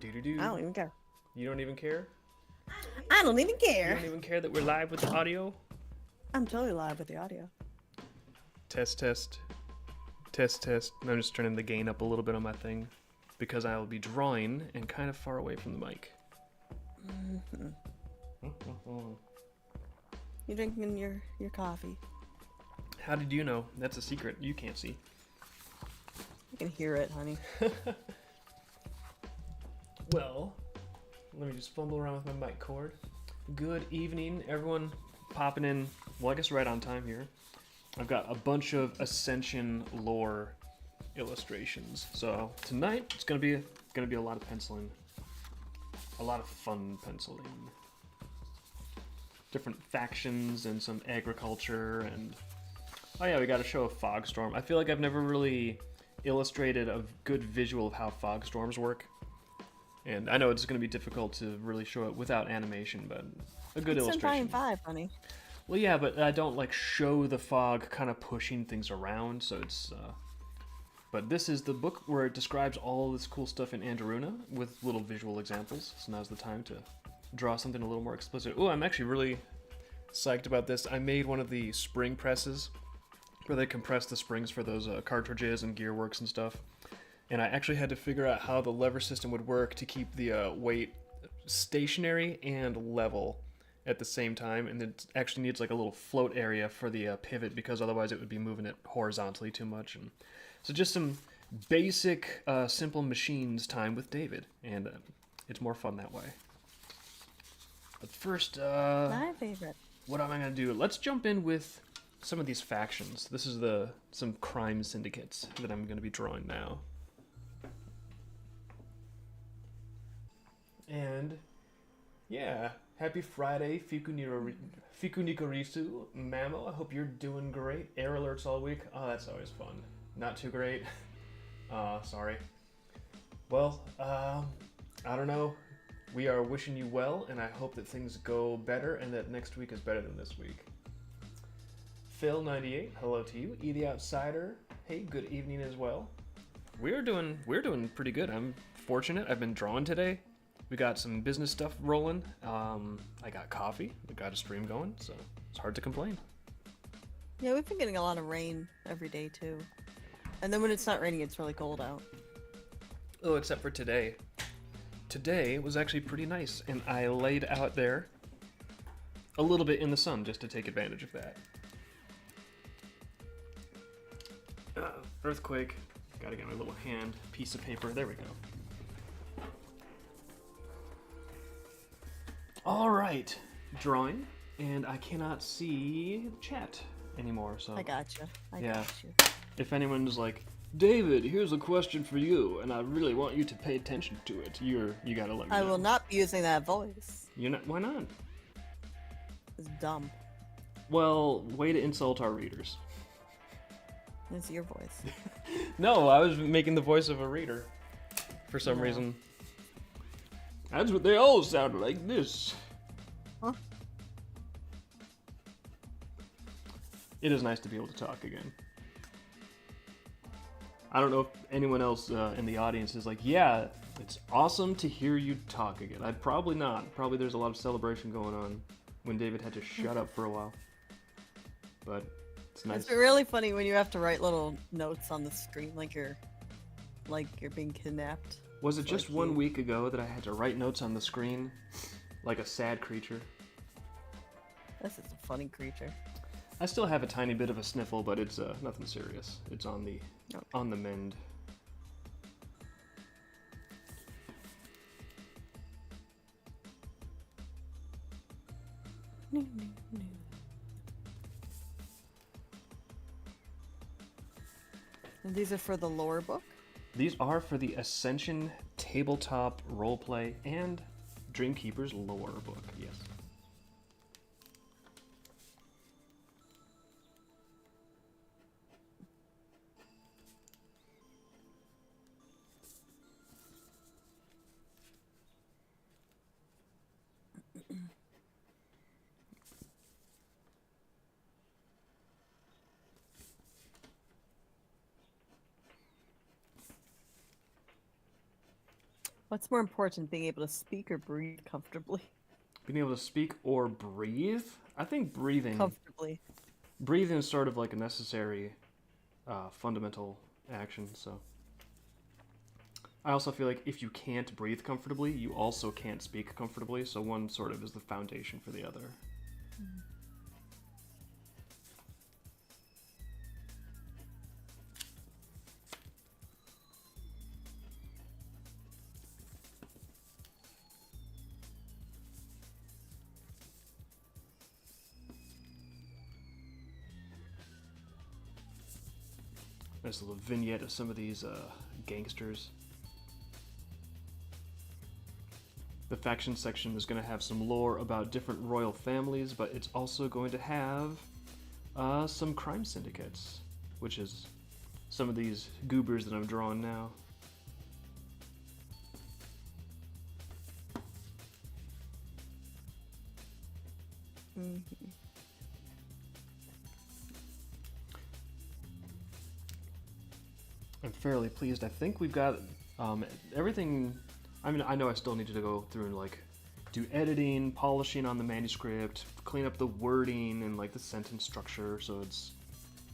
I Do-do-do. don't even care. You don't even care? I don't even You care. don't even care that we're live with the audio? I'm totally live with the audio. Test, test. Test, test. I'm just turning the gain up a little bit on my thing because I will be drawing and kind of far away from the mic. You drinking your coffee? How did you know? That's a secret you can't see. I can hear it, honey. Well, let me just fumble around with my mic cord. Good evening, everyone popping in. Well, I guess right on time here. I've got a bunch of Ascension lore illustrations. So tonight it's gonna be a lot of penciling, a lot of fun penciling. Different factions and some agriculture and oh yeah, we got a show of fog storm. I feel like I've never really illustrated a good visual of how fog storms work. And I know it's going to be difficult to really show it without animation, but a good illustration. It's in 5, honey. Well, yeah, but I don't like show the fog kind of pushing things around, so it's. But this is the book where it describes all this cool stuff in Andaruna with little visual examples. So now's the time to draw something a little more explicit. Oh, I'm actually really psyched about this. I made one of the spring presses where they compress the springs for those cartridges and gearworks and stuff. And I actually had to figure out how the lever system would work to keep the weight stationary and level at the same time. And it actually needs like a little float area for the pivot because otherwise it would be moving it horizontally too much. And so just some basic, simple machines time with David. And it's more fun that way. But first, My favorite. what am I going to do? Let's jump in with some of these factions. This is some crime syndicates that I'm going to be drawing now. And yeah, happy Friday, Fikunikorisu, Mamo. I hope you're doing great. Air alerts all week. Oh, that's always fun. Not too great. Sorry. Well, I don't know. We are wishing you well, and I hope that things go better and that next week is better than this week. Phil98, hello to you. E the Outsider, hey, good evening as well. We're doing pretty good. I'm fortunate. I've been drawing today. We got some business stuff rolling. I got coffee. We got a stream going, so it's hard to complain. Yeah, we've been getting a lot of rain every day, too. And then when it's not raining, it's really cold out. Oh, except for today. Today was actually pretty nice, and I laid out there a little bit in the sun just to take advantage of that. Earthquake. Gotta get my little hand piece of paper. There we go. All right, drawing, and I cannot see the chat anymore. So I gotcha. I Yeah. got you. if anyone's like, David, here's a question for you, and I really want you to pay attention to it, you gotta let me I know. will not be using that voice. You're not. Why not? It's dumb. Well, way to insult our readers. It's your voice. No, I was making the voice of a reader for some No. reason. That's what they all sound like. This. Huh? It is nice to be able to talk again. I don't know if anyone else in the audience is like, yeah, it's awesome to hear you talk again. I'd probably not. Probably there's a lot of celebration going on when David had to shut up for a while. But it's nice. It's been really funny when you have to write little notes on the screen like you're being kidnapped. Was it just like 1 you. week ago that I had to write notes on the screen like a sad creature? This is a funny creature. I still have a tiny bit of a sniffle, but it's nothing serious. It's on the Okay. on the mend. And these are for the lore book? These are for the Ascension tabletop roleplay and Dreamkeeper's lore book. Yes. What's more important, being able to speak or breathe comfortably? Being able to speak or breathe? I think Comfortably. breathing is sort of like a necessary fundamental action, so. I also feel like if you can't breathe comfortably, you also can't speak comfortably, so one sort of is the foundation for the other. Nice little vignette of some of these gangsters. The faction section is going to have some lore about different royal families, but it's also going to have some crime syndicates, which is some of these goobers that I'm drawing now. Mm-hmm. I'm fairly pleased. I think we've got everything. I mean, I know I still need to go through and like do editing, polishing on the manuscript, clean up the wording and like the sentence structure so it's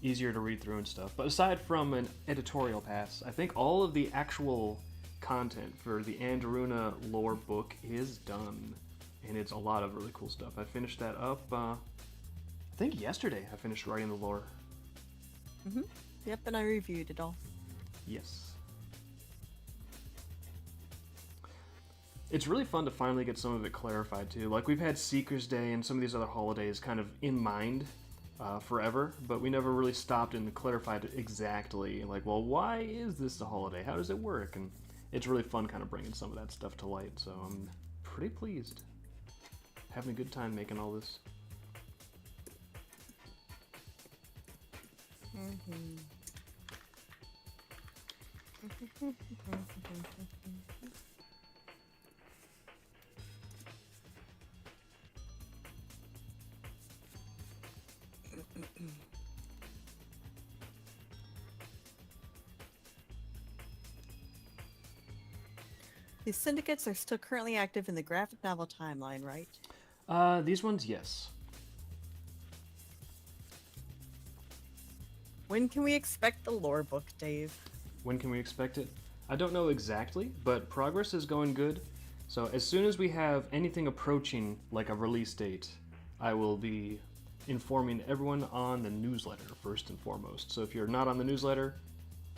easier to read through and stuff. But aside from an editorial pass, I think all of the actual content for the Andaruna lore book is done. And it's a lot of really cool stuff. I finished that up, I think yesterday I finished writing the lore. Mm-hmm. Yep, and I reviewed it all. Yes. It's really fun to finally get some of it clarified too. Like we've had Seeker's Day and some of these other holidays kind of in mind forever, but we never really stopped and clarified it exactly. Like, well, why is this a holiday? How does it work? And it's really fun kind of bringing some of that stuff to light. So I'm pretty pleased. Having a good time making all this. Mm-hmm. These syndicates are still currently active in the graphic novel timeline, right? These ones, yes. When can we expect the lore book, Dave? When can we expect it? I don't know exactly, but progress is going good. So as soon as we have anything approaching like a release date, I will be informing everyone on the newsletter first and foremost. So if you're not on the newsletter,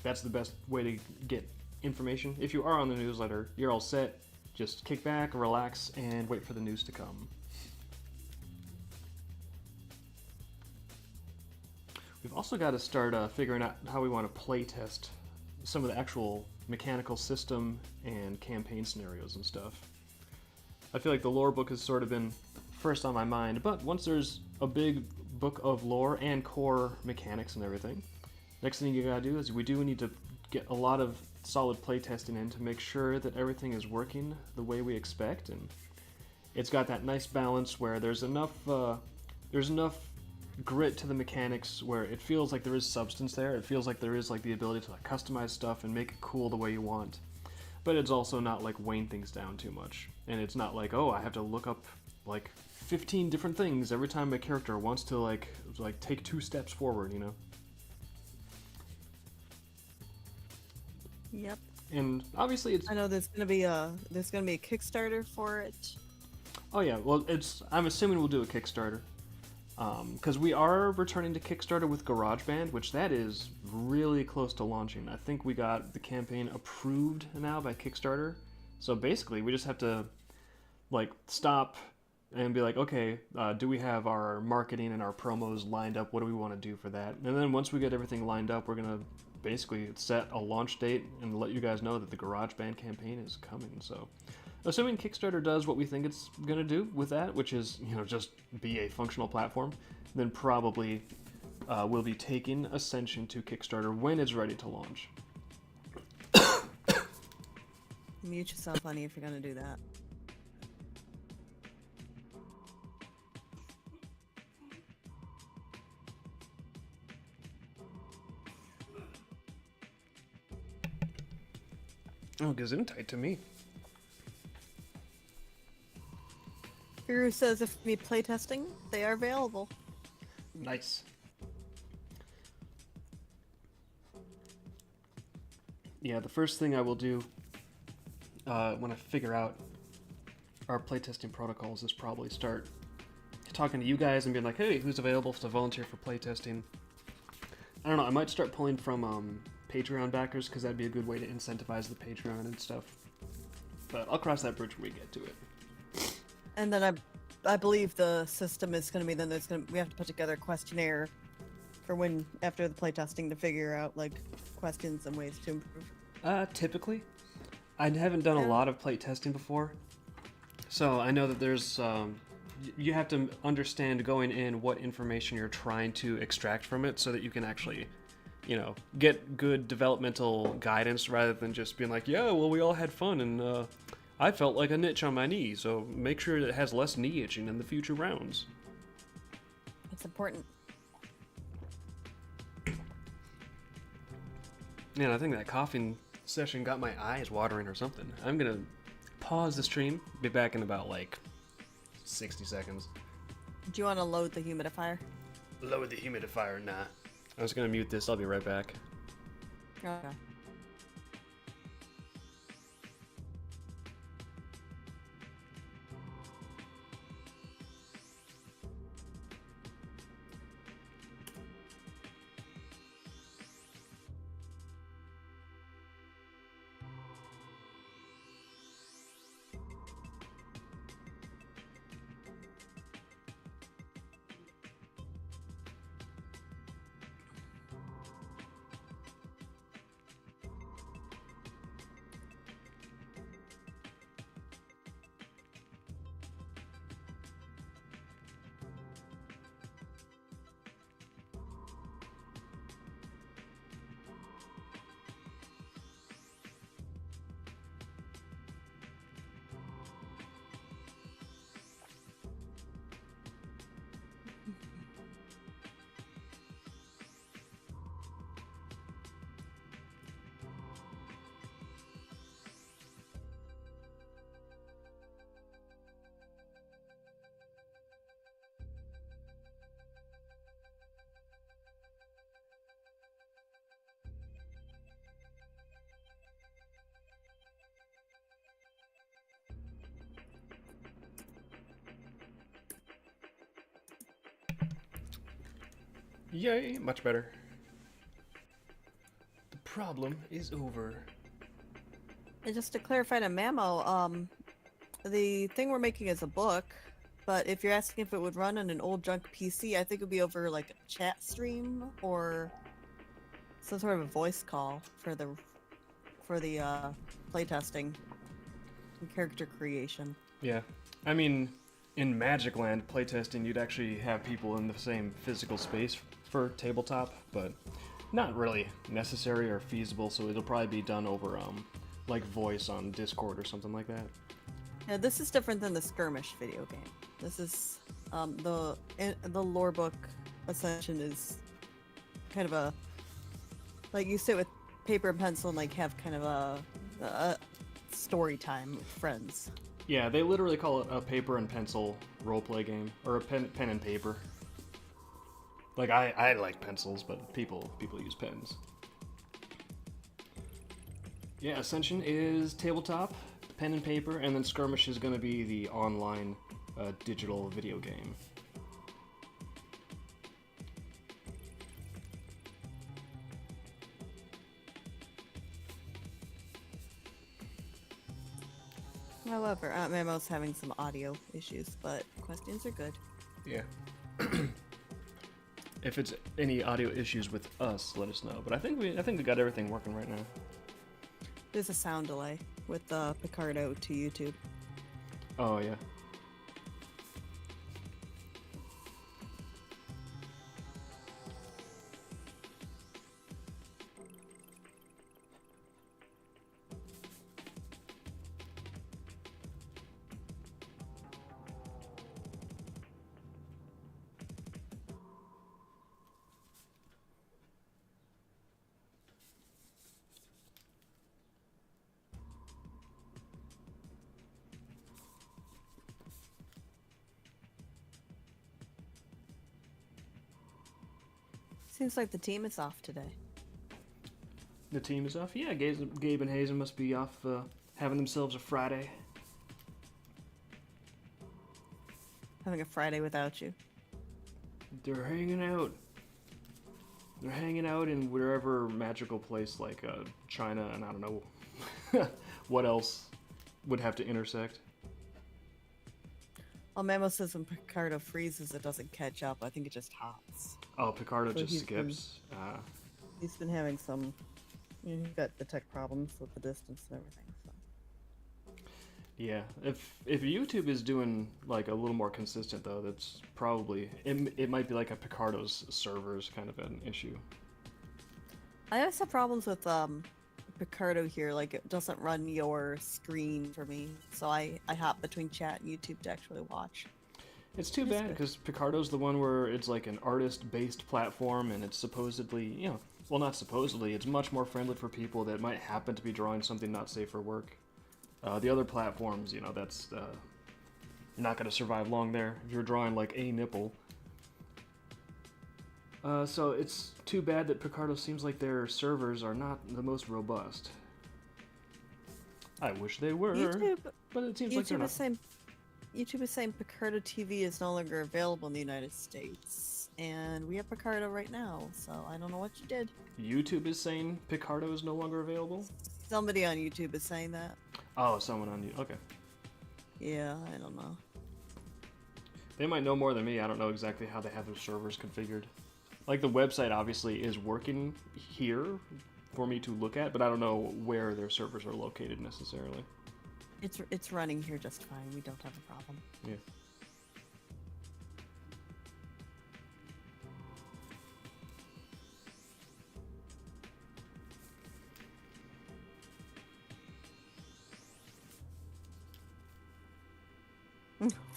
that's the best way to get information. If you are on the newsletter, you're all set. Just kick back, relax, and wait for the news to come. We've also got to start figuring out how we want to play test some of the actual mechanical system and campaign scenarios and stuff. I feel like the lore book has sort of been first on my mind, but once there's a big book of lore and core mechanics and everything, next thing you gotta do is we do need to get a lot of solid playtesting in to make sure that everything is working the way we expect, and it's got that nice balance where there's enough grit to the mechanics where it feels like there is substance there. It feels like there is like the ability to like customize stuff and make it cool the way you want. But it's also not like weighing things down too much. And it's not like, oh, I have to look up like 15 different things every time my character wants to like take 2 steps forward, you know? Yep. And obviously it's I know there's gonna be a Kickstarter for it. Oh yeah, well I'm assuming we'll do a Kickstarter. Because we are returning to Kickstarter with GarageBand, which that is really close to launching. I think we got the campaign approved now by Kickstarter. So basically, we just have to like stop and be like, okay, do we have our marketing and our promos lined up? What do we want to do for that? And then once we get everything lined up, we're gonna basically set a launch date and let you guys know that the GarageBand campaign is coming. So assuming Kickstarter does what we think it's going to do with that, which is, just be a functional platform, then probably we'll be taking Ascension to Kickstarter when it's ready to launch. Mute yourself, honey, if you're gonna do that. Oh, Gesundheit to me. Guru says if you need playtesting, they are available. Nice. Yeah, the first thing I will do when I figure out our playtesting protocols is probably start talking to you guys and being like, hey, who's available to volunteer for playtesting? I don't know, I might start pulling from Patreon backers because that'd be a good way to incentivize the Patreon and stuff. But I'll cross that bridge when we get to it. And then I believe the system is going to be then we have to put together a questionnaire for when after the playtesting to figure out like questions and ways to improve. Typically, I haven't done a lot of playtesting before, so I know that there's you have to understand going in what information you're trying to extract from it so that you can actually, get good developmental guidance rather than just being like, yeah, well, we all had fun and I felt like a niche on my knee, so make sure it has less knee itching in the future rounds. It's important. Yeah, I think that coughing session got my eyes watering or something. I'm gonna pause the stream, be back in about 60 seconds. Do you want to load the humidifier? Lower the humidifier, nah. I was gonna mute this, I'll be right back. Okay. Yay, much better. The problem is over. And just to clarify to Mamo, the thing we're making is a book, but if you're asking if it would run on an old junk PC, I think it would be over like a chat stream or some sort of a voice call for the playtesting and character creation. Yeah. I mean, in Magic Land playtesting, you'd actually have people in the same physical space for tabletop, but not really necessary or feasible, so it'll probably be done over, voice on Discord or something like that. Yeah, this is different than the skirmish video game. This is, the lore book Ascension is kind of a, you sit with paper and pencil and, have kind of a story time with friends. Yeah, they literally call it a paper and pencil roleplay game, or a pen and paper. I like pencils, but people use pens. Yeah, Ascension is tabletop, pen and paper, and then Skirmish is going to be the online digital video game. However, Memo's having some audio issues, but questions are good. Yeah. If it's any audio issues with us, let us know. But I think we got everything working right now. There's a sound delay with Picardo to YouTube. Oh yeah. Seems like the team is off today. The team is off. Yeah, Gabe and Hazen must be off having themselves a Friday. Having a Friday without you. They're hanging out. They're hanging out in wherever magical place like China and I don't know what else would have to intersect. Well, Mamo says when Picardo freezes, it doesn't catch up. I think it just hops. Oh, Picardo So just he's skips. He's been having some. He's got the tech problems with the distance and everything. So. Yeah, if YouTube is doing like a little more consistent though, that's probably it might be like a Picardo's servers kind of an issue. I always have problems with Picardo here. Like it doesn't run your screen for me, so I hop between chat and YouTube to actually watch. It's too bad because Picardo's the one where it's like an artist-based platform, and it's supposedly, you know, well not supposedly, it's much more friendly for people that might happen to be drawing something not safe for work. The other platforms, you know, that's you're not going to survive long there if you're drawing like a nipple. So it's too bad that Picardo seems like their servers are not the most robust. I wish they were, but it seems like they're not. YouTube is saying Picardo TV is no longer available in the United States, and we have Picardo right now, so I don't know what you did. YouTube is saying Picardo is no longer available? Somebody on YouTube is saying that. Oh, someone on YouTube. Okay. Yeah, I don't know. They might know more than me. I don't know exactly how they have their servers configured. Like, the website obviously is working here for me to look at, but I don't know where their servers are located necessarily. It's running here just fine. We don't have a problem. Yeah.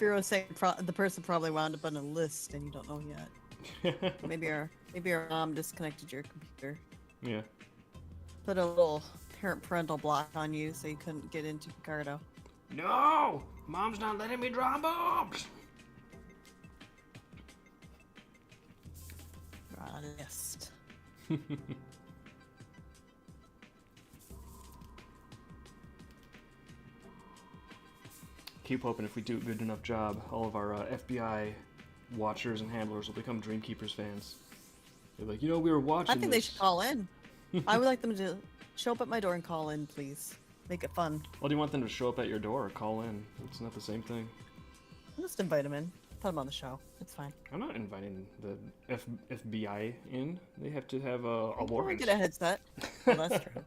Firo was saying the person probably wound up on a list and you don't know yet. maybe our mom disconnected your computer. Yeah. Put a little parental block on you so you couldn't get into Picardo. No! Mom's not letting me draw boobs! You're on a list. Keep hoping if we do a good enough job, all of our FBI watchers and handlers will become Dreamkeepers fans. They're like, you know, we were watching I think this. they should call in. I would like them to show up at my door and call in, please. Make it fun. Well, do you want them to show up at your door or call in? It's not the same thing. I'll just invite them in. Put them on the show. It's fine. I'm not inviting the FBI in. They have to have a warrant. Get a headset. Well, that's true.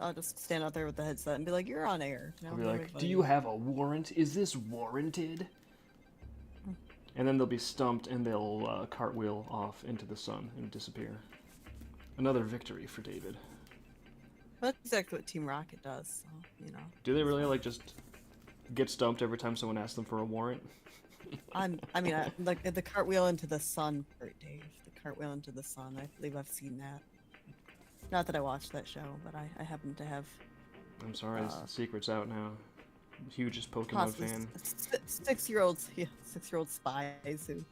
I'll just stand out there with the headset and be like, "You're on air." I'll be like, "Do you have a warrant? Is this warranted?" And then they'll be stumped and they'll cartwheel off into the sun and disappear. Another victory for David. That's exactly what Team Rocket does, so, you know. Do they really, like, just get stumped every time someone asks them for a warrant? Like the cartwheel into the sun part, Dave. The cartwheel into the sun. I believe I've seen that. Not that I watched that show, but I happen to have. I'm sorry, the secret's out now. Hugest Pokemon fan. 6-year-old spies who.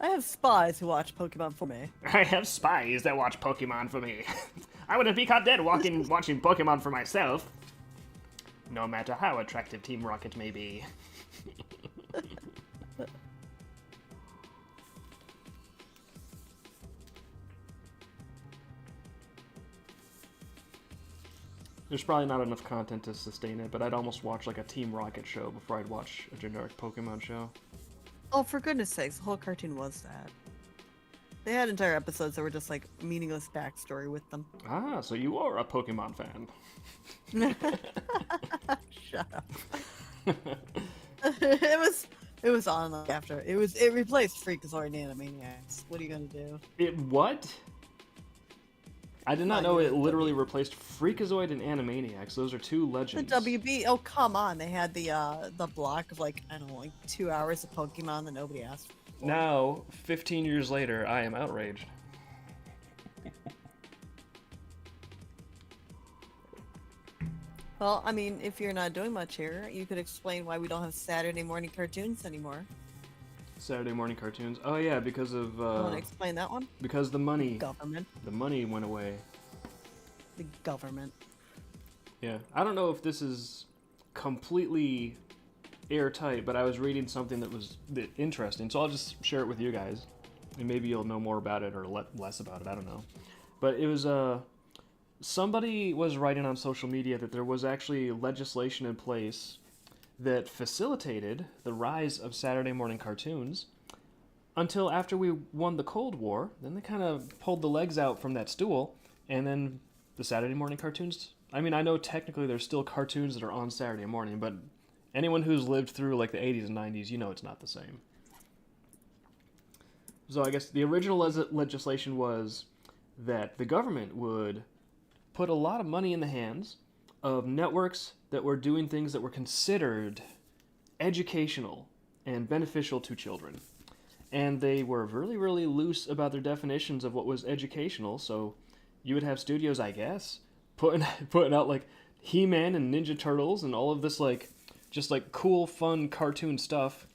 I have spies who watch Pokemon for me. I have spies that watch Pokemon for me. I wouldn't be caught dead watching Pokemon for myself. No matter how attractive Team Rocket may be. There's probably not enough content to sustain it, but I'd almost watch like a Team Rocket show before I'd watch a generic Pokemon show. Oh, for goodness sakes, the whole cartoon was that. They had entire episodes that were just like meaningless backstory with them. Ah, so you are a Pokemon fan. Shut up. it was on like, after. It replaced Freakazoid and Animaniacs. What are you gonna do? It what? I did not know it literally replaced Freakazoid and Animaniacs. Those are two legends. The WB. Oh, come on. They had the block of like, I don't know, like 2 hours of Pokemon that nobody asked for. Now, 15 years later, I am outraged. Well, I mean, if you're not doing much here, you could explain why we don't have Saturday morning cartoons anymore. Saturday morning cartoons. Oh yeah, because of You want to explain that one? because the money Government. went away. The government. Yeah, I don't know if this is completely airtight, but I was reading something that was interesting, so I'll just share it with you guys, and maybe you'll know more about it or less about it. I don't know, but it was somebody was writing on social media that there was actually legislation in place that facilitated the rise of Saturday morning cartoons until after we won the Cold War. Then they kind of pulled the legs out from that stool, and then the Saturday morning cartoons. I mean, I know technically there's still cartoons that are on Saturday morning, but anyone who's lived through like the 80s and 90s, you know it's not the same. So I guess the original legislation was that the government would put a lot of money in the hands of networks that were doing things that were considered educational and beneficial to children. And they were really, really loose about their definitions of what was educational, so you would have studios, I guess, putting out like He-Man and Ninja Turtles and all of this like just like cool, fun cartoon stuff.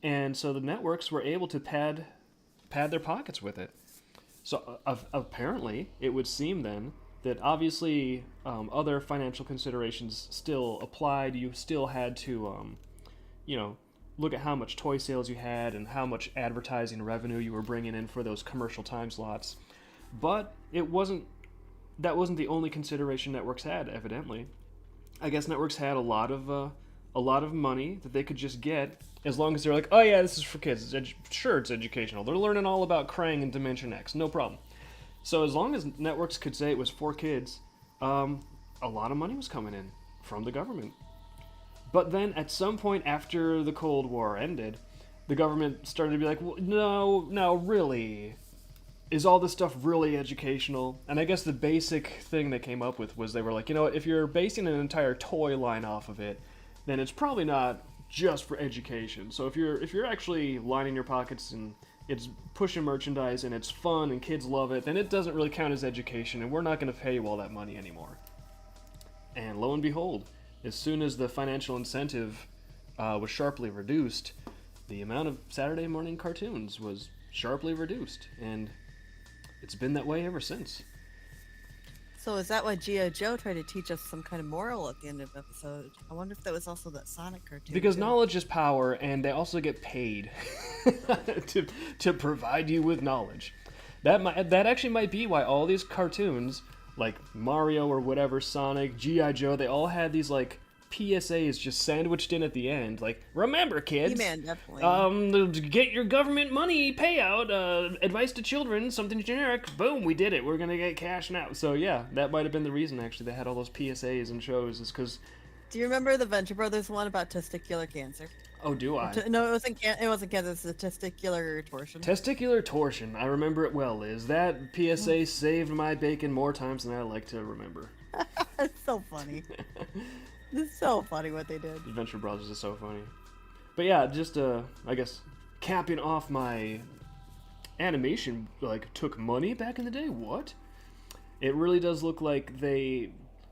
And so the networks were able to pad their pockets with it. So apparently, it would seem then that obviously other financial considerations still applied. You still had to, look at how much toy sales you had and how much advertising revenue you were bringing in for those commercial time slots. But that wasn't the only consideration networks had, evidently. I guess networks had a lot of money that they could just get as long as they're like, oh yeah, this is for kids. It's educational. They're learning all about Krang and Dimension X. No problem. So as long as networks could say it was for kids, a lot of money was coming in from the government. But then at some point after the Cold War ended, the government started to be like, well, no, really? Is all this stuff really educational? And I guess the basic thing they came up with was they were like, you know what, if you're basing an entire toy line off of it, then it's probably not just for education. So if you're actually lining your pockets and it's pushing merchandise and it's fun and kids love it, then it doesn't really count as education, and we're not going to pay you all that money anymore. And lo and behold, as soon as the financial incentive was sharply reduced, the amount of Saturday morning cartoons was sharply reduced, and it's been that way ever since. So is that why G.I. Joe tried to teach us some kind of moral at the end of the episode? I wonder if that was also that Sonic cartoon. Because too. knowledge is power, and they also get paid to provide you with knowledge. That actually might be why all these cartoons, like Mario or whatever, Sonic, G.I. Joe, they all had these like PSAs just sandwiched in at the end, like, remember kids, He-Man, definitely. Get your government money payout, advice to children, something generic, boom, we did it, we're gonna get cash now. So yeah, that might have been the reason actually they had all those PSAs and shows, is because... Do you remember the Venture Brothers one about testicular cancer? Oh, do I? No, it wasn't cancer, it's the testicular torsion. Testicular torsion, I remember it well, Liz. That PSA saved my bacon more times than I like to remember. It's so funny. It's so funny what they did. Adventure Brothers is so funny. But yeah, just I guess capping off my animation, like, took money back in the day. What? It really does look like they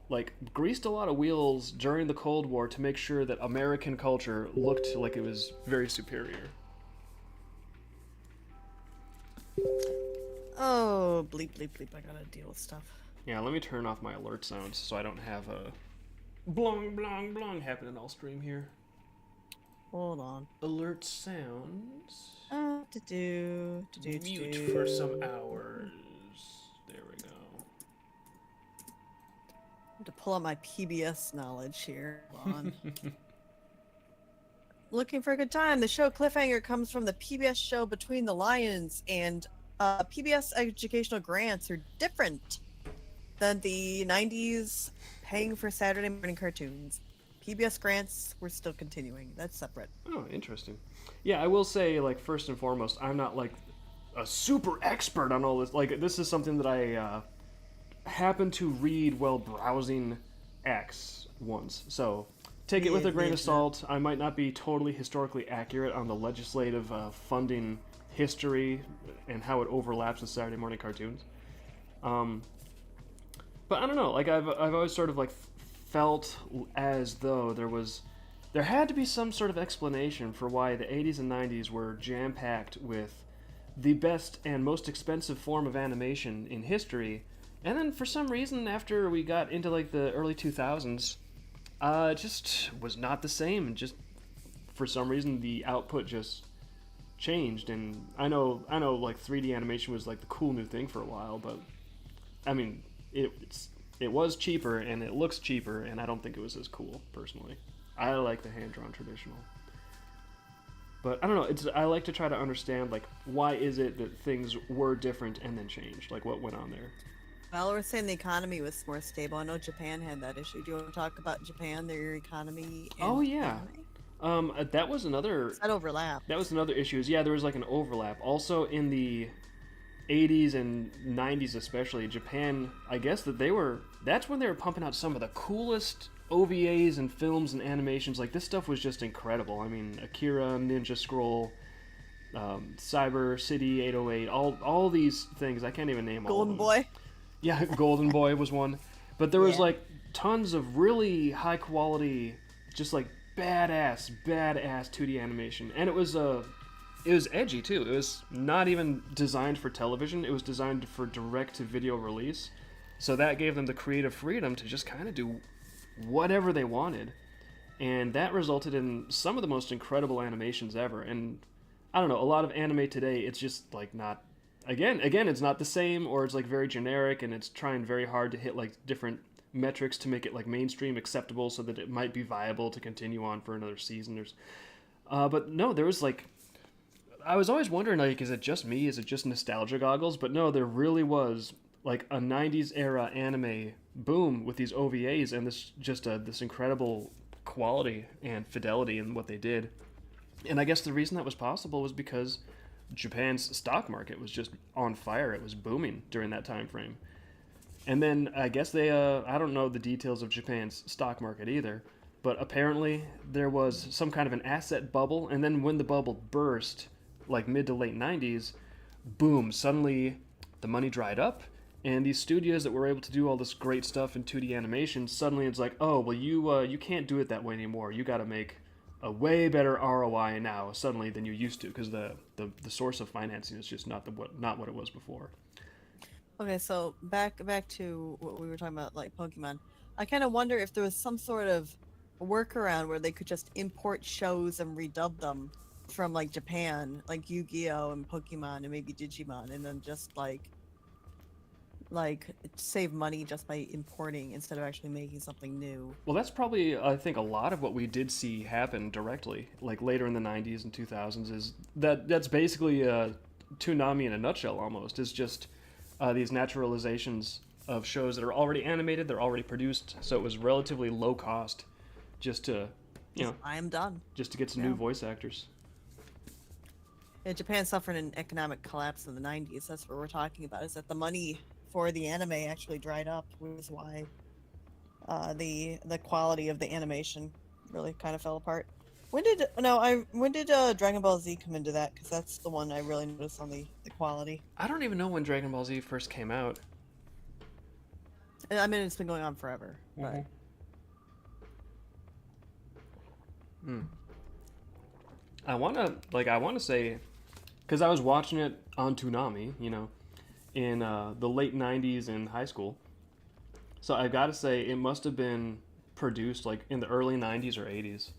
like greased a lot of wheels during the Cold War to make sure that American culture looked like it was very superior. Oh, bleep, bleep, bleep. I gotta deal with stuff. Yeah, let me turn off my alert sounds so I don't have a blong, blong, blong happening all stream here. Hold on. Alert sounds. Mute for some hours. There we go. To pull out my PBS knowledge here. Hold on. Looking for a good time. The show Cliffhanger comes from the PBS show Between the Lions, and PBS educational grants are different than the 90s paying for Saturday morning cartoons. PBS grants were still continuing. That's separate. Oh, interesting. Yeah, I will say, like, first and foremost, I'm not, like, a super expert on all this. Like, this is something that I happened to read while browsing X once. So, take it with a grain of salt. I might not be totally historically accurate on the legislative funding history and how it overlaps with Saturday morning cartoons. But I don't know, like, I've always sort of, like, felt as though there was there had to be some sort of explanation for why the 80s and 90s were jam-packed with the best and most expensive form of animation in history. And then for some reason, after we got into like the early 2000s, it just was not the same. And just for some reason, the output just changed. And I know, like 3D animation was like the cool new thing for a while, but I mean, it was cheaper and it looks cheaper, and I don't think it was as cool personally. I like the hand-drawn traditional. But I don't know. I like to try to understand like why is it that things were different and then changed? Like what went on there? Well, we're saying the economy was more stable. I know Japan had that issue. Do you want to talk about Japan, their economy? And Oh yeah. That was another. that overlap. That was another issue. Yeah, there was like an overlap. Also in the 80s and 90s, especially Japan. I guess that's when they were pumping out some of the coolest OVAs and films and animations. Like this stuff was just incredible. I mean, Akira, Ninja Scroll, Cyber City 808, all these things. I can't even name all of Golden them. Boy. Yeah, Golden Boy was one. But there was Yeah. like tons of really high quality, just like badass 2D animation. And it was edgy too. It was not even designed for television. It was designed for direct to video release. So that gave them the creative freedom to just kind of do whatever they wanted. And that resulted in some of the most incredible animations ever. And I don't know, a lot of anime today, it's just like not again, it's not the same, or it's like very generic, and it's trying very hard to hit like different metrics to make it like mainstream acceptable so that it might be viable to continue on for another season. But no, there was like, I was always wondering, like, is it just me? Is it just nostalgia goggles? But no, there really was like a 90s era anime boom with these OVAs and this incredible quality and fidelity in what they did. And I guess the reason that was possible was because Japan's stock market was just on fire. It was booming during that time frame. And then I guess they, I don't know the details of Japan's stock market either, but apparently there was some kind of an asset bubble, and then when the bubble burst, like mid to late 90s, boom, suddenly the money dried up, and these studios that were able to do all this great stuff in 2D animation, suddenly it's like, oh, well, you can't do it that way anymore. You got to make a way better ROI now suddenly than you used to, because the source of financing is just not what it was before. Okay, so back to what we were talking about, like Pokemon. I kind of wonder if there was some sort of workaround where they could just import shows and redub them from like Japan, like Yu-Gi-Oh and Pokemon and maybe Digimon, and then just like save money just by importing instead of actually making something new. Well, that's probably, I think, a lot of what we did see happen directly, like later in the 90s and 2000s, is that's basically Toonami in a nutshell almost, is just these naturalizations of shows that are already animated, they're already produced, so it was relatively low cost just to, I am done. just to get some new voice actors. Yeah, Japan suffered an economic collapse in the 90s. That's what we're talking about, is that the money for the anime actually dried up, which is why the quality of the animation really kind of fell apart. When did Dragon Ball Z come into that? Because that's the one I really noticed on the quality. I don't even know when Dragon Ball Z first came out. I mean, it's been going on forever. But I want to say, because I was watching it on Toonami, in the late 90s in high school. So I've got to say it must have been produced like in the early 90s or 80s.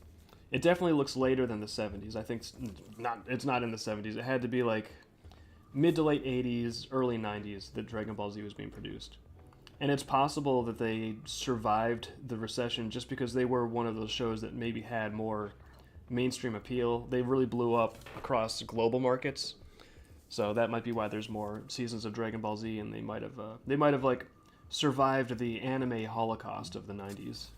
It definitely looks later than the 70s. I think it's not in the 70s. It had to be like mid to late 80s, early 90s that Dragon Ball Z was being produced. And it's possible that they survived the recession just because they were one of those shows that maybe had more mainstream appeal. They really blew up across global markets. So that might be why there's more seasons of Dragon Ball Z, and they might have like survived the anime holocaust of the 90s.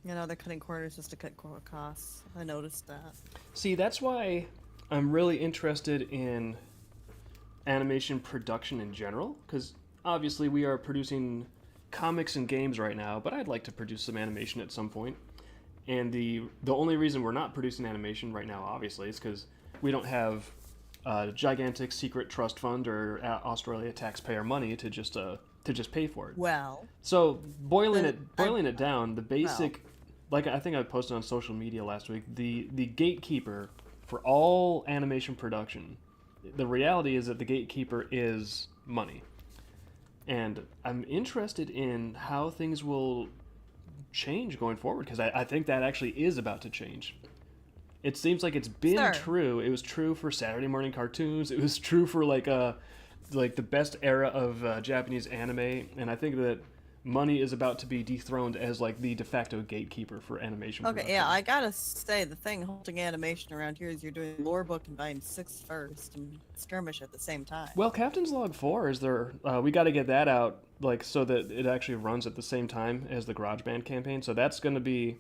they're cutting corners just to cut costs. I noticed that. See, that's why I'm really interested in animation production in general, because obviously we are producing comics and games right now, but I'd like to produce some animation at some point. And the only reason we're not producing animation right now, obviously, is because we don't have a gigantic secret trust fund or Australia taxpayer money to just to just pay for it. Well, So boiling then it down, the basic, like I think I posted on social media last week, the gatekeeper for all animation production, the reality is that the gatekeeper is money. And I'm interested in how things will change going forward, because I think that actually is about to change. It seems like it's been Sure. true. It was true for Saturday morning cartoons. It was true for like the best era of Japanese anime, and I think that money is about to be dethroned as like the de facto gatekeeper for animation okay, production. yeah, I gotta say, the thing holding animation around here is you're doing lore book and volume 6 first and skirmish at the same time. Well, Captain's Log 4 is there. We got to get that out, like, so that it actually runs at the same time as the GarageBand campaign. So that's going to be.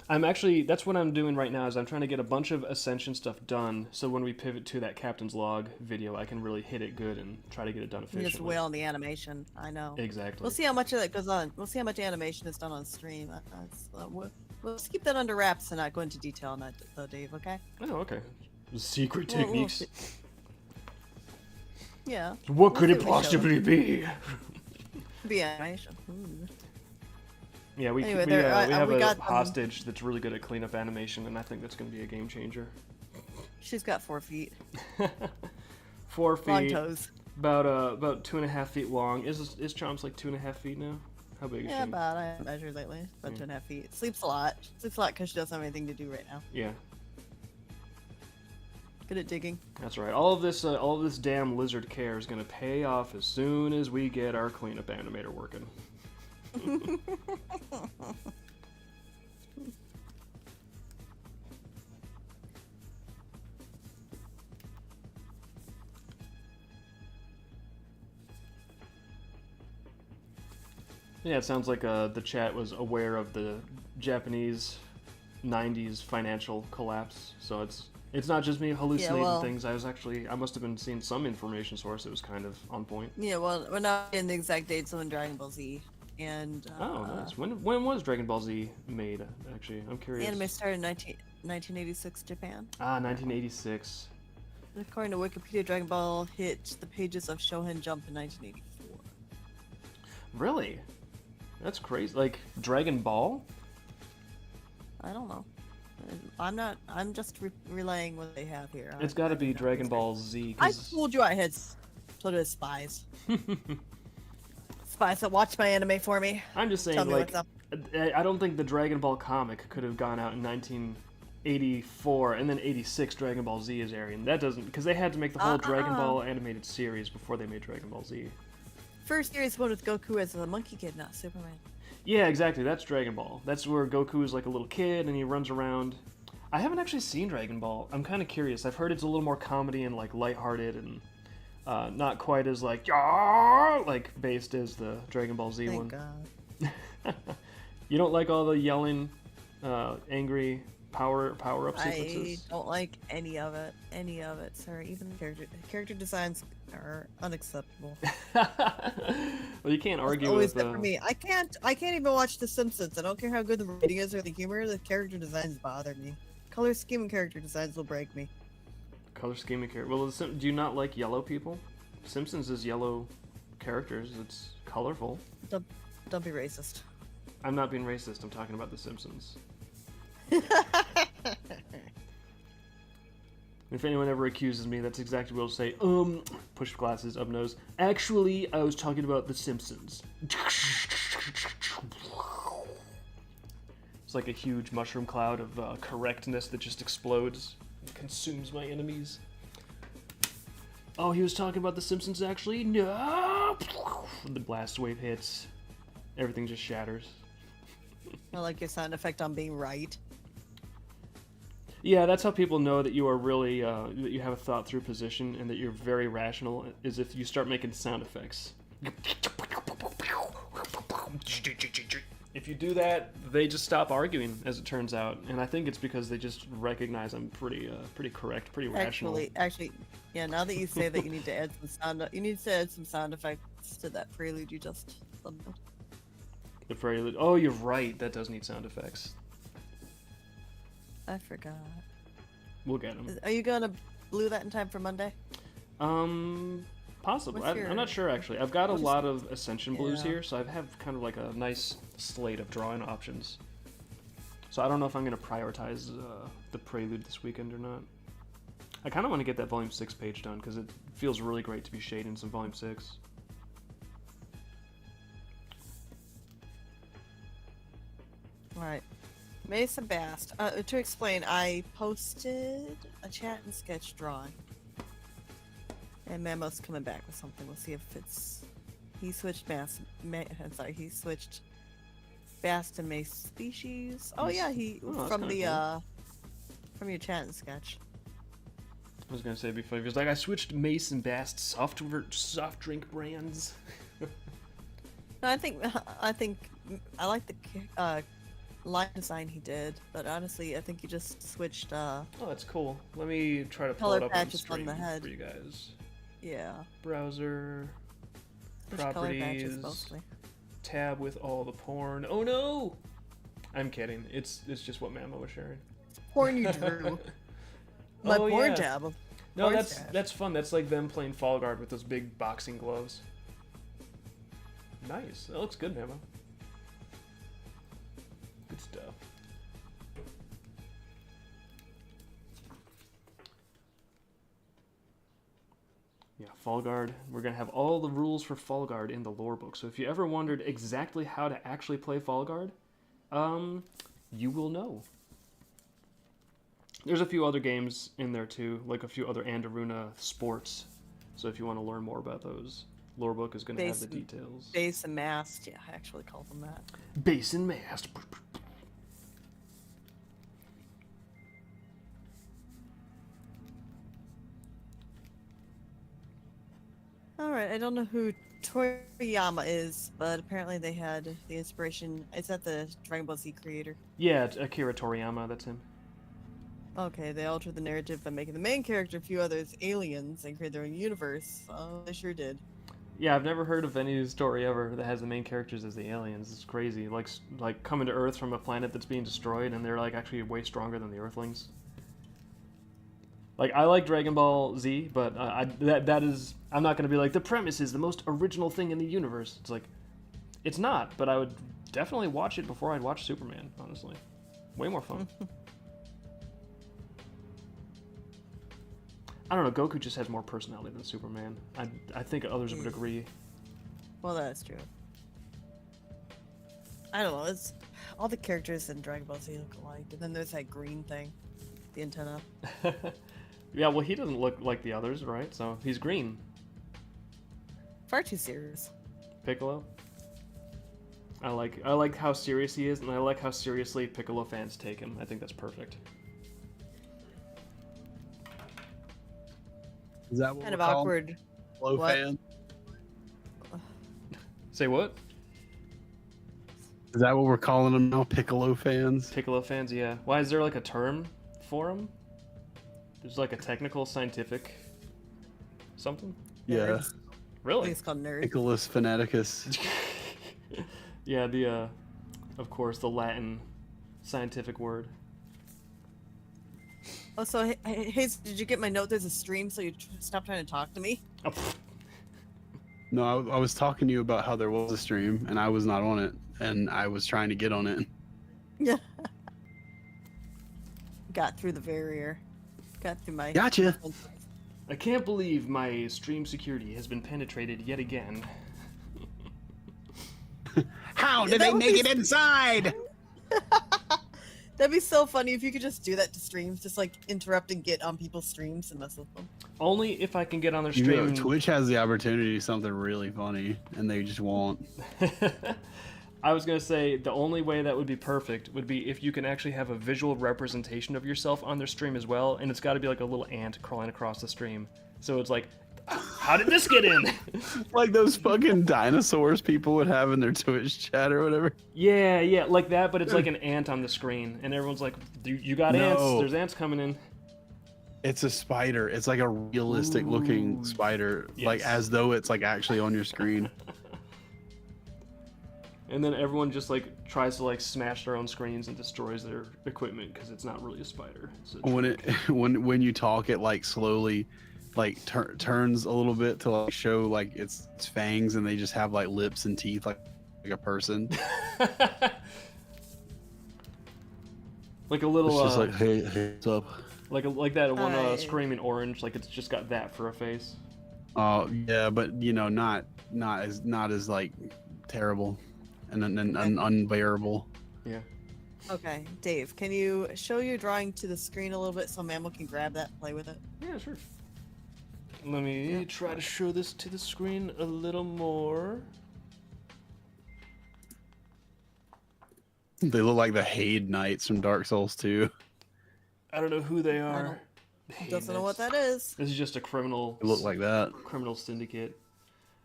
That's what I'm doing right now. Is I'm trying to get a bunch of Ascension stuff done. So when we pivot to that Captain's Log video, I can really hit it good and try to get it done You efficiently. just wail on the animation. I know. Exactly. We'll see how much of that goes on. We'll see how much animation is done on stream. We'll just keep that under wraps and not go into detail on that, though, Dave. Okay? Oh, okay. Secret We'll techniques. see. Yeah. What could see it what we show. possibly be? Be animation. Ooh. Yeah, we Anyway, we there- have we a got, hostage that's really good at cleanup animation, and I think that's going to be a game changer. She's got 4 feet. 4 Long feet, toes. about 2.5 feet long. Is Chomps like 2.5 feet now? How big is Yeah, she? about. I haven't measured lately. About 2.5 feet. Sleeps a lot. She sleeps a lot because she doesn't have anything to do right now. Yeah, Good at digging. that's right. All of this damn lizard care is going to pay off as soon as we get our cleanup animator working. Yeah, it sounds like the chat was aware of the Japanese 90s financial collapse, so it's not just me hallucinating well- things. I must have been seeing some information source that was kind of on point. Yeah, well, we're not in the exact dates on Dragon Ball Z. And Oh, nice. When was Dragon Ball Z made, actually? I'm curious. anime started in 1986 Japan. 1986. According to Wikipedia, Dragon Ball hit the pages of Shonen Jump in 1984. Really? That's crazy. Like, Dragon Ball? I don't know. I'm just relaying what they have here. It's got to be Dragon Ball Z. I 'Cause told you I had so did spies. Spies that watch my anime for me. I'm just saying, Tell me like, what's up. I don't think the Dragon Ball comic could have gone out in 1984 and then 86 Dragon Ball Z is airing. That doesn't, because they had to make the whole Dragon Ball animated series before they made Dragon Ball Z. First series one with Goku as a monkey kid, not Superman. Yeah, exactly. That's Dragon Ball. That's where Goku is like a little kid and he runs around. I haven't actually seen Dragon Ball. I'm kind of curious. I've heard it's a little more comedy and like lighthearted and not quite as like "Yah!" like based as the Dragon Ball Z Thank one. God. You don't like all the yelling, angry power up I sequences? don't like any of it. Any of it, sir. Even the character designs are unacceptable. Well, you can't argue Always with that for me. I can't even watch The Simpsons. I don't care how good the writing is or the humor. The character designs bother me. Color scheme and character designs will break me. color scheme of character. Well, do you not like yellow people? Simpsons is yellow characters. It's colorful. Don't be racist. I'm not being racist. I'm talking about The Simpsons. If anyone ever accuses me, that's exactly what I'll say. Push glasses up nose. Actually, I was talking about The Simpsons. It's like a huge mushroom cloud of correctness that just explodes and consumes my enemies. Oh, he was talking about The Simpsons, actually? No! The blast wave hits. Everything just shatters. I like your sound effect on being right. Yeah, that's how people know that you are really, that you have a thought-through position and that you're very rational, is if you start making sound effects. If you do that, they just stop arguing, as it turns out. And I think it's because they just recognize I'm pretty correct, pretty rational. Actually, yeah. Now that you say that, you need to add some sound effects to that prelude you just subbed. The prelude. Oh, you're right. That does need sound effects. I forgot. We'll get them. Are you gonna blue that in time for Monday? Possibly. What's I'm not sure actually. I've got a I'll just- lot of Ascension blues Yeah. here, so I have kind of like a nice slate of drawing options. So I don't know if I'm going to prioritize the Prelude this weekend or not. I kind of want to get that Volume 6 page done because it feels really great to be shading some Volume 6. All right. Mesa Bast. To explain, I posted a chat and sketch drawing. And Memo's coming back with something. We'll see if it's... He switched he switched Bast to Mace species. Oh yeah, that's from kinda the cool. from your chat and sketch. I was going to say before, he was like, I switched Mace and Bast soft drink brands. No, I think I like the line design he did, but honestly, I think he just switched Oh, that's cool. Let me try to pull color it up on patches stream on the head. for you guys. Yeah. Browser, Switched color patches properties, mostly. tab with all the porn. Oh no! I'm kidding. It's just what Mamo was sharing. Porn you drew. My Oh, porn yeah. tab. Of No, porn that's stash. that's fun. That's like them playing Fall Guard with those big boxing gloves. Nice. That looks good, Mamo. Good stuff. Yeah, Fall Guard. We're going to have all the rules for Fall Guard in the lore book. So if you ever wondered exactly how to actually play Fall Guard, you will know. There's a few other games in there too, like a few other Andaruna sports. So if you want to learn more about those, lore book is going to have the details. Base and mast. Yeah, I actually call them that. Base and mast. All right, I don't know who Toriyama is, but apparently they had the inspiration. Is that the Dragon Ball Z creator? Yeah, it's Akira Toriyama, that's him. Okay, they altered the narrative by making the main character a few others aliens and created their own universe. Oh, they sure did. Yeah, I've never heard of any story ever that has the main characters as the aliens. It's crazy. Like coming to Earth from a planet that's being destroyed, and they're like actually way stronger than the Earthlings. Like, I like Dragon Ball Z, but that is... I'm not going to be like, the premise is the most original thing in the universe. It's like, it's not, but I would definitely watch it before I'd watch Superman, honestly. Way more fun. I don't know, Goku just has more personality than Superman. I think others would agree. Well, that's true. I don't know. It's all the characters in Dragon Ball Z look alike, and then there's that green thing, the antenna. Yeah, well, he doesn't look like the others, right? So he's green. Far too serious. Piccolo. I like how serious he is, and I like how seriously Piccolo fans take him. I think that's perfect. Is that what Kind of we're calling awkward. Piccolo What? fan? Say what? Is that what we're calling them now? Piccolo fans? Piccolo fans, yeah. Why is there like a term for them? There's like a technical, scientific something? Yeah. Nerds. I Really? think it's called nerd. Piccolus Fanaticus. Yeah, of course, the Latin scientific word. Oh, so hey, did you get my note? There's a stream, so you stop trying to talk to me. Oh, pfft. No, I was talking to you about how there was a stream and I was not on it, and I was trying to get on it. Yeah. Got through the barrier. Got through my. Gotcha. I can't believe my stream security has been penetrated yet again. How did they make it inside? That'd be so funny if you could just do that to streams, just like interrupt and get on people's streams and mess with them. Only if I can get on their You stream. know, Twitch has the opportunity to do something really funny, and they just won't. I was going to say the only way that would be perfect would be if you can actually have a visual representation of yourself on their stream as well, and it's got to be like a little ant crawling across the stream. So it's like, how did this get in? Like those fucking dinosaurs people would have in their Twitch chat or whatever. Yeah, like that, but it's like an ant on the screen, and everyone's like, you got ants, No. there's ants coming in. It's a spider. It's like a realistic looking Ooh. spider, like Yes. as though it's like actually on your screen. And then everyone just like tries to like smash their own screens and destroys their equipment because it's not really a spider. It's a When trick. it when you talk, it like slowly like turns a little bit to like show like its fangs, and they just have like lips and teeth like a person. Like a little, It's just like, hey, what's up? like that one Hi. screaming orange, like it's just got that for a face. Oh yeah, but you know, not as like terrible and unbearable. Yeah. Okay, Dave, can you show your drawing to the screen a little bit so Mammal can grab that and play with it? Yeah, sure. Let me try to show this to the screen a little more. They look like the Haid Knights from Dark Souls 2. I don't know who they are. Doesn't know what that is. This is just a criminal. They look like that. Criminal syndicate.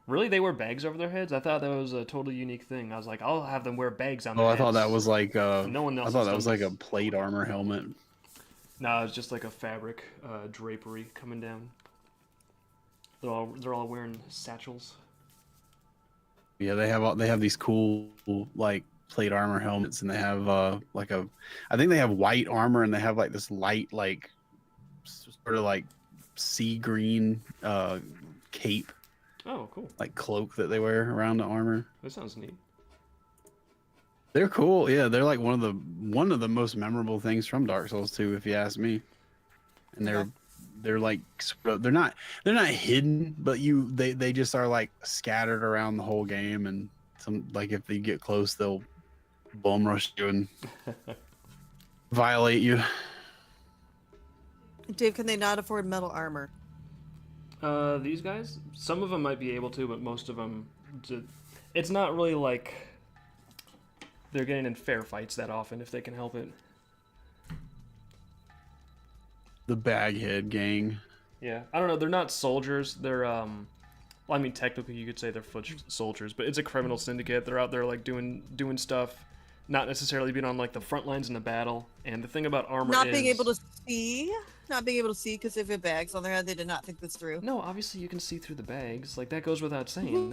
Really, they wear bags over their heads? I thought that was a totally unique thing. I was like, I'll have them wear bags on their Oh, I heads. thought that was like No one else I thought has that was done like a this. plate armor helmet. No, it's just like a fabric drapery coming down. They're all wearing satchels. Yeah, they have these cool like plate armor helmets, and they have I think they have white armor, and they have like this light like sort of like sea green cape, Oh, cool. like cloak that they wear around the armor. That sounds neat. They're cool. Yeah, they're like one of the most memorable things from Dark Souls 2, if you ask me. And they're like they're not hidden, but they just are like scattered around the whole game, and some like if they get close, they'll bum rush you and violate you. Dave, can they not afford metal armor? These guys, some of them might be able to, but most of them, it's not really like they're getting in fair fights that often if they can help it. The Baghead gang. Yeah, I don't know. They're not soldiers. They're well, I mean, technically you could say they're foot soldiers, but it's a criminal syndicate. They're out there like doing stuff, not necessarily being on like the front lines in the battle. And the thing about armor Not is being able to see? Not being able to see because they have bags on their head. They did not think this through. No, obviously you can see through the bags. Like that goes without saying.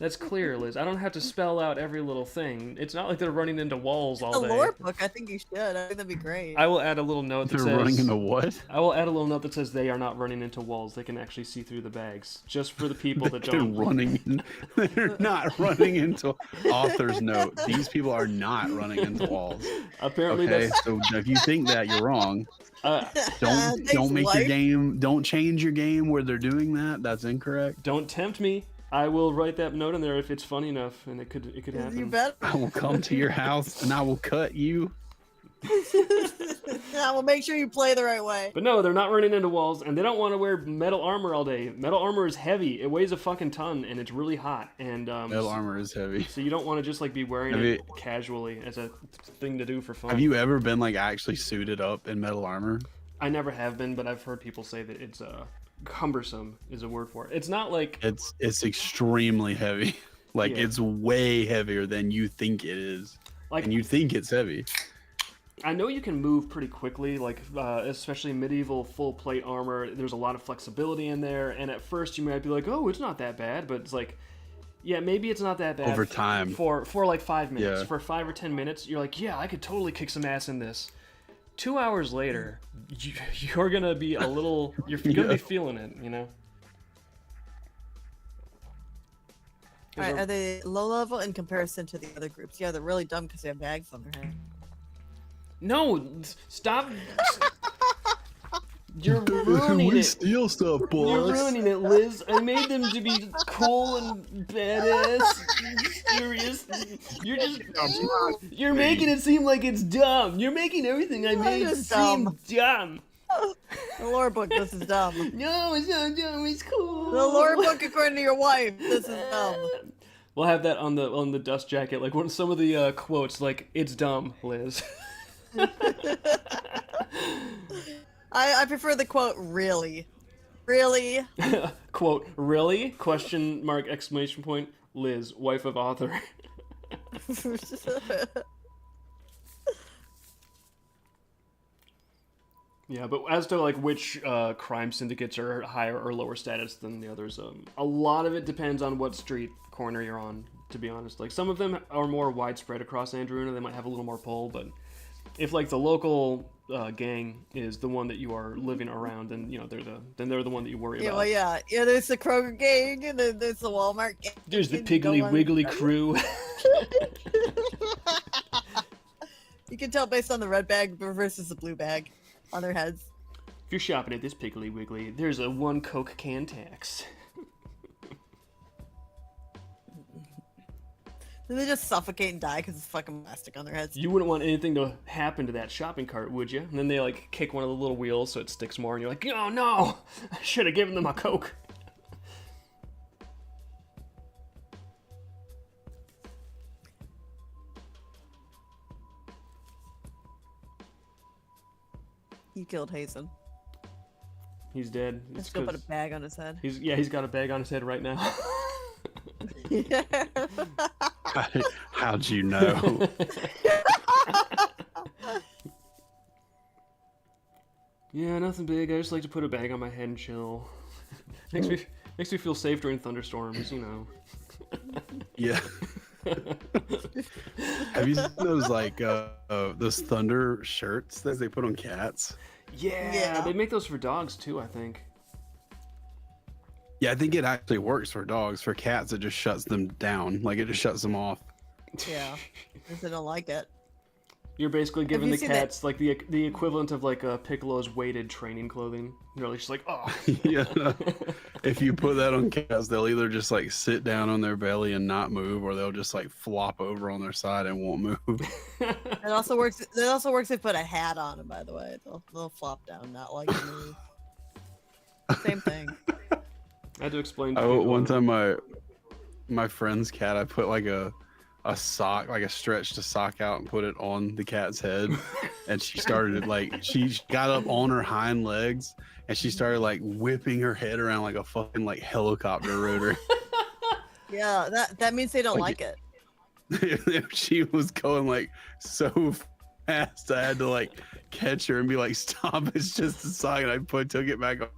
That's clear, Liz. I don't have to spell out every little thing. It's not like they're running into walls all The day. lore book, I think you should. I think that'd be great. I will add a little note that They're says running into what? I will add a little note that says they are not running into walls. They can actually see through the bags, just for the people that They're don't. they're not running into author's note. These people are not running into walls. Apparently, Okay, that's so if you think that, you're wrong. Thanks, Don't make your wife. game. Don't change your game where they're doing that. That's incorrect. don't tempt me. I will write that note in there if it's funny enough, and it could happen. You bet. I will come to your house and I will cut you. Yeah, well, make sure you play the right way. But no, they're not running into walls, and they don't want to wear metal armor all day. Metal armor is heavy. It weighs a fucking ton, and it's really hot. And Metal armor is heavy. so you don't want to just like be wearing Have it casually as a thing to do for fun. Have you ever been like actually suited up in metal armor? I never have been, but I've heard people say that it's cumbersome is a word for it. It's not like It's extremely heavy. Like Yeah. it's way heavier than you think it is, like and you think it's heavy. I know you can move pretty quickly, like especially medieval full plate armor. There's a lot of flexibility in there, and at first you might be like, "Oh, it's not that bad," but it's like, yeah, maybe it's not that bad. Over time. for like 5 minutes, Yeah. for 5 or 10 minutes, you're like, "Yeah, I could totally kick some ass in this." 2 hours later, you're gonna be a little, you're gonna be feeling it, you know. All right, are they low level in comparison to the other groups? Yeah, they're really dumb because they have bags on their head. No, stop. You're ruining it. steal stuff, You're ruining it, Liz. I made them to be cool and badass. Serious. You're making it seem like it's dumb. You're making everything I made is seem dumb. The lore book, this is dumb. No, it's not dumb. It's cool. The lore book, according to your wife, this is dumb. We'll have that on the dust jacket, like one some of the quotes, like "It's dumb, Liz." I prefer the quote, really. Really? Quote, "Really?" Question mark exclamation point. Liz, wife of author. Yeah, but as to like which crime syndicates are higher or lower status than the others, a lot of it depends on what street corner you're on. To be honest, like some of them are more widespread across Andrewna, they might have a little more pull. But if like the local gang is the one that you are living around, and you know they're the one that you worry Yeah, about. well, yeah. There's the Kroger gang, and then there's the Walmart gang. There's the and you don't Piggly wanna- Wiggly crew. You can tell based on the red bag versus the blue bag on their heads. If you're shopping at this Piggly Wiggly, there's a 1 Coke can tax. Then they just suffocate and die because it's fucking plastic on their heads. You wouldn't want anything to happen to that shopping cart, would you? And then they like kick one of the little wheels so it sticks more, and you're like, oh no, I should have given them a Coke. You killed Hazen. He's dead. Let's go put a bag on his head. He's got a bag on his head right now. How'd you know? Yeah, nothing big. I just like to put a bag on my head and chill. makes me feel safe during thunderstorms, you know. Yeah. Have you seen those like those thunder shirts that they put on cats? Yeah, they make those for dogs too, I think. Yeah, I think it actually works for dogs. For cats, it just shuts them down. Like it just shuts them off. Yeah, because they don't like it. You're basically giving you the seen cats like the equivalent of like Piccolo's weighted training clothing. You're like, just like, oh. Yeah. If you put that on cats, they'll either just like sit down on their belly and not move, or they'll just like flop over on their side and won't move. It also works. It also works if you put a hat on them. By the way, they'll flop down, not like me. Same thing. I had to explain. One time my friend's cat, I put like a sock, like a stretched sock out and put it on the cat's head, and she started like she got up on her hind legs and she started like whipping her head around like a fucking like helicopter rotor. Yeah, that means they don't like it. She was going like so fast, I had to like catch her and be like, "Stop! It's just a sock." And I took it back off.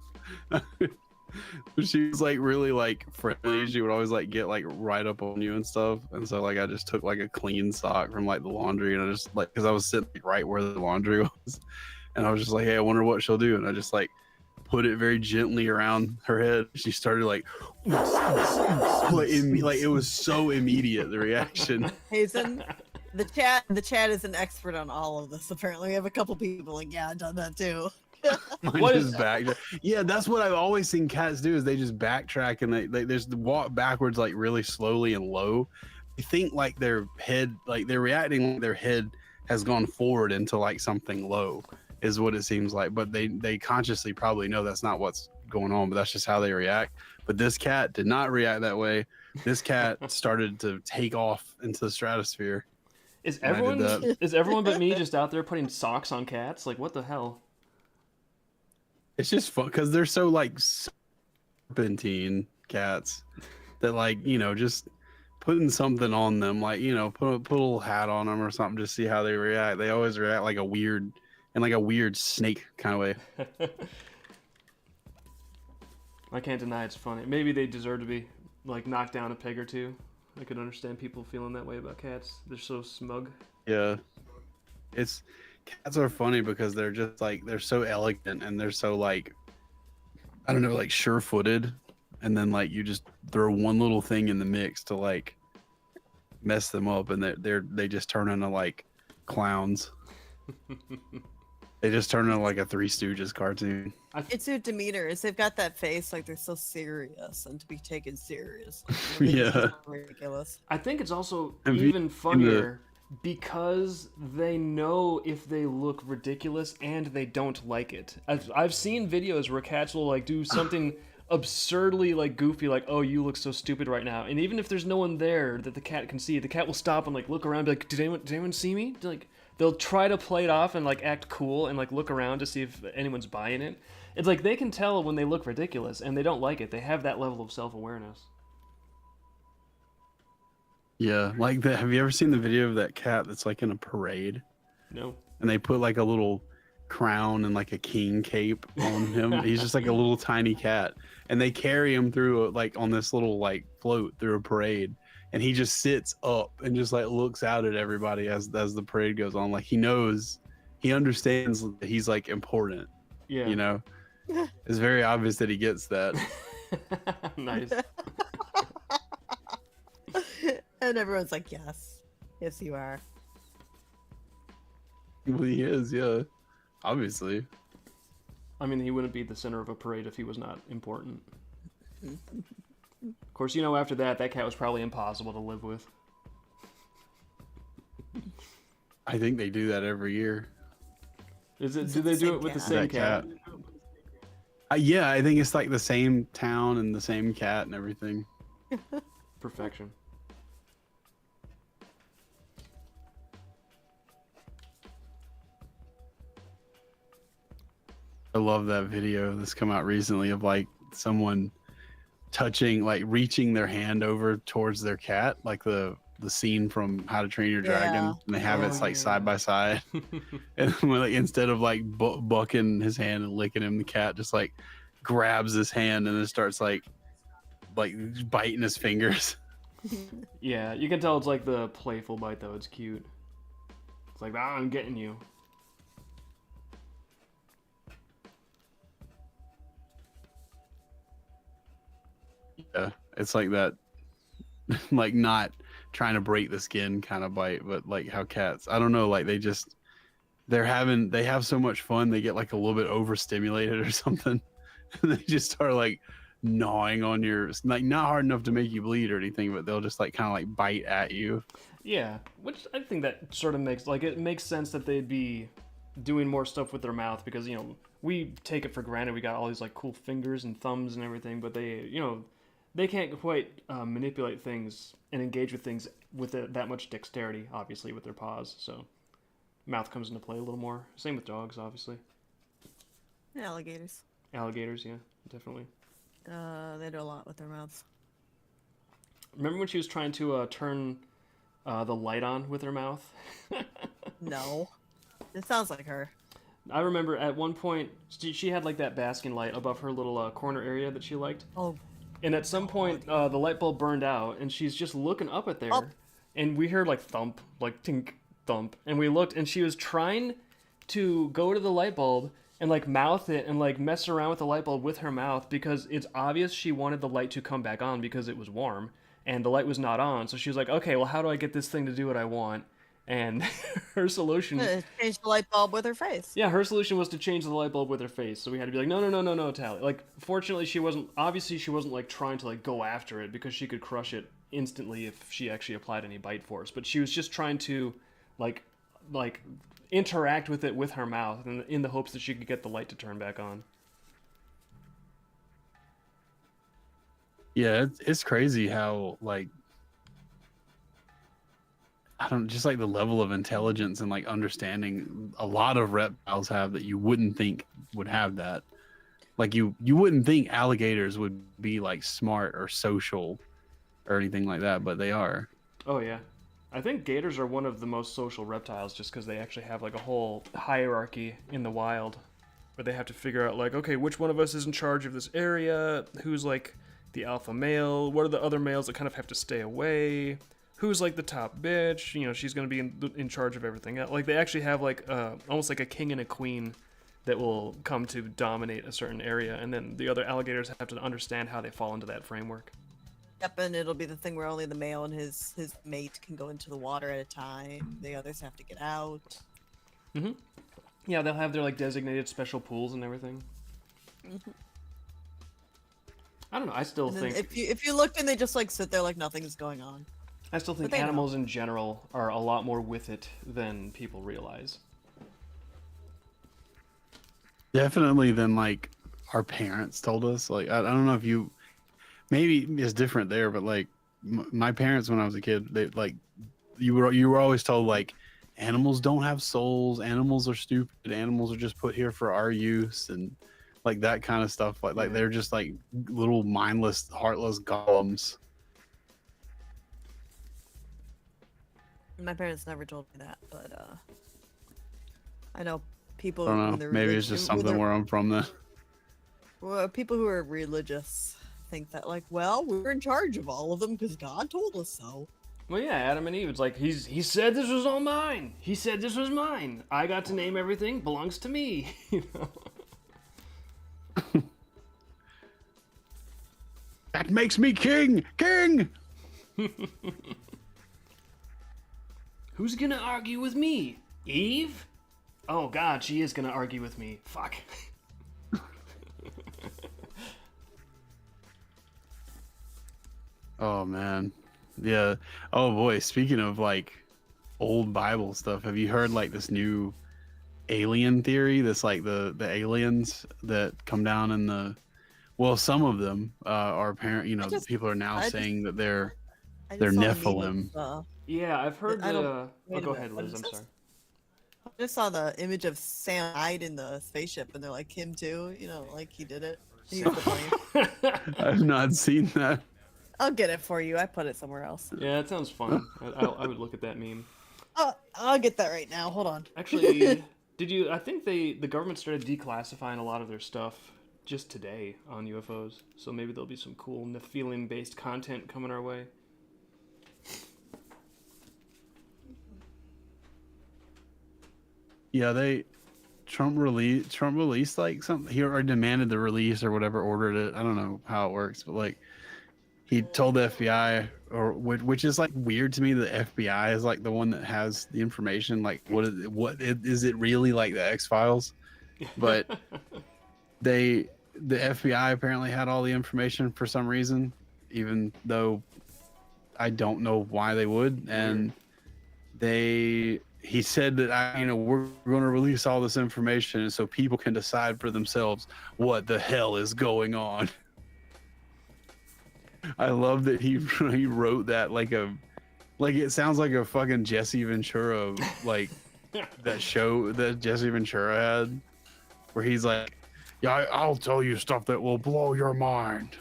She was like really like friendly. She would always like get like right up on you and stuff. And so like I just took like a clean sock from like the laundry, and I just like, because I was sitting like, right where the laundry was, and I was just like, "Hey, I wonder what she'll do." And I just like put it very gently around her head. She started like it was so immediate, the reaction. Hazen, the chat is an expert on all of this. Apparently, we have a couple people like, yeah, I've done that too. What is back? Yeah, that's what I've always seen cats do, is they just backtrack and they just walk backwards like really slowly and low. They think like their head, like they're reacting like their head has gone forward into like something low, is what it seems like. But they consciously probably know that's not what's going on, but that's just how they react. But this cat did not react that way. This cat started to take off into the stratosphere. Is everyone but me just out there putting socks on cats? Like, what the hell? It's just fun because they're so like serpentine cats that, like, you know, just putting something on them, like, you know, put a little hat on them or something, just see how they react. They always react like a weird snake kind of way. I can't deny it's funny. Maybe they deserve to be like knocked down a peg or two. I could understand people feeling that way about cats. They're so smug. Yeah, cats are funny because they're just like, they're so elegant and they're so like, I don't know, like sure-footed, and then like you just throw one little thing in the mix to like mess them up, and they just turn into like clowns. They just turn into like a Three Stooges cartoon. It's their demeanor. Is they've got that face like they're so serious and to be taken seriously. Yeah. Ridiculous. I think it's also And even funnier because they know if they look ridiculous and they don't like it. I've seen videos where cats will like do something absurdly like goofy, like, "Oh, you look so stupid right now," and even if there's no one there that the cat can see, the cat will stop and like look around, and be like, did anyone see me? Like, they'll try to play it off and like act cool and like look around to see if anyone's buying it. It's like they can tell when they look ridiculous and they don't like it. They have that level of self-awareness. Yeah, like have you ever seen the video of that cat that's like in a parade? No. And they put like a little crown and like a king cape on him. He's just like a little tiny cat, and they carry him through like on this little like float through a parade, and he just sits up and just like looks out at everybody as the parade goes on, like he knows he understands that he's like important. Yeah. You know, it's very obvious that he gets that. Nice. And everyone's like, yes. Yes, you are. Well, he is, yeah. Obviously. I mean, he wouldn't be the center of a parade if he was not important. Of course, you know, after that cat was probably impossible to live with. I think they do that every year. Is it? Is Do it they the do same it with the cat? same That cat? Yeah, I think it's like the same town and the same cat and everything. Perfection. I love that video that's come out recently of like someone touching, like reaching their hand over towards their cat, like the scene from How to Train Your Dragon, Yeah. and they have Oh, it's like yeah. side by side, and when, like instead of like bucking his hand and licking him, the cat just like grabs his hand and then starts like biting his fingers. Yeah, you can tell it's like the playful bite though. It's cute. It's like, ah, I'm getting you. Yeah, it's like that, like not trying to break the skin kind of bite, but like how cats, I don't know, like they have so much fun, they get like a little bit overstimulated or something, and they just start like gnawing on your, like not hard enough to make you bleed or anything, but they'll just like kind of like bite at you. Yeah, which I think that sort of makes it makes sense that they'd be doing more stuff with their mouth because we take it for granted. We got all these like cool fingers and thumbs and everything, but they can't quite manipulate things and engage with things with that much dexterity, obviously, with their paws. So mouth comes into play a little more. Same with dogs, obviously. Alligators. Alligators, yeah, definitely. They do a lot with their mouths. Remember when she was trying to turn the light on with her mouth? No. It sounds like her. I remember at one point she had like that basking light above her little corner area that she liked. Oh. And at some point, the light bulb burned out, and she's just looking up at there, and we heard like thump, like tink, thump, and we looked, and she was trying to go to the light bulb and like mouth it and like mess around with the light bulb with her mouth because it's obvious she wanted the light to come back on because it was warm, and the light was not on. So she was like, okay, well, how do I get this thing to do what I want? And her solution... Change the light bulb with her face. Yeah, her solution was to change the light bulb with her face. So we had to be like, no, Tally. Like, fortunately, she wasn't like trying to like go after it because she could crush it instantly if she actually applied any bite force. But she was just trying to like interact with it with her mouth in the hopes that she could get the light to turn back on. Yeah, it's crazy how like I don't just like the level of intelligence and like understanding a lot of reptiles have that you wouldn't think would have that. Like you wouldn't think alligators would be like smart or social or anything like that, but they are. Oh yeah. I think gators are one of the most social reptiles just because they actually have like a whole hierarchy in the wild where they have to figure out like, okay, which one of us is in charge of this area? Who's like the alpha male? What are the other males that kind of have to stay away? Who's like the top bitch? She's going to be in charge of everything else. Like they actually have like almost like a king and a queen that will come to dominate a certain area, and then the other alligators have to understand how they fall into that framework. Yep, and it'll be the thing where only the male and his mate can go into the water at a time. The others have to get out. Mm-hmm. Yeah, they'll have their like designated special pools and everything. Mm-hmm. I don't know. I still think if you look and they just like sit there like nothing's going on. I still think animals in general are a lot more with it than people realize. Definitely than like our parents told us. Like I don't know if you maybe it's different there, but like my parents when I was a kid, they like you were always told like animals don't have souls, animals are stupid, animals are just put here for our use and like that kind of stuff. Like they're just like little mindless, heartless golems. My parents never told me that, but I know people. I don't know. Maybe it's just something where I'm from. Then. Well, people who are religious think that, like, well, we're in charge of all of them because God told us so. Well, yeah, Adam and Eve. It's like he said this was all mine. He said this was mine. I got to name everything. Belongs to me. You know? That makes me king. King. Who's gonna argue with me? Eve? Oh God, she is gonna argue with me. Fuck. Oh man, yeah. Oh boy, speaking of like old Bible stuff, have you heard like this new alien theory? This like the aliens that come down in the well, some of them are apparent. You know, people are now saying that they're saw a meme Nephilim. of, Yeah, I've heard I the. don't- wait a go minute, ahead, what Liz. is I'm this? sorry. I just saw the image of Sam Hyde in the spaceship, and they're like him too. You know, like he did it. He used the plane. I've not seen that. I'll get it for you. I put it somewhere else. Yeah, it sounds fun. I would look at that meme. Oh, I'll get that right now. Hold on. Actually, did you? I think the government started declassifying a lot of their stuff just today on UFOs. So maybe there'll be some cool Nephilim-based content coming our way. Yeah, Trump released like something he or demanded the release or whatever, ordered it. I don't know how it works, but like he told the FBI which is like weird to me. The FBI is like the one that has the information. Like what is it really like the X-Files? But the FBI apparently had all the information for some reason, even though I don't know why they would. And he said that we're going to release all this information so people can decide for themselves what the hell is going on. I love that he wrote that like it sounds like a fucking Jesse Ventura like that show that Jesse Ventura had where he's like, yeah, I'll tell you stuff that will blow your mind.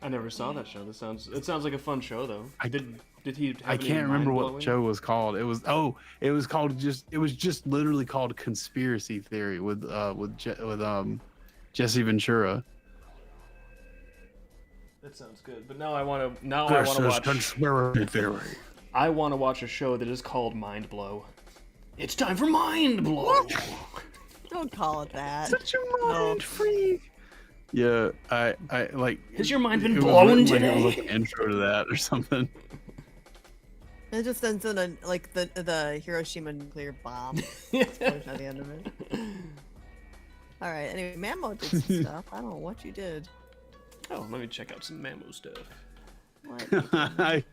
I never saw that show. It sounds like a fun show though. Did he? I can't remember what the show was called. It was just literally called Conspiracy Theory with Jesse Ventura. That sounds good. But now I want to watch Conspiracy Theory. I want to watch a show that is called Mind Blow. It's time for Mind Blow. Don't call it that. Such a mind freak. Yeah, I like. Has your mind been it was blown written like today? it was like an intro to that or something. It just ends in the Hiroshima nuclear bomb explosion at the end of it. All right. Anyway, Mamo did some stuff. I don't know what you did. Oh, let me check out some Mammo stuff. What? I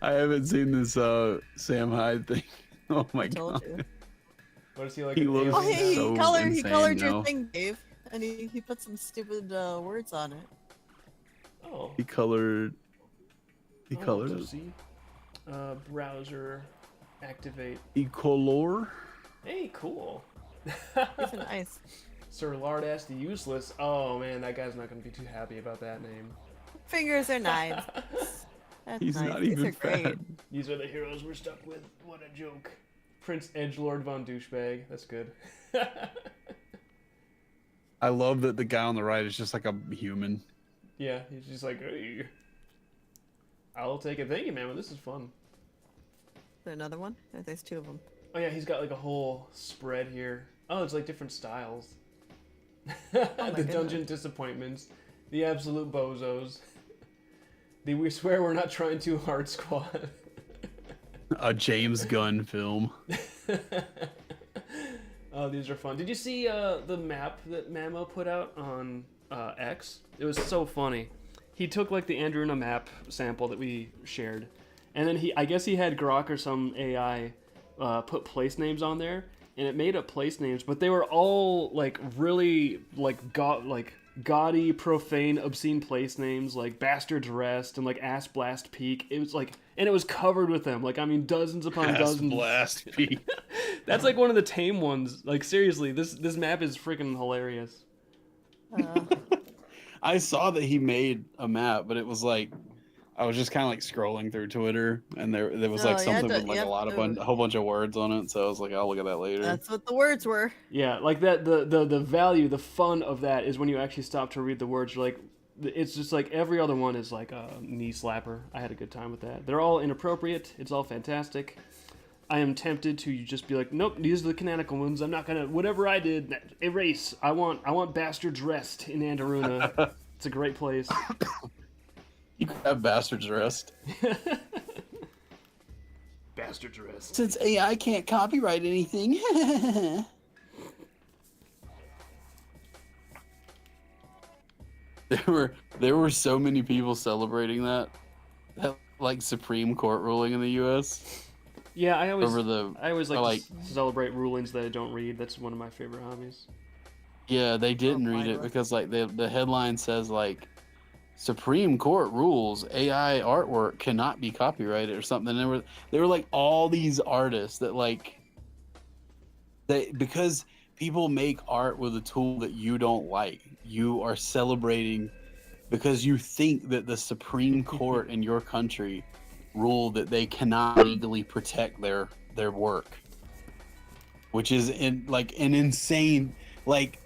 haven't seen this Sam Hyde thing. Oh my I told god. you. What is he like? He an looks Oh, alien? hey, so he insane colored now. your thing, Dave, and he put some stupid words on it. Oh. He colored let's it. see. Browser activate. Ecolor. Hey, cool. It's nice. Sir Lardass the Useless. Oh man, that guy's not gonna be too happy about that name. Fingers are knives. That's He's nice. not These even are great. fat. These are the heroes we're stuck with. What a joke. Prince Edgelord von Douchebag. That's good. I love that the guy on the right is just like a human. Yeah, he's just like, hey. I'll take it. Thank you, man. This is fun. Is there another one? There's two of them. Oh yeah, he's got like a whole spread here. Oh, it's like different styles. my The goodness. Dungeon Disappointments. The Absolute Bozos. The We Swear We're Not Trying Too Hard Squad. A James Gunn film. Oh, these are fun. Did you see the map that Mamo put out on X? It was so funny. He took like the Andruna map sample that we shared, and then I guess he had Grok or some AI put place names on there, and it made up place names, but they were all like really like gaudy, profane, obscene place names like Bastard's Rest and like Ass Blast Peak. It was like, and it was covered with them. Like, I mean, dozens upon dozens. Blast Peak. That's like one of the tame ones. Like, seriously, this map is freaking hilarious. I saw that he made a map, but it was like I was just kind of like scrolling through Twitter, and there was like you had something to- with like you a have whole bunch of words on it. So I was like, I'll look at that later. That's what the words were. Yeah, like that. The value, the fun of that is when you actually stop to read the words. You're like, it's just like every other one is like a knee slapper. I had a good time with that. They're all inappropriate. It's all fantastic. I am tempted to just be like, nope, these are the canonical ones. I'm not gonna whatever I did erase. I want Bastards Rest in Andaruna. It's a great place. You could have Bastards Rest. Bastards Rest. Since AI can't copyright anything. There were so many people celebrating that like Supreme Court ruling in the U.S. Yeah, I always I like to celebrate rulings that I don't read. That's one of my favorite hobbies. Yeah, they didn't read it because like the headline says like Supreme Court rules AI artwork cannot be copyrighted or something. And there were like all these artists that like because people make art with a tool that you don't like. You are celebrating because you think that the Supreme Court in your country ruled that they cannot legally protect their work, which is an insane like.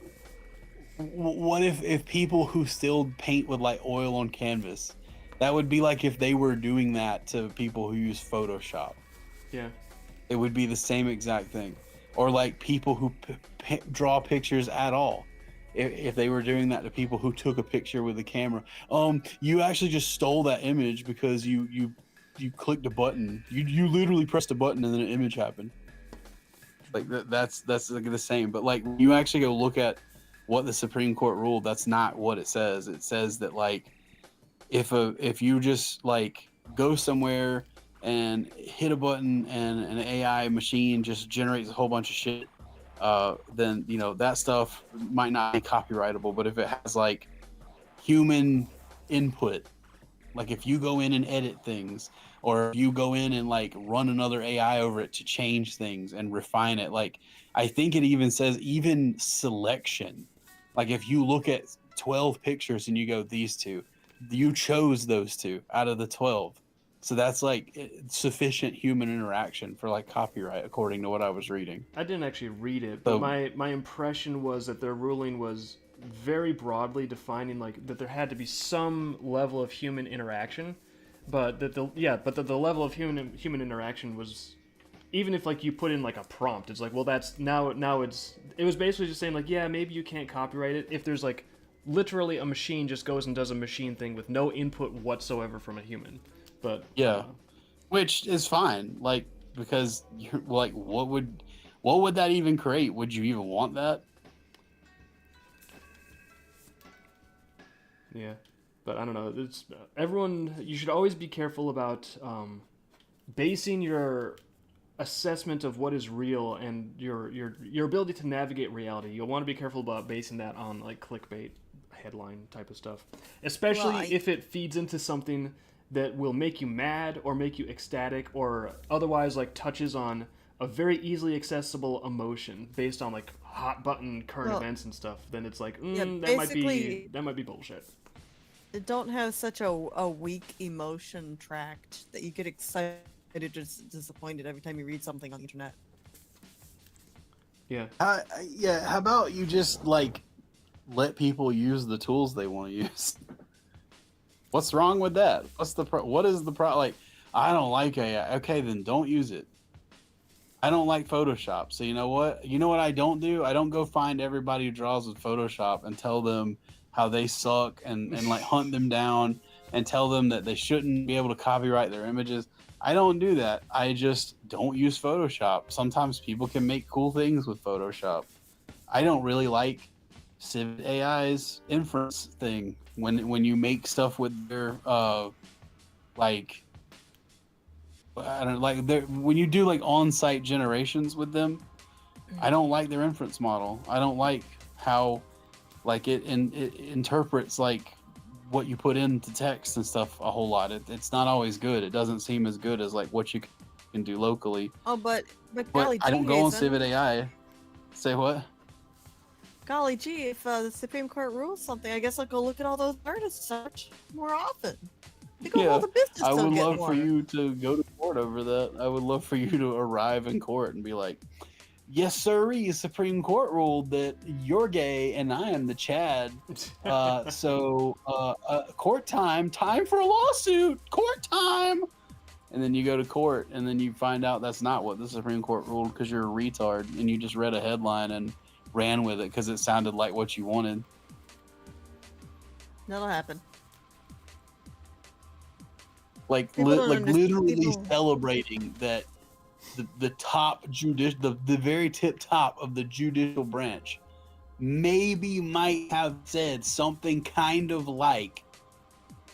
What if people who still paint with like oil on canvas, that would be like if they were doing that to people who use Photoshop. Yeah, it would be the same exact thing. Or like people who draw pictures at all, if they were doing that to people who took a picture with a camera. You actually just stole that image because you clicked a button. You literally pressed a button and then an image happened. Like that's like the same. But like you actually go look at what the Supreme Court ruled, that's not what it says. It says that like if you just like go somewhere and hit a button and an AI machine just generates a whole bunch of shit, then that stuff might not be copyrightable. But if it has like human input, like if you go in and edit things, or if you go in and like run another AI over it to change things and refine it, like I think it even says even selection. Like if you look at 12 pictures and you go, these two, you chose those two out of the 12. So that's like sufficient human interaction for like copyright, according to what I was reading. I didn't actually read it, but my impression was that their ruling was very broadly defining like that there had to be some level of human interaction, but that the level of human interaction was, even if like you put in like a prompt, it's like, well, that's now it was basically just saying like, yeah, maybe you can't copyright it if there's like literally a machine just goes and does a machine thing with no input whatsoever from a human. But yeah, which is fine, like because you're like, what would that even create? Would you even want that? Yeah, but I don't know. It's everyone. You should always be careful about basing your assessment of what is real and your ability to navigate reality. You'll want to be careful about basing that on like clickbait headline type of stuff, especially if it feeds into something that will make you mad or make you ecstatic or otherwise like touches on a very easily accessible emotion based on like hot button current events and stuff. Then it's like that might be bullshit. Don't have such a weak emotion tract that you get excited or just disappointed every time you read something on the internet. Yeah. Yeah. How about you just like let people use the tools they want to use? What's wrong with that? What is the problem? Like, I don't like AI. Okay, then don't use it. I don't like Photoshop. So you know what? You know what I don't do? I don't go find everybody who draws with Photoshop and tell them how they suck and like hunt them down and tell them that they shouldn't be able to copyright their images. I don't do that. I just don't use Photoshop. Sometimes people can make cool things with Photoshop. I don't really like Civ AI's inference thing when you make stuff with their like I don't like when you do like on-site generations with them. I don't like their inference model. I don't like how like it interprets like what you put into text and stuff a whole lot. It's not always good. It doesn't seem as good as like what you can do locally. Oh, but golly gee, I don't go on Jason. Civ AI. Say what? Golly gee, if the Supreme Court rules something, I guess I'll go look at all those artists such more often. All the business I would love more. for you to go to court over that. I would love for you to arrive in court and be like, yes, sirree, Supreme Court ruled that you're gay and I am the Chad. So court time for a lawsuit, court time. And then you go to court, and then you find out that's not what the Supreme Court ruled because you're a retard and you just read a headline and ran with it because it sounded like what you wanted. That'll happen. Like People don't understand- literally people- celebrating that the top the very tip top of the judicial branch maybe might have said something kind of like,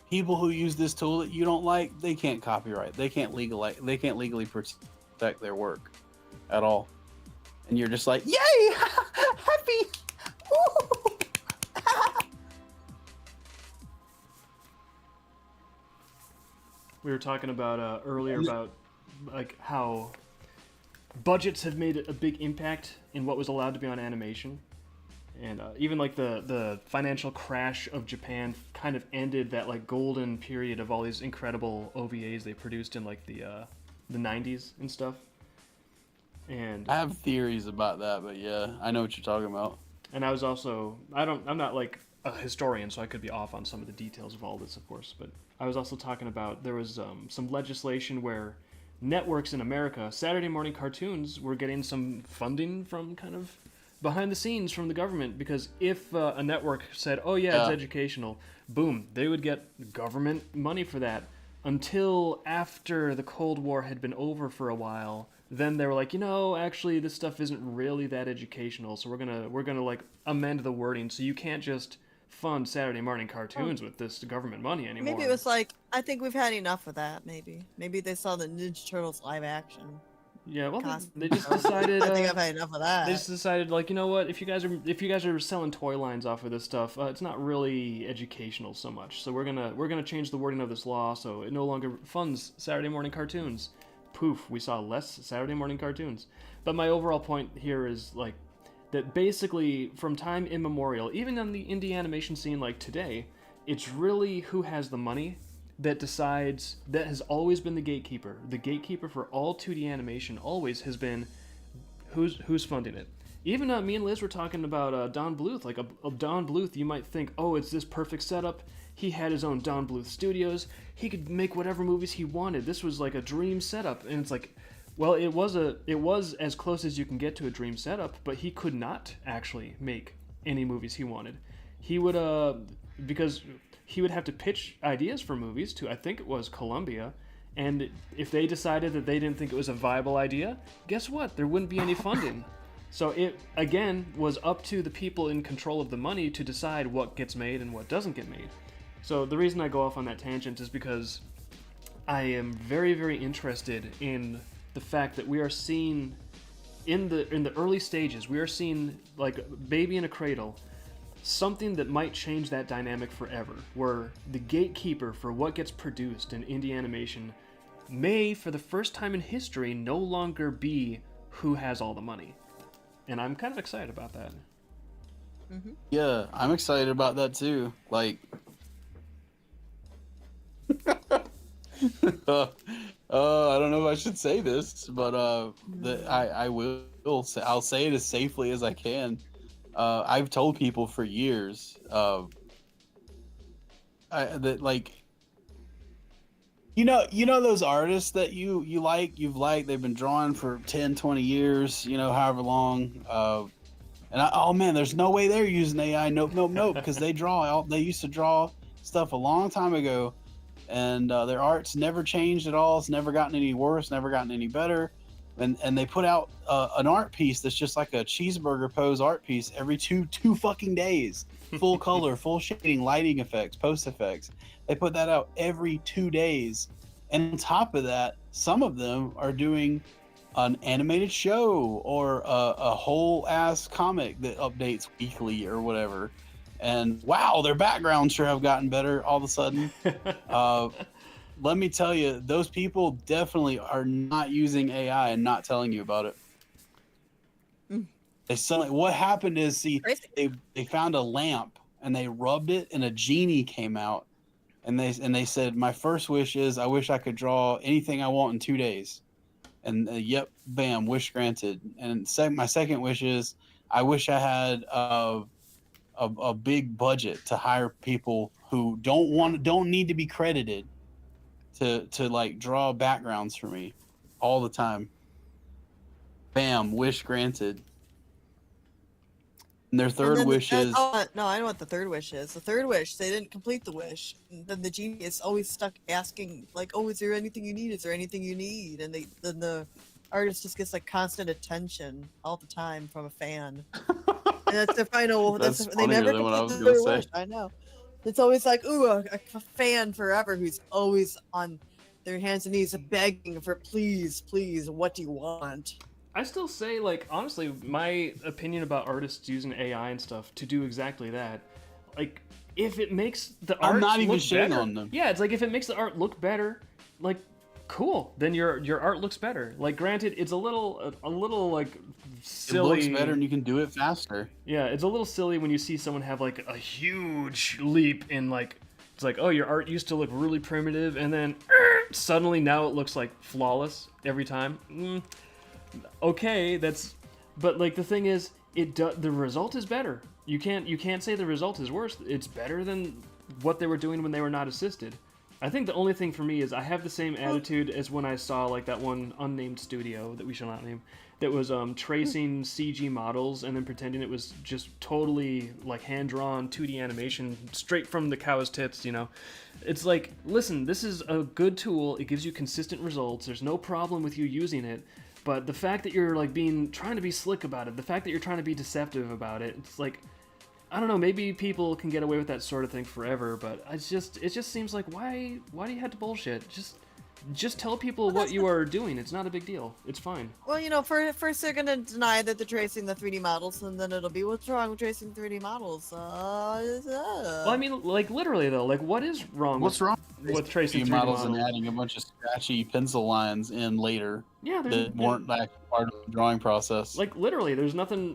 people who use this tool that you don't like, they can't copyright. They can't legally protect their work at all. And you're just like, yay! Happy! Woo! We were talking about earlier about like how budgets have made a big impact in what was allowed to be on animation, and even like the financial crash of Japan kind of ended that like golden period of all these incredible OVAs they produced in like the 90s and stuff. And I have theories about that, but yeah, I know what you're talking about. And I was also I'm not like a historian, so I could be off on some of the details of all this, of course, but I was also talking about there was some legislation where networks in America, Saturday morning cartoons, were getting some funding from kind of behind the scenes from the government, because if a network said, oh yeah, it's educational, boom, they would get government money for that. Until after the Cold War had been over for a while, then they were like, actually this stuff isn't really that educational, so we're gonna like amend the wording so you can't just fund Saturday morning cartoons with this government money anymore. Maybe it was like, I think we've had enough of that. Maybe they saw the Ninja Turtles live action. Yeah, well, costume. they just decided. I think I've had enough of that. They just decided, like, you know what? If you guys are selling toy lines off of this stuff, it's not really educational so much. So we're gonna change the wording of this law so it no longer funds Saturday morning cartoons. Poof, we saw less Saturday morning cartoons. But my overall point here is like that basically from time immemorial, even on the indie animation scene like today, it's really who has the money that decides. That has always been the gatekeeper. The gatekeeper for all 2D animation always has been who's funding it. Even me and Liz were talking about Don Bluth. Like a Don Bluth, you might think, oh, it's this perfect setup. He had his own Don Bluth Studios. He could make whatever movies he wanted. This was like a dream setup. And it's like, well, it was as close as you can get to a dream setup, but he could not actually make any movies he wanted. He would because he would have to pitch ideas for movies to, I think it was Columbia, and if they decided that they didn't think it was a viable idea, guess what? There wouldn't be any funding. So it, again, was up to the people in control of the money to decide what gets made and what doesn't get made. So the reason I go off on that tangent is because I am very, very interested in the fact that we are seeing, in the early stages, we are seeing, like baby in a cradle, something that might change that dynamic forever, where the gatekeeper for what gets produced in indie animation may, for the first time in history, no longer be who has all the money. And I'm kind of excited about that. Mm-hmm. Yeah, I'm excited about that too. Like, I don't know if I should say this, but I will. I'll say it as safely as I can. I've told people for years that, like, you know those artists that you've liked, they've been drawing for 10, 20 years, however long. And oh man, there's no way they're using AI. Nope, because they used to draw stuff a long time ago, and their art's never changed at all. It's never gotten any worse, never gotten any better. And they put out an art piece that's just like a cheeseburger pose art piece every two fucking days. Full color, full shading, lighting effects, post effects. They put that out every 2 days. And on top of that, some of them are doing an animated show or a whole ass comic that updates weekly or whatever. And wow, their backgrounds sure have gotten better all of a sudden. Let me tell you, those people definitely are not using AI and not telling you about it. What happened is, they found a lamp and they rubbed it and a genie came out, and they said, my first wish is I wish I could draw anything I want in 2 days. And yep, bam, wish granted. And my second wish is I wish I had a big budget to hire people who don't need to be credited to like draw backgrounds for me all the time. Bam, wish granted. And their And third then wish is no, I know what the third wish is. The third wish, they didn't complete the wish. And then the genie is always stuck asking, like, "Oh, is there anything you need? Is there anything you need?" And then the artist just gets like constant attention all the time from a fan. And that's their final. That's they funnier never than what I complete was their gonna wish. say. I know. It's always like, ooh, a fan forever who's always on their hands and knees begging for, please, please, what do you want? I still say, like, honestly, my opinion about artists using AI and stuff to do exactly that, like, if it makes the art I'm not even look shitting better, on them. yeah, it's like if it makes the art look better, like, cool, then your art looks better. Like, granted, it's a little like silly. It looks better and you can do it faster. Yeah, it's a little silly when you see someone have like a huge leap in like, it's like, oh, your art used to look really primitive, and then suddenly now it looks like flawless every time. Okay, but like the thing is, the result is better. You can't say the result is worse. It's better than what they were doing when they were not assisted. I think the only thing for me is I have the same attitude as when I saw like that one unnamed studio that we shall not name that was tracing CG models and then pretending it was just totally like hand-drawn 2D animation straight from the cow's tits, you know. It's like, listen, this is a good tool. It gives you consistent results. There's no problem with you using it. But the fact that you're like trying to be slick about it, the fact that you're trying to be deceptive about it, it's like, I don't know, maybe people can get away with that sort of thing forever, but it just seems like, why do you have to bullshit? Just tell people what you are doing. It's not a big deal. It's fine. Well, you know, first they're gonna deny that they're tracing the 3D models, and then it'll be, what's wrong with tracing 3D models? Well, I mean, like literally though, like what is wrong? What's wrong with tracing 3D models and adding a bunch of scratchy pencil lines in later? Yeah, that weren't like part of the drawing process. Like literally, there's nothing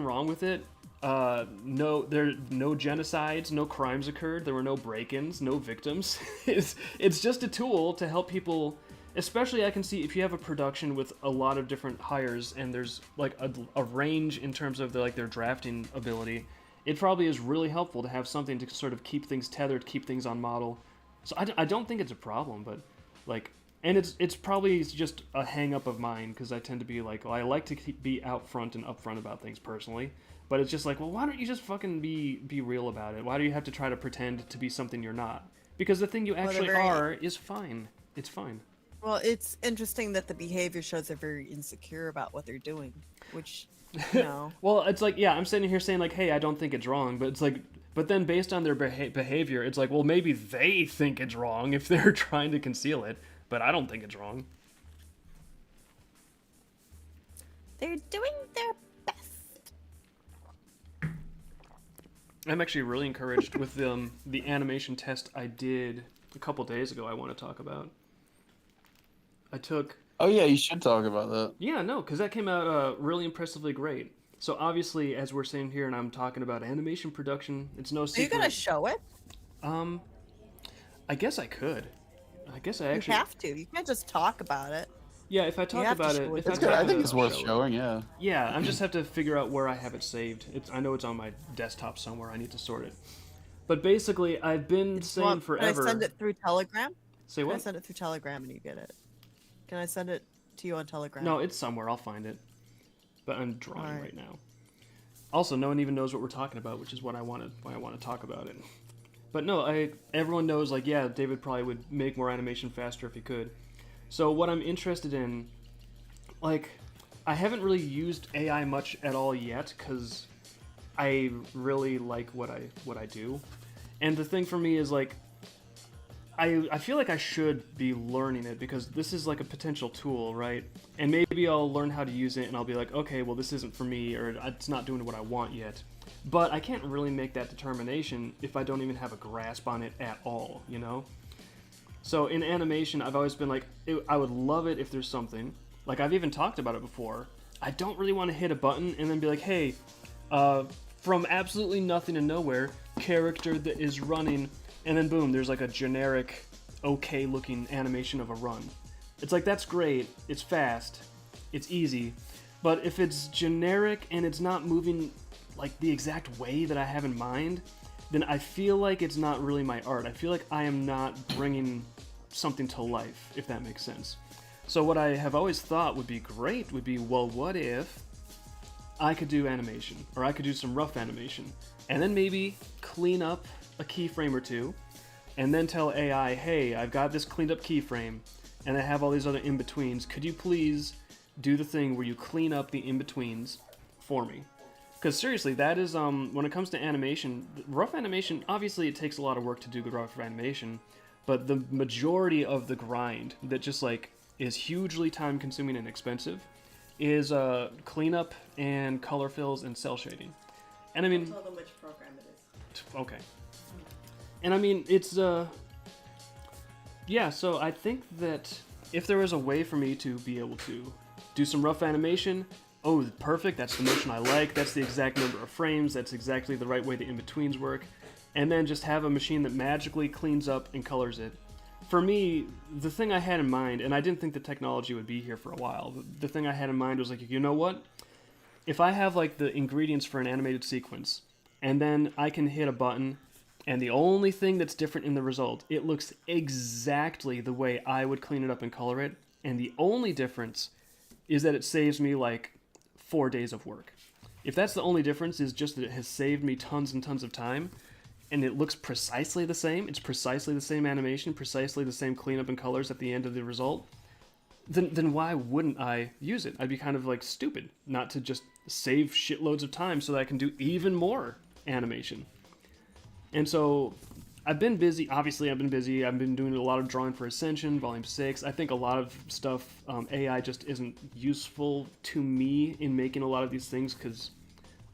wrong with it. No genocides, no crimes occurred. There were no break-ins, no victims. It's just a tool to help people. Especially, I can see if you have a production with a lot of different hires and there's like a range in terms of their drafting ability. It probably is really helpful to have something to sort of keep things tethered, keep things on model. So I don't think it's a problem, but like. And it's probably just a hang-up of mine because I tend to be like, well, I like to be out front and upfront about things personally. But it's just like, well, why don't you just fucking be real about it? Why do you have to try to pretend to be something you're not? Because the thing you actually are is fine. It's fine. Well, it's interesting that the behavior shows they're very insecure about what they're doing, which, you know. Well, it's like, yeah, I'm sitting here saying like, hey, I don't think it's wrong, but it's like, but then based on their behavior, it's like, well, maybe they think it's wrong if they're trying to conceal it. But I don't think it's wrong. They're doing their best. I'm actually really encouraged with the animation test I did a couple days ago. I want to talk about. I took. Oh yeah, you should talk about that. Yeah, no, because that came out really impressively great. So obviously, as we're sitting here and I'm talking about animation production, it's no secret. Are you gonna show it? I guess I could. I guess I actually. You have to. You can't just talk about it. Yeah, if I talk about it, I think it's worth showing. Yeah. Yeah, I just have to figure out where I have it saved. I know it's on my desktop somewhere. I need to sort it. But basically, I've been saying forever. Can I send it through Telegram? Say what? Can I send it through Telegram and you get it? Can I send it to you on Telegram? No, it's somewhere. I'll find it. But I'm drawing right now. Also, no one even knows what we're talking about, which is why I want to talk about it. But no, everyone knows, like, yeah, David probably would make more animation faster if he could. So what I'm interested in, like, I haven't really used AI much at all yet, because I really like what I do. And the thing for me is, like, I feel like I should be learning it, because this is, like, a potential tool, right? And maybe I'll learn how to use it, and I'll be like, okay, well, this isn't for me, or it's not doing what I want yet. But I can't really make that determination if I don't even have a grasp on it at all, you know? So in animation, I've always been like, I would love it if there's something. Like, I've even talked about it before. I don't really want to hit a button and then be like, hey, from absolutely nothing to nowhere, character that is running, and then boom, there's like a generic, okay-looking animation of a run. It's like, that's great, it's fast, it's easy, but if it's generic and it's not moving like the exact way that I have in mind, then I feel like it's not really my art. I feel like I am not bringing something to life, if that makes sense. So what I have always thought would be great would be, well, what if I could do animation, or I could do some rough animation, and then maybe clean up a keyframe or two, and then tell AI, hey, I've got this cleaned up keyframe, and I have all these other in-betweens. Could you please do the thing where you clean up the in-betweens for me? Because seriously, that is, when it comes to animation, rough animation, obviously it takes a lot of work to do good rough animation, but the majority of the grind that just, like, is hugely time-consuming and expensive is cleanup and color fills and cell shading. And I mean... Tell them which program it is. Okay. And I mean, it's, yeah, so I think that if there was a way for me to be able to do some rough animation, oh, perfect, that's the motion I like, that's the exact number of frames, that's exactly the right way the in-betweens work, and then just have a machine that magically cleans up and colors it. For me, the thing I had in mind, and I didn't think the technology would be here for a while, the thing I had in mind was like, you know what? If I have like the ingredients for an animated sequence, and then I can hit a button, and the only thing that's different in the result, it looks exactly the way I would clean it up and color it, and the only difference is that it saves me like 4 days of work. If that's the only difference, is just that it has saved me tons and tons of time, and it looks precisely the same, it's precisely the same animation, precisely the same cleanup and colors at the end of the result, then why wouldn't I use it? I'd be kind of like stupid not to just save shitloads of time so that I can do even more animation. And so I've been busy, obviously I've been busy, I've been doing a lot of drawing for Ascension, Volume 6. I think a lot of stuff, AI just isn't useful to me in making a lot of these things, because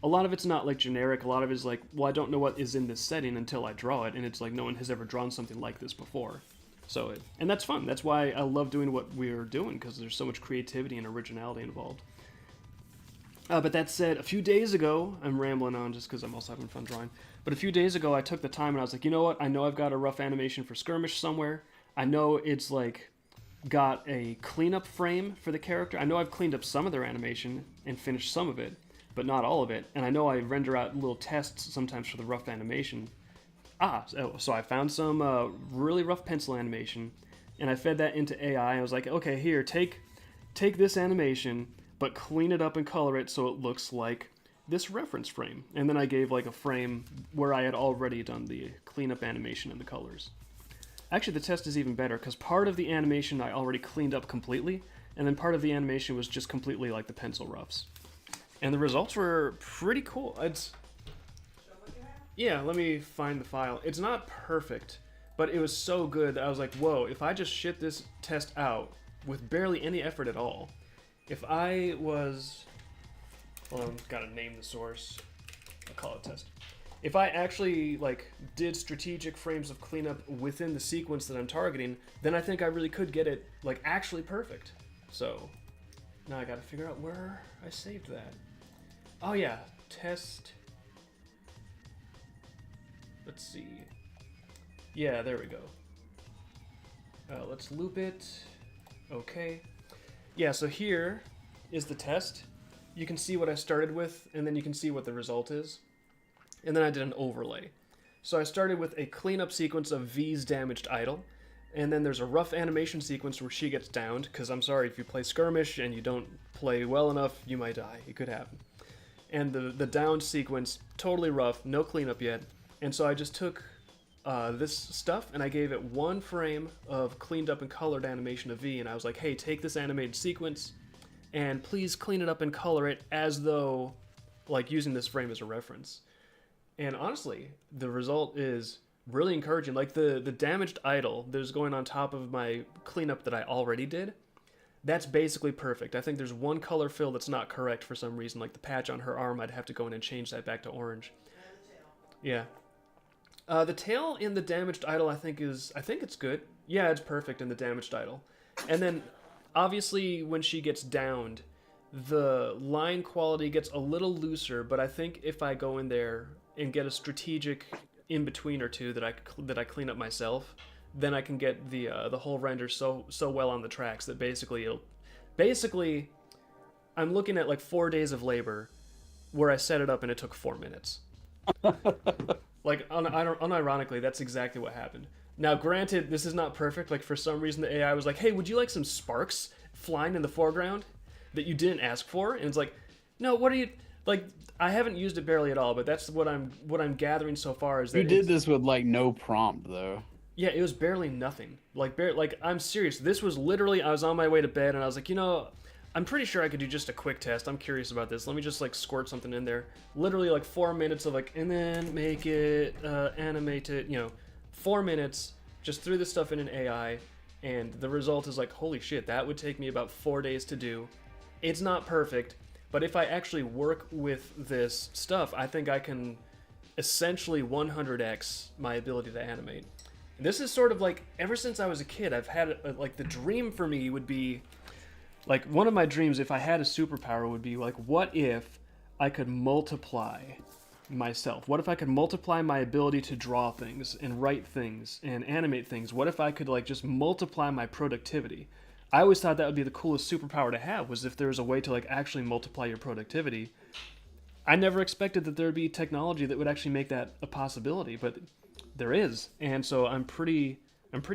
a lot of it's not like generic, a lot of it is like, well, I don't know what is in this setting until I draw it, and it's like no one has ever drawn something like this before. So, and that's fun, that's why I love doing what we're doing, because there's so much creativity and originality involved. But that said, a few days ago, I'm rambling on just because I'm also having fun drawing, but a few days ago I took the time and I was like, you know what, I know I've got a rough animation for Skirmish somewhere, I know it's like got a cleanup frame for the character, I know I've cleaned up some of their animation and finished some of it, but not all of it, and I know I render out little tests sometimes for the rough animation. So I found some really rough pencil animation, and I fed that into AI. I was like, okay, here, take this animation, but clean it up and color it so it looks like this reference frame. And then I gave like a frame where I had already done the cleanup animation and the colors. Actually, the test is even better, because part of the animation I already cleaned up completely, and then part of the animation was just completely like the pencil roughs. And the results were pretty cool. Yeah, let me find the file. It's not perfect, but it was so good that I was like, whoa, if I just shit this test out with barely any effort at all, if I was... Hold on, gotta name the source. I'll call it test. If I actually, like, did strategic frames of cleanup within the sequence that I'm targeting, then I think I really could get it, like, actually perfect. So, now I gotta figure out where I saved that. Oh yeah, test... Let's see. Yeah, there we go. Let's loop it. Okay. Yeah, so here is the test. You can see what I started with, and then you can see what the result is. And then I did an overlay. So I started with a cleanup sequence of V's damaged idol, and then there's a rough animation sequence where she gets downed, because I'm sorry, if you play Skirmish and you don't play well enough, you might die. It could happen. And the downed sequence, totally rough, no cleanup yet. And so I just took this stuff and I gave it one frame of cleaned up and colored animation of V, and I was like, hey, take this animated sequence and please clean it up and color it as though, like, using this frame as a reference. And honestly, the result is really encouraging. Like, the damaged idol that's going on top of my cleanup that I already did, that's basically perfect. I think there's one color fill that's not correct for some reason, like the patch on her arm. I'd have to go in and change that back to orange. Yeah. The tail in the damaged idol, I think it's good. Yeah, it's perfect in the damaged idol. And then, obviously, when she gets downed, the line quality gets a little looser, but I think if I go in there and get a strategic in-between or two that I clean up myself, then I can get the whole render so well on the tracks that basically I'm looking at like 4 days of labor where I set it up and it took 4 minutes. Like unironically, that's exactly what happened. Now, granted, this is not perfect. Like for some reason, the AI was like, "Hey, would you like some sparks flying in the foreground that you didn't ask for?" And it's like, "No, what are you like?" I haven't used it barely at all, but that's what I'm gathering so far is that You did this with like no prompt though. Yeah, it was barely nothing. Like I'm serious. This was literally I was on my way to bed and I was like, I'm pretty sure I could do just a quick test. I'm curious about this. Let me just like squirt something in there. Literally like 4 minutes of like, and then make it animate it. 4 minutes. Just threw this stuff in an AI, and the result is like, holy shit, that would take me about 4 days to do. It's not perfect, but if I actually work with this stuff, I think I can essentially 100x my ability to animate. And this is sort of like ever since I was a kid, I've had like the dream for me would be. Like, one of my dreams, if I had a superpower, would be, like, what if I could multiply myself? What if I could multiply my ability to draw things and write things and animate things? What if I could, like, just multiply my productivity? I always thought that would be the coolest superpower to have, was if there was a way to, like, actually multiply your productivity. I never expected that there would be technology that would actually make that a possibility, but there is. And so I'm pretty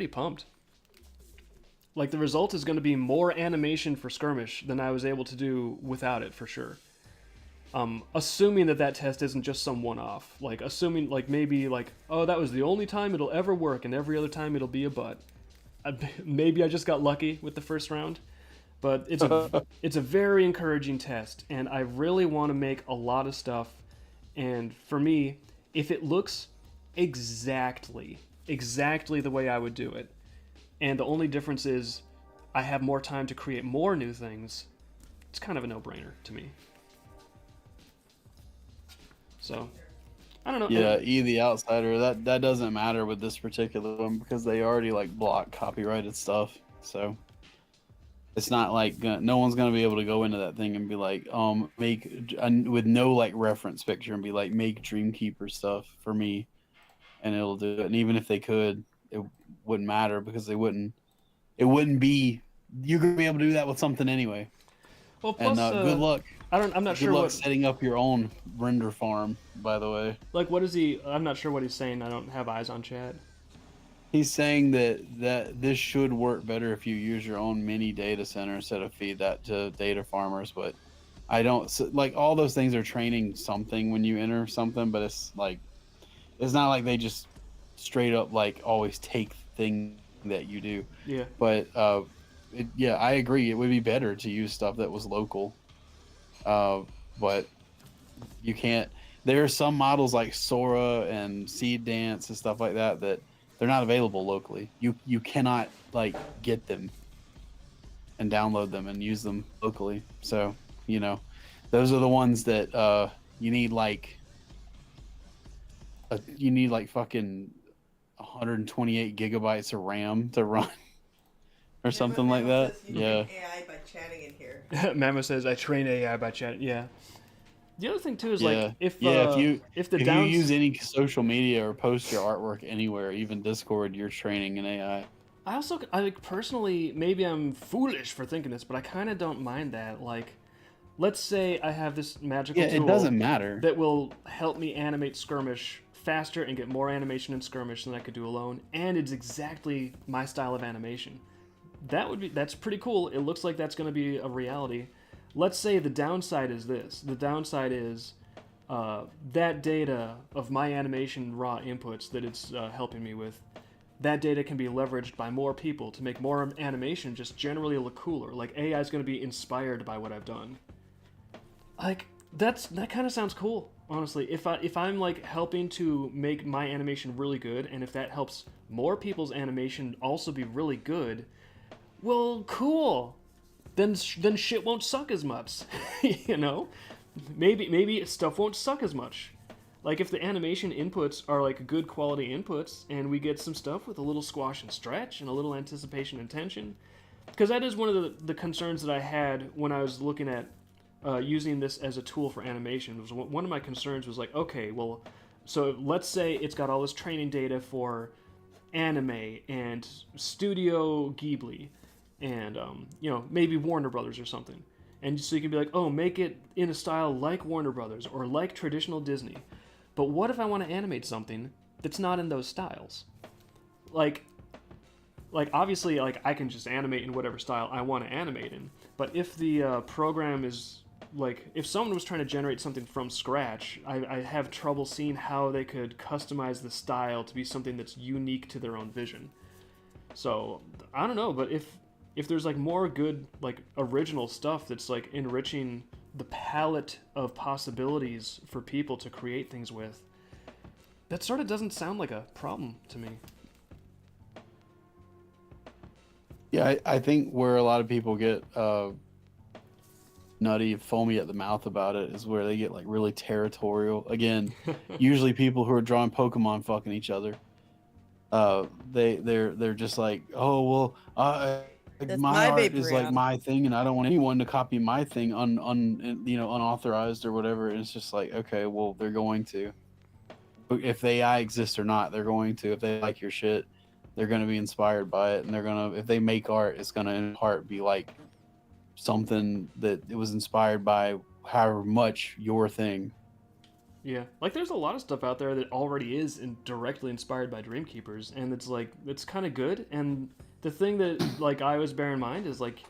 pumped. Like, the result is going to be more animation for Skirmish than I was able to do without it, for sure. Assuming that test isn't just some one-off. Like, assuming, like, maybe, like, oh, that was the only time it'll ever work, and every other time it'll be a butt. Maybe I just got lucky with the first round. But it's a very encouraging test, and I really want to make a lot of stuff. And for me, if it looks exactly the way I would do it, and the only difference is I have more time to create more new things, it's kind of a no-brainer to me. So, I don't know. Yeah, the Outsider, that doesn't matter with this particular one because they already like block copyrighted stuff. So it's not like no one's gonna be able to go into that thing and be like, make with no like reference picture and be like, make Dreamkeeper stuff for me, and it'll do it. And even if they could, it wouldn't matter because it wouldn't be. You're gonna be able to do that with something anyway. Well, plus, and good luck. I'm not sure what setting up your own render farm. By the way, like what is he? I'm not sure what he's saying. I don't have eyes on chat. He's saying that this should work better if you use your own mini data center instead of feed that to data farmers. But I don't like all those things are training something when you enter something, but it's not like they just straight up like always take thing that you do. Yeah. But yeah, I agree. It would be better to use stuff that was local. But you can't. There are some models like Sora and Seed Dance and stuff like that they're not available locally. You cannot like get them and download them and use them locally. So those are the ones that you need like fucking 128 gigabytes of RAM to run or something like that. Yeah. AI by chatting in here. Mamo says I train AI by chatting. Yeah. The other thing too is like if you use any social media or post your artwork anywhere, even Discord, you're training an AI. I personally, maybe I'm foolish for thinking this, but I kind of don't mind that. Like, let's say I have this magical tool. It doesn't matter. That will help me animate Skirmish faster and get more animation in Skirmish than I could do alone, and it's exactly my style of animation. That's pretty cool. It looks like that's going to be a reality. Let's say the downside is this. The downside is that data of my animation raw inputs that it's helping me with, that data can be leveraged by more people to make more animation just generally look cooler. Like, AI is going to be inspired by what I've done. Like, that kind of sounds cool, honestly. If I'm like helping to make my animation really good, and if that helps more people's animation also be really good, well, cool. Then shit won't suck as much, Maybe stuff won't suck as much. Like if the animation inputs are like good quality inputs, and we get some stuff with a little squash and stretch and a little anticipation and tension, because that is one of the concerns that I had when I was looking at using this as a tool for animation. Was one of my concerns was like, okay, well, so let's say it's got all this training data for anime and Studio Ghibli and maybe Warner Brothers or something. And so you can be like, oh, make it in a style like Warner Brothers or like traditional Disney. But what if I want to animate something that's not in those styles? Like obviously, like I can just animate in whatever style I want to animate in. But if the program is like, if someone was trying to generate something from scratch, I have trouble seeing how they could customize the style to be something that's unique to their own vision. So I don't know, but if there's like more good like original stuff that's like enriching the palette of possibilities for people to create things with, that sort of doesn't sound like a problem to me. Yeah, I think where a lot of people get nutty, foamy at the mouth about it is where they get like really territorial. Again, usually people who are drawing Pokemon fucking each other. They're just like, oh well, That's my my art is like Vaporeon. my thing, and I don't want anyone to copy my thing unauthorized or whatever. And it's just like, okay, well they're going to. But if the AI exists or not, they're going to. If they like your shit, they're going to be inspired by it, and they're gonna. If they make art, it's gonna in part be like something that it was inspired by, however much your thing. Yeah, like there's a lot of stuff out there that already is directly inspired by Dreamkeepers, and it's kind of good. And the thing that like I always bear in mind is like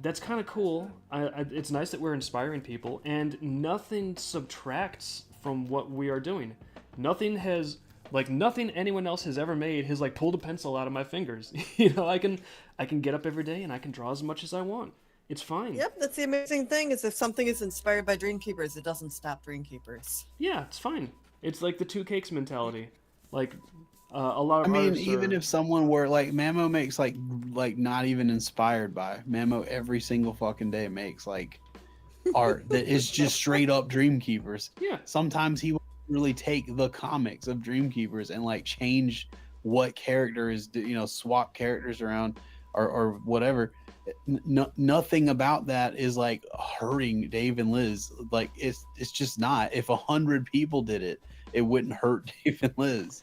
that's kind of cool. It's nice that we're inspiring people, and nothing subtracts from what we are doing. Nothing anyone else has ever made has like pulled a pencil out of my fingers. I can get up every day and I can draw as much as I want. It's fine. Yep, that's the amazing thing is if something is inspired by Dreamkeepers, it doesn't stop Dreamkeepers. Yeah, it's fine. It's like the two cakes mentality. Like a lot of. I mean, artists even are... if someone were like Mamo makes like not even inspired by Mamo every single fucking day makes like art that is just straight up Dreamkeepers. Yeah. Sometimes he will really take the comics of Dreamkeepers and like change what character is, swap characters around or whatever. Nothing about that is like hurting Dave and Liz. Like it's just not. If 100 people did it, it wouldn't hurt Dave and Liz.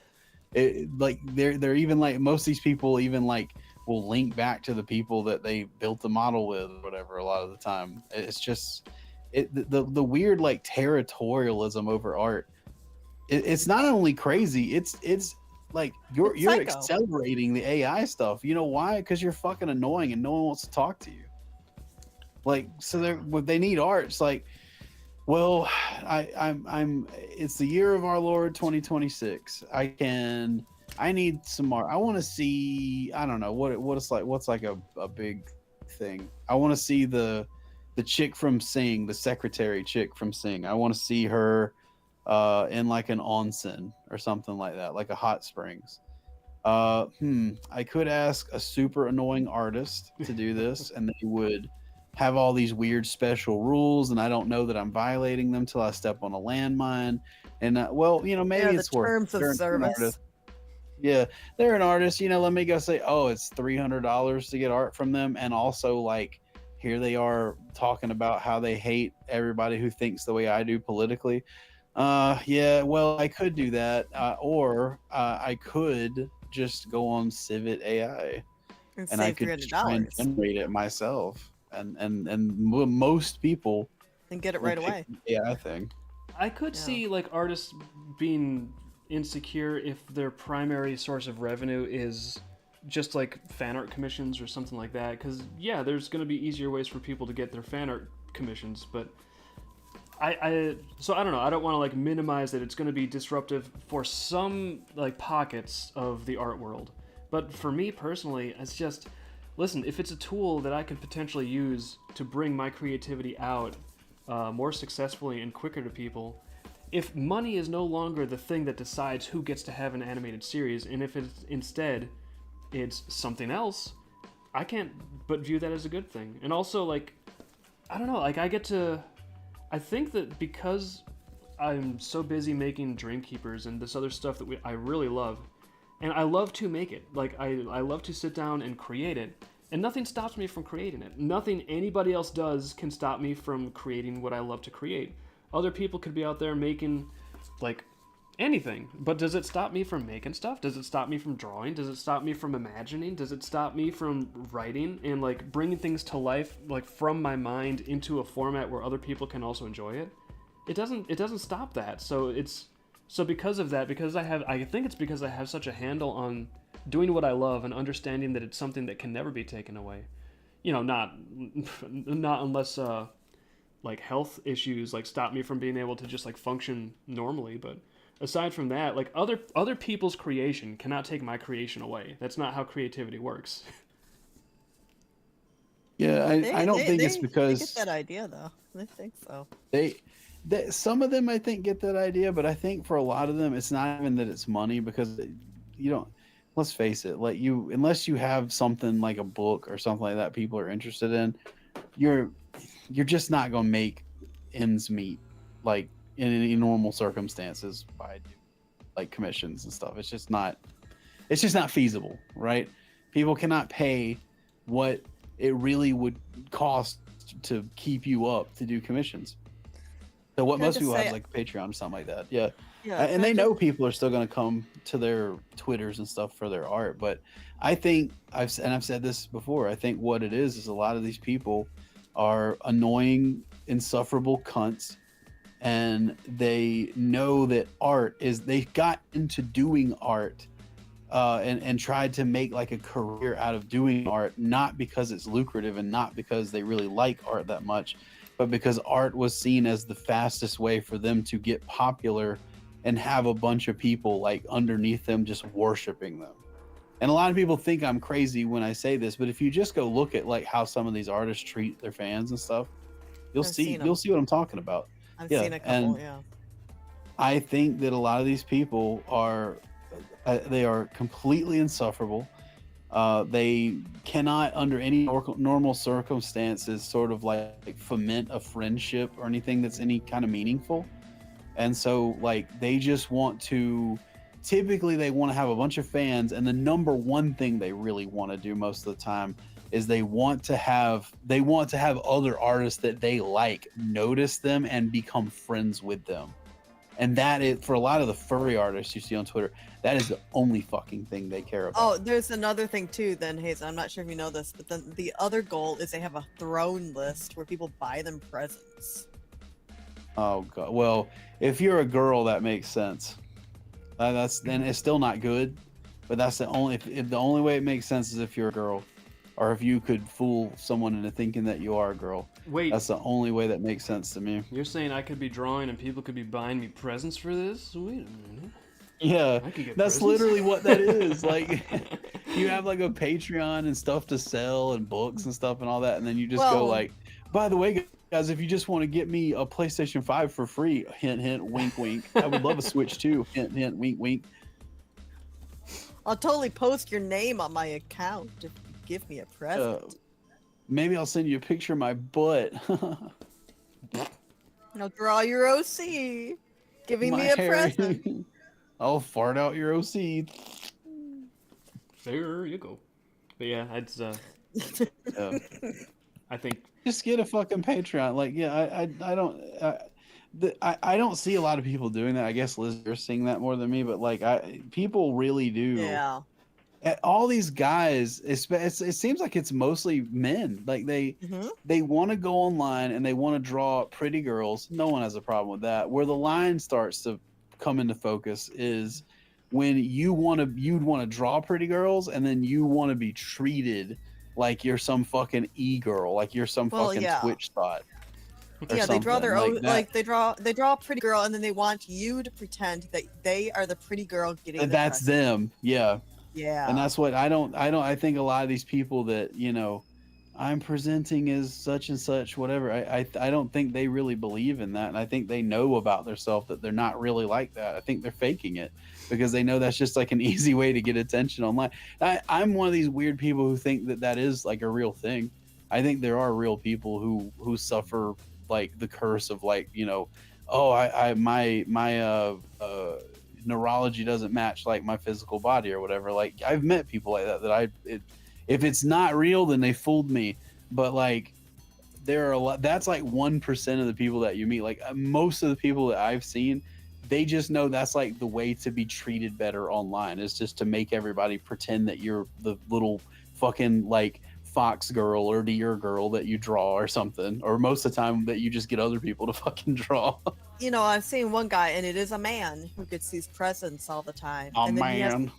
Like they're even like most of these people even like will link back to the people that they built the model with or whatever a lot of the time. It's just the weird like territorialism over art. It's not only crazy, it's like you're psycho. accelerating the AI stuff. You know why? Because you're fucking annoying and no one wants to talk to you. Like, so they need art. It's like, well, I'm it's the year of our Lord 2026. I need some art. I want to see, I don't know what it's like, what's like a big thing. I want to see the chick from Sing, the secretary chick from Sing. I want to see her in like an onsen or something like that, like a hot springs. I could ask a super annoying artist to do this and they would have all these weird special rules and I don't know that I'm violating them till I step on a landmine. And maybe it's the worth terms of service. Yeah, they're an artist, let me go say, oh, it's $300 to get art from them. And also like here they are talking about how they hate everybody who thinks the way I do politically. Yeah, well, I could do that, or I could just go on Civit AI, and I could just try and generate it myself. And most people and get it right away. Yeah, I think I could see like artists being insecure if their primary source of revenue is just like fan art commissions or something like that. Because there's going to be easier ways for people to get their fan art commissions, but. So I don't know. I don't want to like minimize that it's going to be disruptive for some like pockets of the art world, but for me personally, it's just listen. If it's a tool that I could potentially use to bring my creativity out more successfully and quicker to people, if money is no longer the thing that decides who gets to have an animated series, and if it's instead it's something else, I can't but view that as a good thing. And also like I don't know. Like I think that because I'm so busy making Dreamkeepers and this other stuff that I really love, and I love to make it. Like, I love to sit down and create it, and nothing stops me from creating it. Nothing anybody else does can stop me from creating what I love to create. Other people could be out there making, like, anything. But does it stop me from making stuff? Does it stop me from drawing? Does it stop me from imagining? Does it stop me from writing and like bringing things to life, like from my mind into a format where other people can also enjoy it? It doesn't stop that. So because of that, I think it's because I have such a handle on doing what I love and understanding that it's something that can never be taken away. You know, not unless like health issues like stop me from being able to just like function normally, but aside from that, like other people's creation cannot take my creation away. That's not how creativity works. Yeah, I don't think it's they because get that idea though. I think so. they some of them I think get that idea, but I think for a lot of them it's not even that it's money, because you don't, let's face it, like unless you have something like a book or something like that people are interested in, you're just not going to make ends meet like in any normal circumstances by like commissions and stuff. It's just not feasible, right? People cannot pay what it really would cost to keep you up to do commissions. So what most people have like Patreon or something like that. Yeah. Yeah, And they know people are still going to come to their Twitters and stuff for their art. But I think I've said this before. I think what it is a lot of these people are annoying, insufferable cunts. And they know that they got into doing art and tried to make like a career out of doing art, not because it's lucrative and not because they really like art that much, but because art was seen as the fastest way for them to get popular and have a bunch of people like underneath them just worshiping them. And a lot of people think I'm crazy when I say this, but if you just go look at like how some of these artists treat their fans and stuff, you'll see what I'm talking about. I've seen a couple, yeah. I think that a lot of these people are they are completely insufferable. They cannot, under any normal circumstances, sort of like foment a friendship or anything that's any kind of meaningful. And so, like, they just want to. Typically, they want to have a bunch of fans, and the number one thing they really want to do most of the time is they want to have other artists that they like notice them and become friends with them. And that is, for a lot of the furry artists you see on Twitter, that is the only fucking thing they care about. Oh, there's another thing too then, Hazel. I'm not sure if you know this, but then the other goal is they have a throne list where people buy them presents. Oh god. Well, if you're a girl, that makes sense. Then it's still not good, but that's the only if the only way it makes sense is if you're a girl, or if you could fool someone into thinking that you are a girl. Wait, that's the only way that makes sense to me. You're saying I could be drawing and people could be buying me presents for this? Wait a minute. Yeah, that's literally what that is. Like, you have like a Patreon and stuff to sell and books and stuff and all that, and then you just go like, by the way, guys, if you just want to get me a PlayStation 5 for free, hint, hint, wink, wink. I would love a Switch too, hint, hint, wink, wink. I'll totally post your name on my account if you give me a present. Maybe I'll send you a picture of my butt. I'll draw your OC, giving me a present. I'll fart out your OC. There you go. But yeah, it's I think just get a fucking Patreon. Like, yeah, I don't see a lot of people doing that. I guess Liz, you're seeing that more than me, but like, people really do. Yeah. All these guys, it seems like it's mostly men. Like they want to go online and they want to draw pretty girls. No one has a problem with that. Where the line starts to come into focus is when you'd want to draw pretty girls, and then you want to be treated like you're some fucking e-girl, like you're some fucking Twitch thought. Yeah, they draw their own, like they draw a pretty girl, and then they want you to pretend that they are the pretty girl getting. That's them. Yeah. Yeah. And that's what I think a lot of these people that, you know, I'm presenting as such and such, whatever. I don't think they really believe in that. And I think they know about themselves that they're not really like that. I think they're faking it because they know that's just like an easy way to get attention online. I'm one of these weird people who think that is like a real thing. I think there are real people who suffer like the curse of like, you know, oh, my neurology doesn't match like my physical body or whatever. Like, I've met people like that if it's not real, then they fooled me. But like, there are a lot. That's like 1% of the people that you meet. Like, most of the people that I've seen they just know that's like the way to be treated better online, is just to make everybody pretend that you're the little fucking like fox girl or deer girl that you draw or something, or most of the time that you just get other people to fucking draw. You know, I've seen one guy, and it is a man who gets these presents all the time, Oh and then man.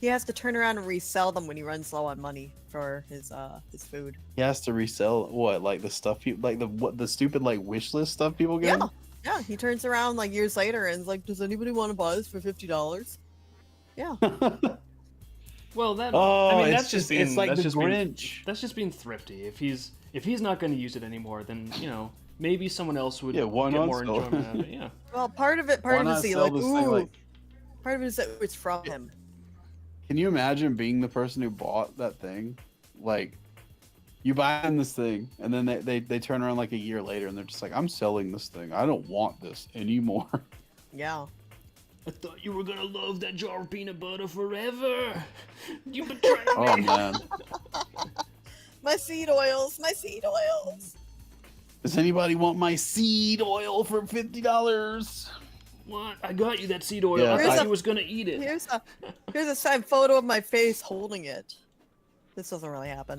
he has to turn around and resell them when he runs low on money for his food. He has to resell what, like the stuff people like the stupid like wish list stuff people get. Yeah, yeah. He turns around like years later and is like, "Does anybody want to buy this for $50?" Yeah. Well, that Oh, I mean, it's that's just being it's like that's the just Grinch. Being, that's just being thrifty. If he's not going to use it anymore, then maybe someone else would Yeah, why get not more sell? enjoyment out of it. Yeah. Well, part of Why it not is he sell like, this ooh. thing, like- Part of it is that it's from him. Can you imagine being the person who bought that thing? Like, you buy this thing, and then they turn around like a year later, and they're just like, "I'm selling this thing. I don't want this anymore." Yeah. I thought you were gonna love that jar of peanut butter forever. You betrayed me. Oh man. My seed oils. My seed oils. Does anybody want my seed oil for $50? What? I got you that seed oil. Yeah, I thought I- you was gonna eat it. Here's a signed photo of my face holding it. This doesn't really happen.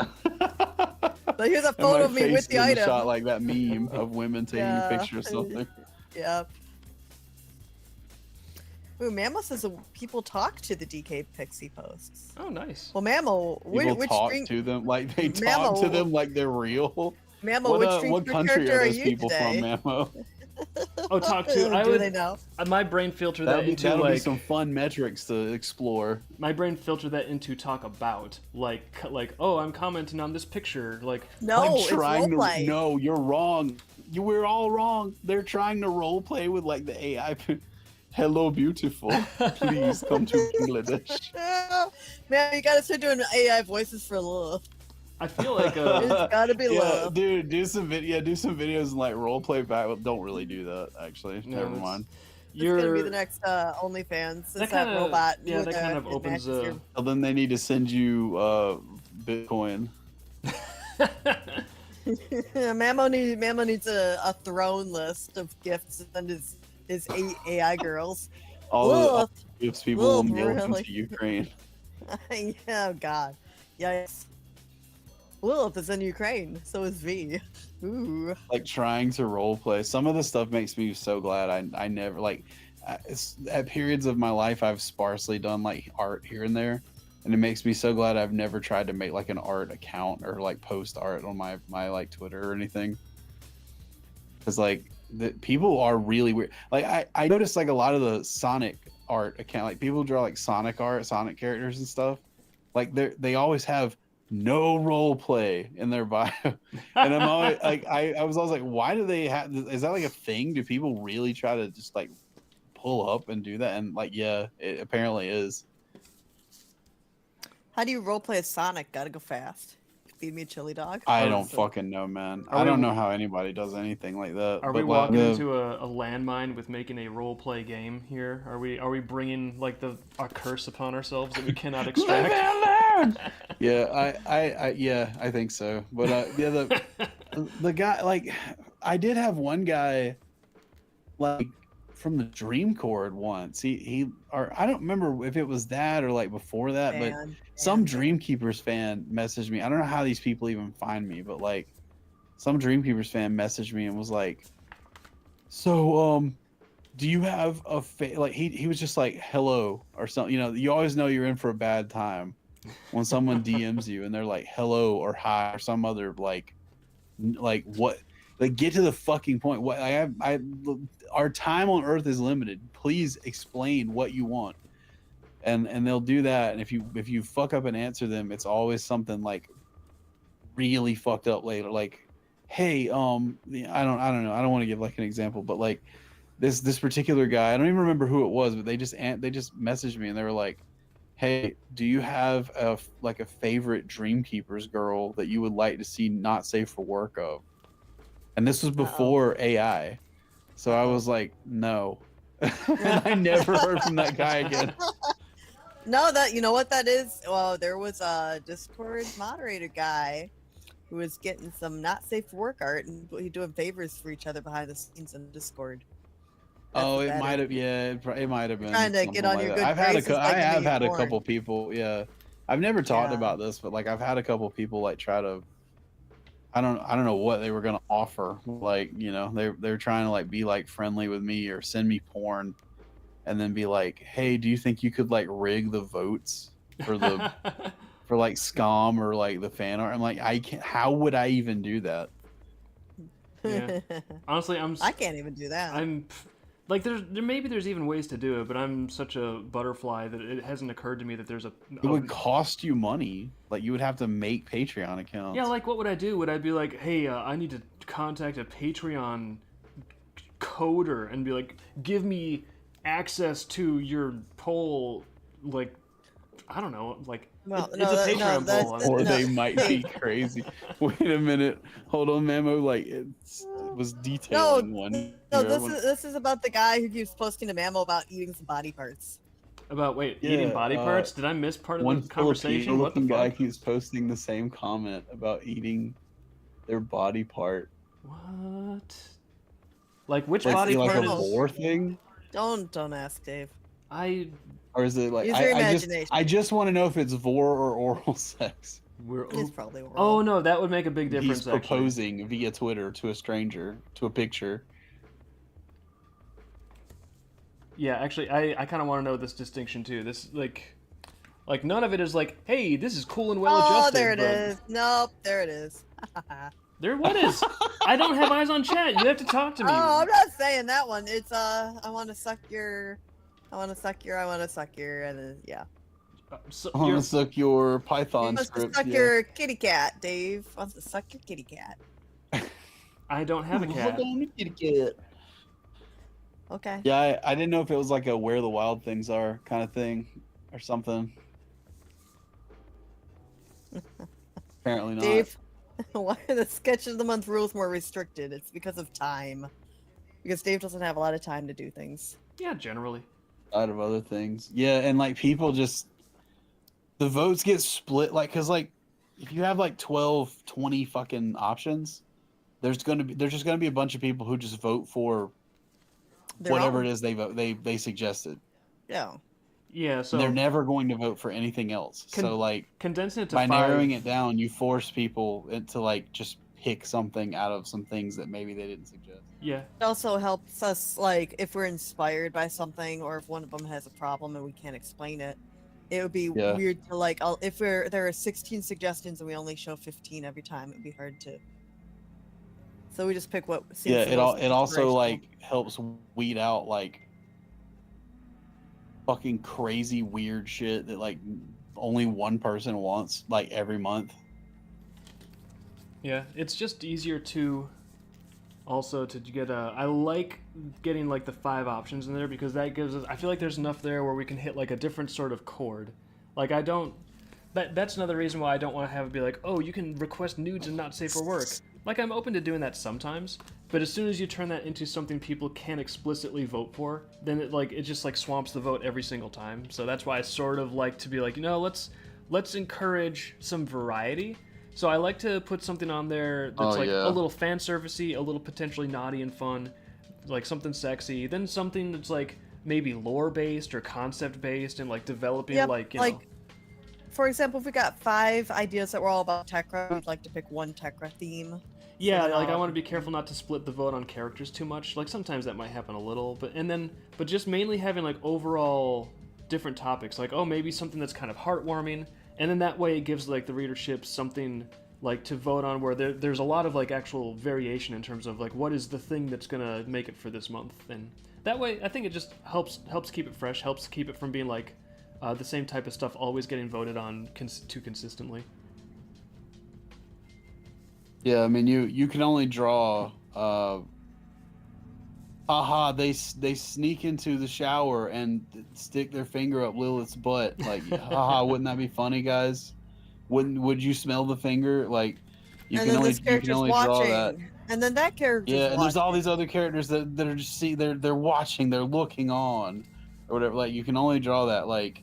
But here's a And my photo of me face with the in item. shot like that meme of women taking a picture of something. Yep. Ooh, Mammo says people talk to the DK Pixie posts. Oh, nice. Well, Mammo, People which talk stream, to them like they talk to Mammo- them like they're real. Mammo, which stream What country character are are those you people today? from, Mammo? Oh, talk to. I Do would. they know? My brain filtered that into That'll be like. some fun metrics to explore. My brain filtered that into talk about like oh, I'm commenting on this picture like. No, Like it's trying to roleplay. no, you're wrong. We're all wrong. They're trying to role play with like the AI. Hello, beautiful. Please come to Bangladesh. Man, you gotta start doing AI voices for love. I feel like It's gotta be Yeah, love. dude, do some videos and like role play back. Don't really do that, actually. No, Never that's- mind. It's gonna be the next OnlyFans. It's that kinda- robot. yeah, with that kind of it opens matches your- Well, then they need to send you Bitcoin. Mammo needs a throne list of gifts to send his 8 AI girls. All Wolf. the gifts people will Wolf, mail them really? to Ukraine. Yeah, oh God. Yes. Wolf is in Ukraine. So is V. Ooh. Like trying to role play. Some of the stuff makes me so glad I never like. It's, at periods of my life, I've sparsely done like art here and there, and it makes me so glad I've never tried to make like an art account or like post art on my like Twitter or anything. Because like the people are really weird. Like I noticed like a lot of the Sonic art account, like people draw like Sonic art, Sonic characters and stuff. Like they always have no role play in their bio, and I'm always like I was always like, why do they have? Is that like a thing? Do people really try to just like pull up and do that? And like, yeah, it apparently is. How do you roleplay as Sonic? Gotta go fast. Feed me a chili dog. I don't So- fucking know, man. Are I don't we- know how anybody does anything like that. Are we but, walking the- into a landmine with making a role play game here? Are we bringing like a curse upon ourselves that we cannot Live extract? and learn! Yeah, I think so. But yeah, the guy, like, I did have one guy, like, from the Dream Chord once. He or I don't remember if it was that or like before that, but Man, some man. Dreamkeepers fan messaged me. I don't know how these people even find me, but like, some Dreamkeepers fan messaged me and was like, "So, do you have a like?" He was just like, "Hello" or something. You know, you always know you're in for a bad time when someone DMs you and they're like hello or hi or some other like what, like get to the fucking point. What I our time on earth is limited. Please explain what you want. And they'll do that, and if you fuck up and answer them, it's always something like really fucked up later, like, hey, I don't know, I don't want to give like an example, but like this particular guy, I don't even remember who it was, but they just messaged me and they were like, hey, do you have a favorite Dreamkeepers girl that you would like to see not safe for work of? And this was before AI, so I was like, no. And I never heard from that guy again. No, that you know what that is? Well, there was a Discord moderator guy who was getting some not safe for work art and he doing favors for each other behind the scenes in Discord. That's Oh, the it bad might have. review. Yeah, it might have been. Trying to get something on like your that. good I've had graces I by giving have you had a porn. couple people. Yeah, I've never talked Yeah. about this, but like I've had a couple people like try to. I don't know what they were gonna offer. Like, you know, they're trying to like be like friendly with me or send me porn, and then be like, hey, do you think you could like rig the votes for the for like scum or like the fan art? I'm like, I can't. How would I even do that? Yeah. Honestly, I can't even do that. I'm like there's even ways to do it, but I'm such a butterfly that it hasn't occurred to me that there's It would cost you money. Like you would have to make Patreon accounts. Yeah, like what would I do? Would I be like, hey, I need to contact a Patreon coder and be like, give me access to your poll, like, I don't know, like, Well, it's no, a that- no, Patreon that's- poll. Or no. they might be crazy. Wait a minute. Hold on, Mamo. Like it was detailing one. No, here. this is about the guy who keeps posting to Mammo about eating some body parts. About eating Yeah, body parts? Did I miss part of One the conversation? What the Filipino guy fuck? keeps posting the same comment about eating their body part. What? Like which Like, body like part a is? vor thing, Don't ask Dave. I or is it like Use your I just imagination. want to know if it's vor or oral sex. we're It's probably oral. oh no, that would make a big difference. He's Actually, proposing via Twitter to a stranger to a picture. yeah. Actually, I kind of want to know this distinction too. This like none of it is like, hey, this is cool and well Oh, adjusted. there it but is. Nope, there it is. There, what is? I don't have eyes on chat. You have to talk to me. Oh, I'm not saying that one. It's I want to suck your, and then yeah. So I want you're- to suck your He Python wants to script. suck Yeah. your kitty cat. Dave wants to suck your kitty cat. I don't have a cat. Okay. Yeah, I didn't know if it was like a where the wild things are kind of thing or something. Apparently not. Dave, why are the sketch of the month rules more restricted? It's because of time. Because Dave doesn't have a lot of time to do things. Yeah, generally. Out of other things. Yeah, and like people just the votes get split like cuz like if you have like 12, 20 fucking options, there's just going to be a bunch of people who just vote for whatever it is they vote they suggested. Yeah. Yeah, so They're never going to vote for anything else. So like condensing it to by 5. narrowing it down, you force people to like just pick something out of some things that maybe they didn't suggest. Yeah. It also helps us, like, if we're inspired by something or if one of them has a problem and we can't explain it, it would be Yeah. weird to, like, if there are 16 suggestions and we only show 15 every time, it'd be hard to. So we just pick what seems Yeah, the most it also inspirational. like helps weed out like fucking crazy weird shit that like only one person wants like every month. Yeah, it's just easier to also to get I like getting like the 5 options in there because that gives us I feel like there's enough there where we can hit like a different sort of chord. Like I don't that's another reason why I don't want to have it be like, "Oh, you can request nudes and not safe for work." Like I'm open to doing that sometimes, but as soon as you turn that into something people can explicitly vote for, then it just like swamps the vote every single time. So that's why I sort of like to be like, let's encourage some variety. So I like to put something on there that's a little fan servicey, a little potentially naughty and fun, like something sexy, then something that's like maybe lore based or concept based and like developing Yep, like you know. For example, if we got 5 ideas that were all about Tekra, we'd like to pick one Tekra theme. Yeah, So like I then want to be careful not to split the vote on characters too much. Like sometimes that might happen a little, but just mainly having like overall different topics. Like maybe something that's kind of heartwarming, and then that way it gives like the readership something like to vote on where there's a lot of like actual variation in terms of like what is the thing that's gonna make it for this month, and that way I think it just helps keep it fresh, helps keep it from being like the same type of stuff always getting voted on too consistently. Yeah, I mean you can only draw they sneak into the shower and stick their finger up Lilith's butt. Like, wouldn't that be funny, guys? Would you smell the finger? Like, you And can then only this character's draw watching. that. And then that character's Yeah, and there's all watching. these other characters that are just they're watching, they're looking on, or whatever. Like, you can only draw that like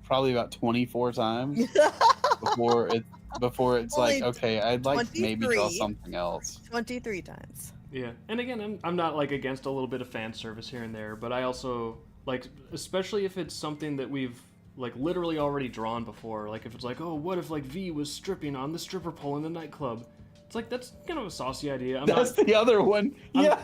probably about 24 times before it's Only like, okay, I'd like to maybe draw 23. something else. 23 times. Yeah, and again, I'm not like against a little bit of fan service here and there, but I also like, especially if it's something that we've like literally already drawn before. Like if it's like, oh, what if like V was stripping on the stripper pole in the nightclub? It's like that's kind of a saucy idea. That's the other one. Yeah.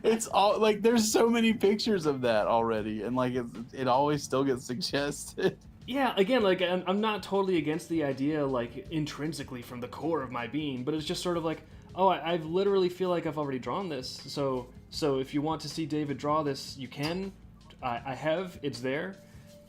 It's all like there's so many pictures of that already, and like it always still gets suggested. Yeah, again, like I'm not totally against the idea, like intrinsically from the core of my being, but it's just sort of like, oh, I literally feel like I've already drawn this. So if you want to see David draw this, you can. I have. It's there,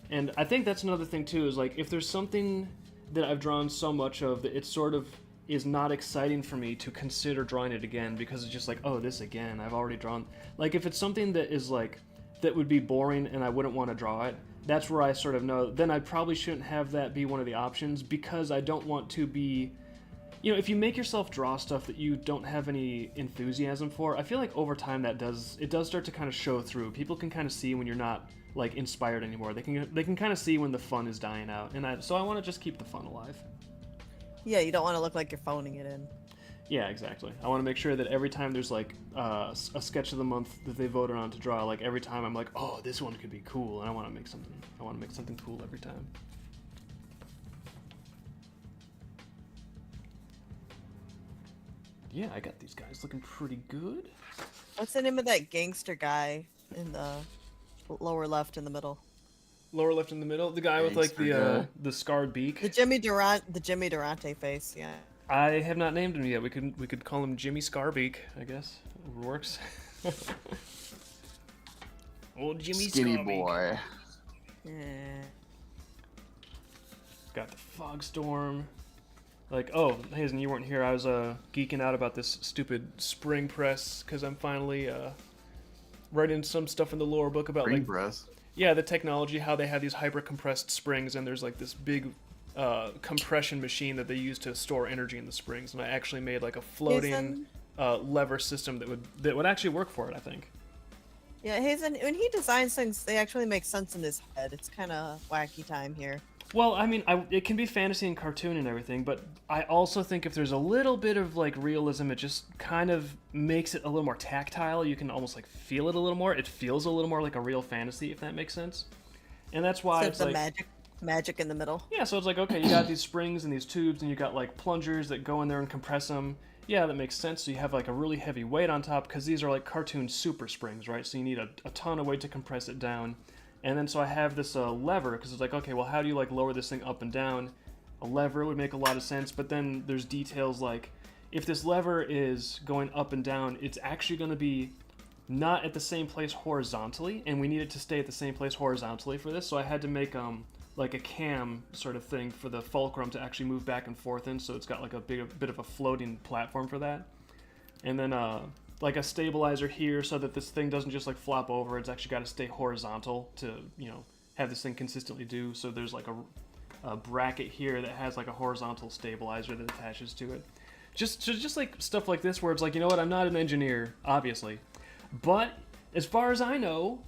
and I think that's another thing too. Is like if there's something that I've drawn so much of that it sort of is not exciting for me to consider drawing it again because it's just like, oh, this again. I've already drawn. Like if it's something that is like that would be boring and I wouldn't want to draw it. That's where I sort of know, then I probably shouldn't have that be one of the options because I don't want to be, you know, if you make yourself draw stuff that you don't have any enthusiasm for, I feel like over time it does start to kind of show through. People can kind of see when you're not like inspired anymore. They can kind of see when the fun is dying out. And so I want to just keep the fun alive. Yeah, you don't want to look like you're phoning it in. Yeah, exactly. I want to make sure that every time there's like a sketch of the month that they voted on to draw, like every time I'm like, oh, this one could be cool, and I want to make something cool every time. Yeah, I got these guys looking pretty good. What's the name of that gangster guy in the lower left in the middle? Lower left in the middle, the guy with like the scarred beak. The Jimmy Durante face, yeah. I have not named him yet. We could call him Jimmy Scarbeak, I guess. It works. Old Jimmy Skinny Scarbeak. boy. Yeah. Got the fog storm. Like, oh, Hazen, you weren't here. I was geeking out about this stupid spring press because I'm finally writing some stuff in the lore book about Spring like press. Yeah, the technology, how they have these hyper compressed springs, and there's like this big compression machine that they use to store energy in the springs, and I actually made like a floating lever system that would actually work for it, I think. Yeah, Hazen, when he designs things, they actually make sense in his head. It's kind of wacky time here. Well, I mean, it can be fantasy and cartoon and everything, but I also think if there's a little bit of like realism, it just kind of makes it a little more tactile. You can almost like feel it a little more. It feels a little more like a real fantasy, if that makes sense. And that's why So it's the like magic in the middle. Yeah, so it's like, okay, you got these springs and these tubes, and you got like plungers that go in there and compress them. Yeah, that makes sense. So you have like a really heavy weight on top because these are like cartoon super springs, right? So you need a ton of weight to compress it down. And then so I have this lever because it's like, okay, well, how do you like lower this thing up and down? A lever would make a lot of sense, but then there's details like if this lever is going up and down, it's actually going to be not at the same place horizontally, and we need it to stay at the same place horizontally for this. So I had to make like a cam sort of thing for the fulcrum to actually move back and forth in, so it's got like a bit of a floating platform for that. And then like a stabilizer here so that this thing doesn't just like flop over. It's actually got to stay horizontal to, you know, have this thing consistently do. So there's like a bracket here that has like a horizontal stabilizer that attaches to it. Just like stuff like this where it's like, you know what, I'm not an engineer, obviously. But as far as I know,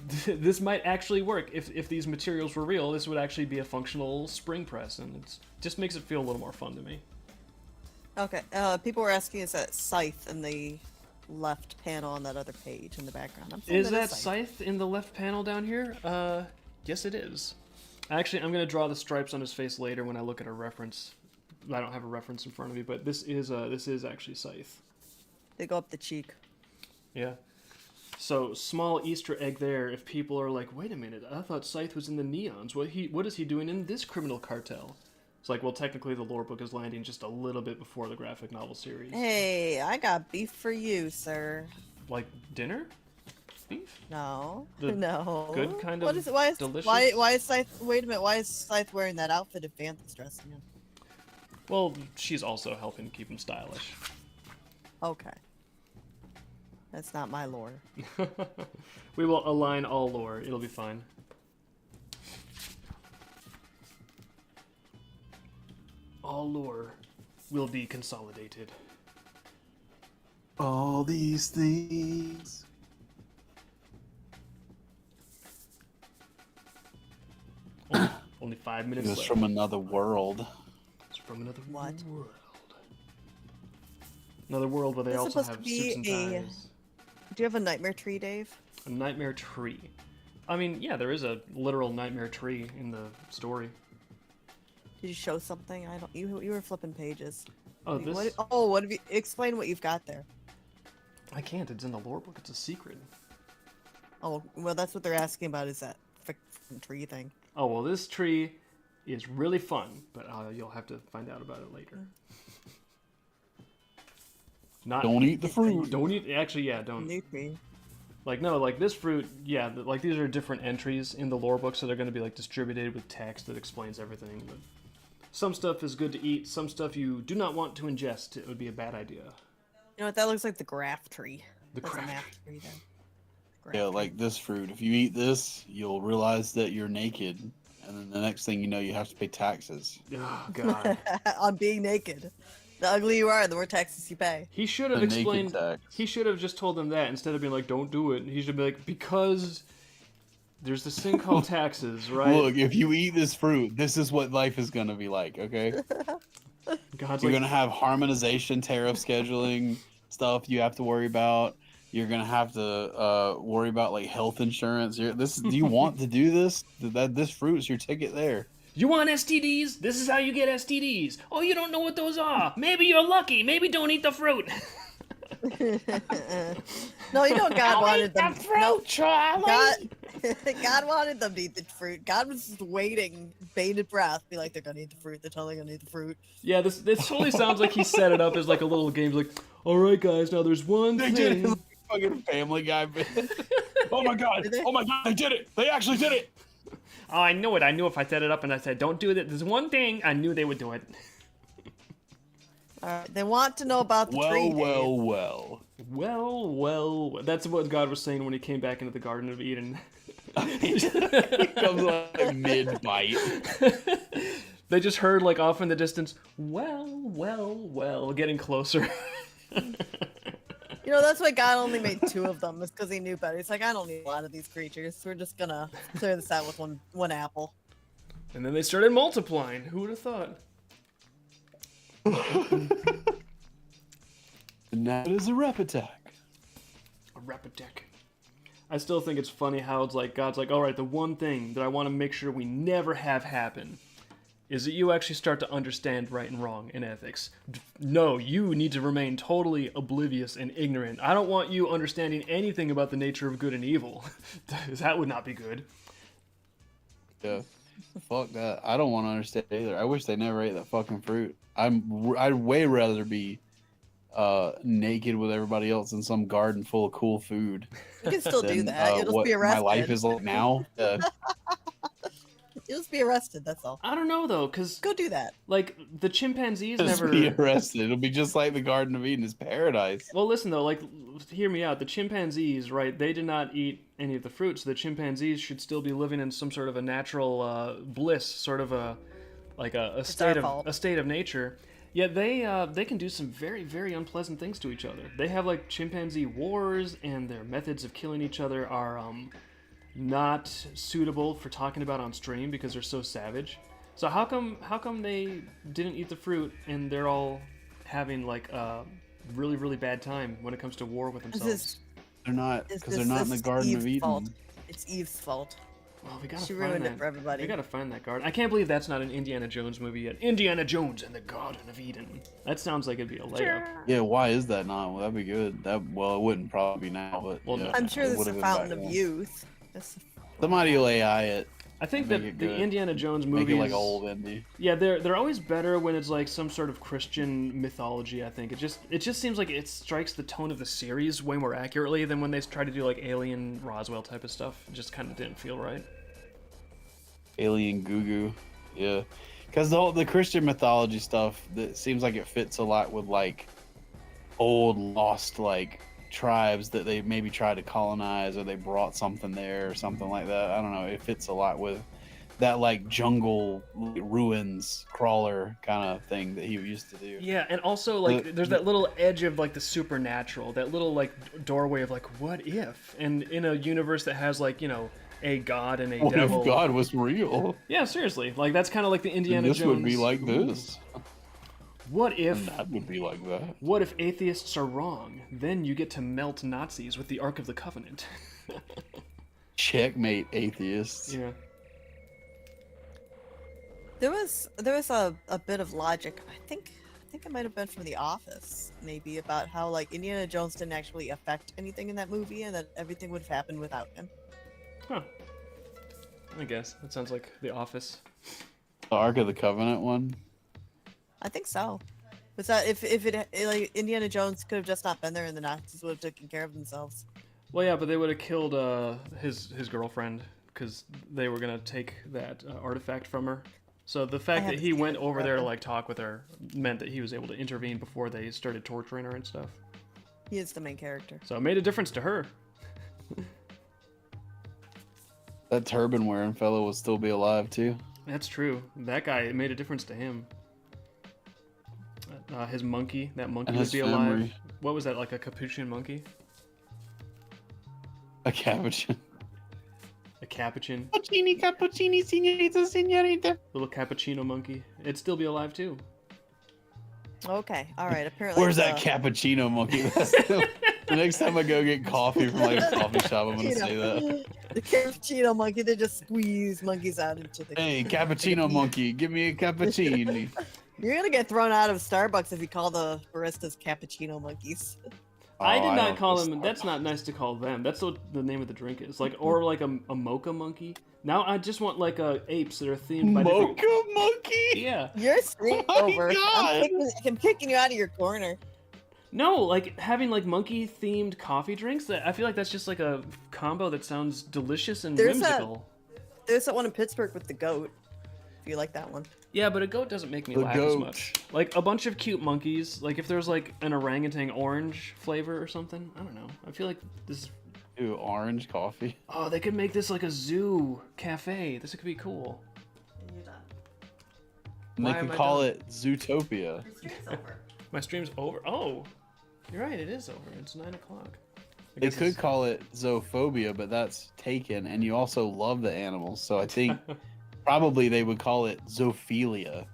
this might actually work. If these materials were real, this would actually be a functional spring press, and it just makes it feel a little more fun to me. Okay, people were asking, is that scythe in the left panel on that other page in the background? Is that scythe in the left panel down here? Yes it is. Actually, I'm going to draw the stripes on his face later when I look at a reference. I don't have a reference in front of me, but this is actually scythe. They go up the cheek. Yeah. So, small Easter egg there if people are like, wait a minute, I thought Scythe was in the Neons. What is he doing in this criminal cartel? It's like, well, technically the lore book is landing just a little bit before the graphic novel series. Hey, I got beef for you, sir. Like dinner? Beef? No. The no. good kind what of is it? Why is, delicious? why is Scythe, wait a minute, why is Scythe wearing that outfit if Vanth's dressing him? Well, she's also helping keep him stylish. Okay. That's not my lore. We will align all lore. It'll be fine. All lore will be consolidated. All these things. Only 5 minutes It's left. from another world. It's from another What? world. Another world where they This is also supposed to have be suits and a- ties. Do you have a nightmare tree, Dave? A nightmare tree. I mean, yeah, there is a literal nightmare tree in the story. Did you show something? I don't. You were flipping pages. Oh, Wait, this... what have you? Explain what you've got there. I can't. It's in the lore book. It's a secret. Oh, well, that's what they're asking about. Is that frickin' tree thing? Oh, well, this tree is really fun, but you'll have to find out about it later. Not Don't eat the fruit. Don't eat. Actually, yeah, don't. New tree. Like, no, like this fruit, yeah, like these are different entries in the lore book, so they're going to be like distributed with text that explains everything. But some stuff is good to eat, some stuff you do not want to ingest. It would be a bad idea. You know what? That looks like the graph tree. The That's graph a map tree then. Graph Yeah, tree. like this fruit. If you eat this, you'll realize that you're naked, and then the next thing you know, you have to pay taxes. Oh, God. On being naked. The uglier you are, the more taxes you pay. He should have The naked explained. tax. He should have just told them that instead of being like, "Don't do it." He should be like, "Because there's this thing called taxes, right?" Look, if you eat this fruit, this is what life is gonna be like. Okay, God's you're like, gonna have harmonization, tariff scheduling stuff you have to worry about. You're gonna have to worry about like health insurance. Do you want to do this? This fruit's your ticket there. "You want STDs? This is how you get STDs. Oh, you don't know what those are. Maybe you're lucky. Maybe don't eat the fruit." No, you know what God wanted them. No, Charlie. God wanted them to eat the fruit. God was just waiting, bated breath, be like, they're gonna eat the fruit. They're totally gonna eat the fruit. Yeah, this totally sounds like he set it up as like a little game. Like, all right, guys, now there's one They did it. thing. Fucking Family Guy bit. Oh my god! Oh my god! They did it! They actually did it! Oh, I knew it. I knew if I set it up and I said, "Don't do it." There's one thing I knew they would do it. They want to know about the tree. Dave. Well. Well. That's what God was saying when he came back into the Garden of Eden. He comes like mid-bite. They just heard like off in the distance, well, getting closer. You know, that's why God only made 2 of them, is because he knew better. He's like, I don't need a lot of these creatures. We're just gonna clear this out with one apple. And then they started multiplying. Who would have thought? And that is a rep attack. A Rapideck. I still think it's funny how it's like God's like, all right, the one thing that I want to make sure we never have happen is that you actually start to understand right and wrong in ethics. No, you need to remain totally oblivious and ignorant. I don't want you understanding anything about the nature of good and evil. That would not be good. Yeah. Fuck that. I don't want to understand either. I wish they never ate that fucking fruit. I'd way rather be naked with everybody else in some garden full of cool food. You can still do than, that. You'll just what be arrested. my life is like now. You'll just be arrested, that's all. I don't know though, because Go do that. like the chimpanzees Just never. be arrested. It'll be just like the Garden of Eden is paradise. Well, listen though, like, hear me out. The chimpanzees, right? They did not eat any of the fruit, so the chimpanzees should still be living in some sort of a natural bliss, sort of a state of nature. Yet they can do some very, very unpleasant things to each other. They have like chimpanzee wars, and their methods of killing each other are not suitable for talking about on stream because they're so savage. So how come they didn't eat the fruit and they're all having like a really, really bad time when it comes to war with themselves? They're not, because they're not in the Garden of Eden. Fault. It's Eve's fault. Well, we gotta She find ruined that. it for everybody. We gotta find that garden. I can't believe that's not an Indiana Jones movie yet. Indiana Jones and the Garden of Eden. That sounds like it'd be a layup. Yeah, why is that not? Well, that'd be good. It wouldn't probably be now, but Well, yeah, no. I'm sure it there's a would've been fountain back of then. youth. That's- Somebody will AI it. I think Make that it the good. Indiana Jones Make movies, it like old indie. yeah, they're always better when it's like some sort of Christian mythology. I think it just seems like it strikes the tone of the series way more accurately than when they try to do like Alien, Roswell type of stuff. It just kind of didn't feel right. Alien Goo Goo. Yeah. Because the Christian mythology stuff, that seems like it fits a lot with like old lost like tribes that they maybe tried to colonize, or they brought something there or something like that. I don't know. It fits a lot with that like jungle ruins crawler kind of thing that he used to do. Yeah, and also like there's that little edge of like the supernatural, that little like doorway of like what if, and in a universe that has like, you know, a god and a What devil. if God was real? Yeah, seriously, like that's kind of like the And Indiana this Jones. would be like this. What if That would be like that. what if atheists are wrong? Then you get to melt Nazis with the Ark of the Covenant. Checkmate, atheists. Yeah. There was a bit of logic. I think it might have been from The Office, maybe, about how like Indiana Jones didn't actually affect anything in that movie, and that everything would have happened without him. Huh. I guess that sounds like The Office. The Ark of the Covenant one. I think so. Was that if it like Indiana Jones could have just not been there, and the Nazis would have taken care of themselves? Well, yeah, but they would have killed his girlfriend because they were gonna take that artifact from her. So the fact that haven't he seen went it over there to forever. like talk with her meant that he was able to intervene before they started torturing her and stuff. He is the main character. So it made a difference to her. That turban wearing fellow will still be alive too. That's true. That guy, it made a difference to him. His monkey, that monkey And would his be alive. memory. What was that, like a capuchin monkey? A capuchin. A capuchin? Cappuccini, cappuccini, señorita, señorita. Little cappuccino monkey. It'd still be alive too. Okay, all right. Apparently, Where's that it's, cappuccino monkey? The next time I go get coffee from like a coffee shop, I'm gonna say that. The cappuccino monkey. They just squeeze monkeys out into the. Hey, cappuccino monkey, give me a cappuccino. You're gonna get thrown out of Starbucks if you call the baristas cappuccino monkeys. I did not don't call know. them. That's not nice to call them. That's what the name of the drink is. Like, or like a mocha monkey. Now I just want like apes that are themed by different. Mocha monkey. Yeah. You're screwed Oh my over. God. I'm kicking you out of your corner. No, like having like monkey themed coffee drinks. That I feel like that's just like a combo that sounds delicious and There's whimsical. There's that one in Pittsburgh with the goat. If you like that one. Yeah, but a goat doesn't make me The laugh as goat. much. Like a bunch of cute monkeys. Like if there's like an orangutan orange flavor or something. I don't know. I feel like this. Ooh, orange coffee. Oh, they could make this like a zoo cafe. This could be cool. You're done. And Why they am could I call done? it Zootopia. Your stream's over. My stream's over. Oh, you're right. It is over. It's 9 o'clock. I They guess could it's- call it zoophobia, but that's taken, and you also love the animals, so I think probably they would call it zoophilia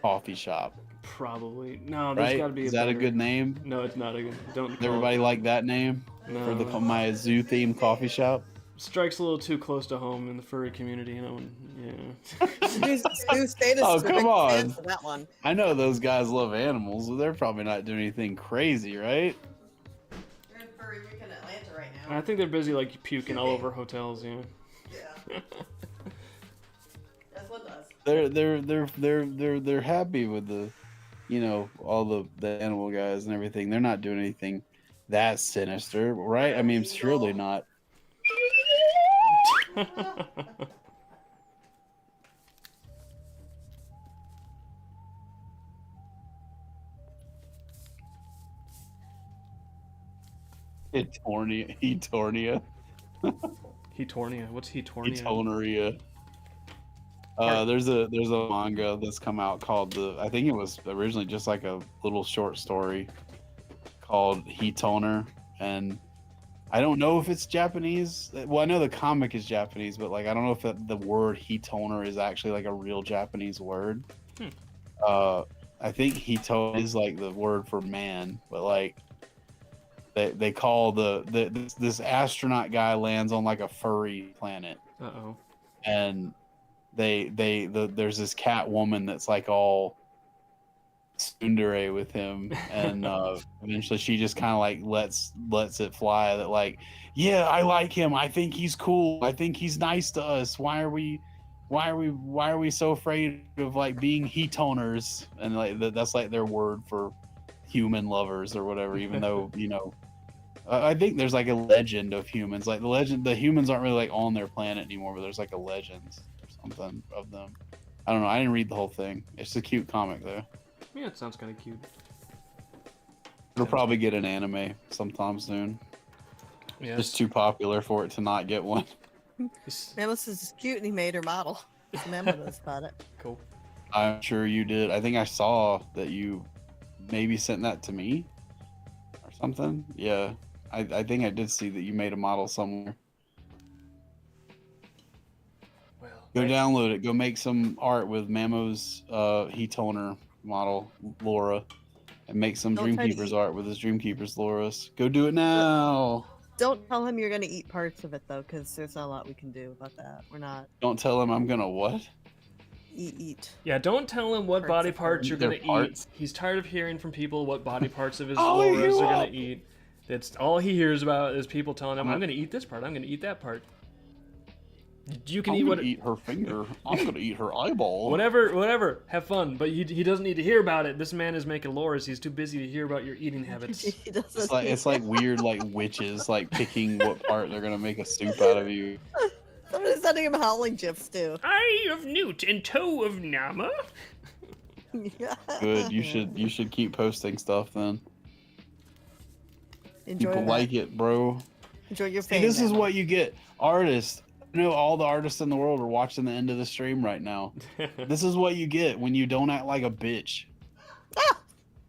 coffee shop, Probably. No, there's right? got to be. Is that a better- good name? No, it's not a good. Don't. Does call everybody like that name No. for the my zoo themed coffee shop? Strikes a little too close to home in the furry community, you know. And, yeah. Stu status. Oh, is a come big on. fan for that one. I know those guys love animals, so they're probably not doing anything crazy, right? You're in Furry Week in Atlanta right I think they're busy like puking all over hotels. Yeah. Yeah. That's what does. They're happy with the, you know, all the animal guys and everything. They're not doing anything that sinister, right? I mean, surely not. Hetornia. Hetornia. What's Hetornia? Hetoneria. There's a manga that's come out called I think it was originally just like a little short story called Hetoner, and I don't know if it's Japanese. Well, I know the comic is Japanese, but like I don't know if the word Hetoner is actually like a real Japanese word. I think Hito is like the word for man, but like they call this astronaut guy lands on like a furry planet, Uh-oh. and there's this cat woman that's like all tsundere with him, and eventually she just kind of like lets it fly that like, yeah, I like him, I think he's cool, I think he's nice to us, why are we so afraid of like being hetoners, and like that's like their word for human lovers or whatever, even though, you know, I think there's like a legend of humans, like the humans aren't really like on their planet anymore, but there's like a legend or something of them. I don't know, I didn't read the whole thing. It's a cute comic though. Yeah, it sounds kind of cute. It'll probably get an anime sometime soon. Yeah. It's too popular for it to not get one. Mamos is cute and he made her model. Mamo knows about it. Cool. I'm sure you did. I think I saw that you maybe sent that to me or something. Yeah, I think I did see that you made a model somewhere. Well, Go download it. Go make some art with Mamo's Hetoner model Laura and make some Don't try to Dreamkeepers eat. art with his Dreamkeepers Laura's. Go do it now. Don't tell him you're gonna eat parts of it though, because there's not a lot we can do about that. We're not Don't tell him I'm gonna what? eat. Yeah, don't tell him what Parts body of her. parts you're Their gonna eat. parts? He's tired of hearing from people what body parts of his I'll eat Laura's you are gonna up. eat. That's all he hears about is people telling him, I'm "I'm gonna eat this part. I'm gonna eat that part." You can I'm eat gonna what, eat her finger. I'm gonna eat her eyeball. whatever. Have fun, but he doesn't need to hear about it. This man is making Laura's. He's too busy to hear about your eating habits. He doesn't. It's like weird like witches like picking what part they're gonna make a soup out of you. Somebody's sending him howling gifs too. Eye of Newt and toe of Nama. Yeah. Good. You should keep posting stuff then. Enjoy People that. like it, bro. Enjoy your See, fame. this is Emma. what you get. Artists. I know all the artists in the world are watching the end of the stream right now. This is what you get when you don't act like a bitch. Ah!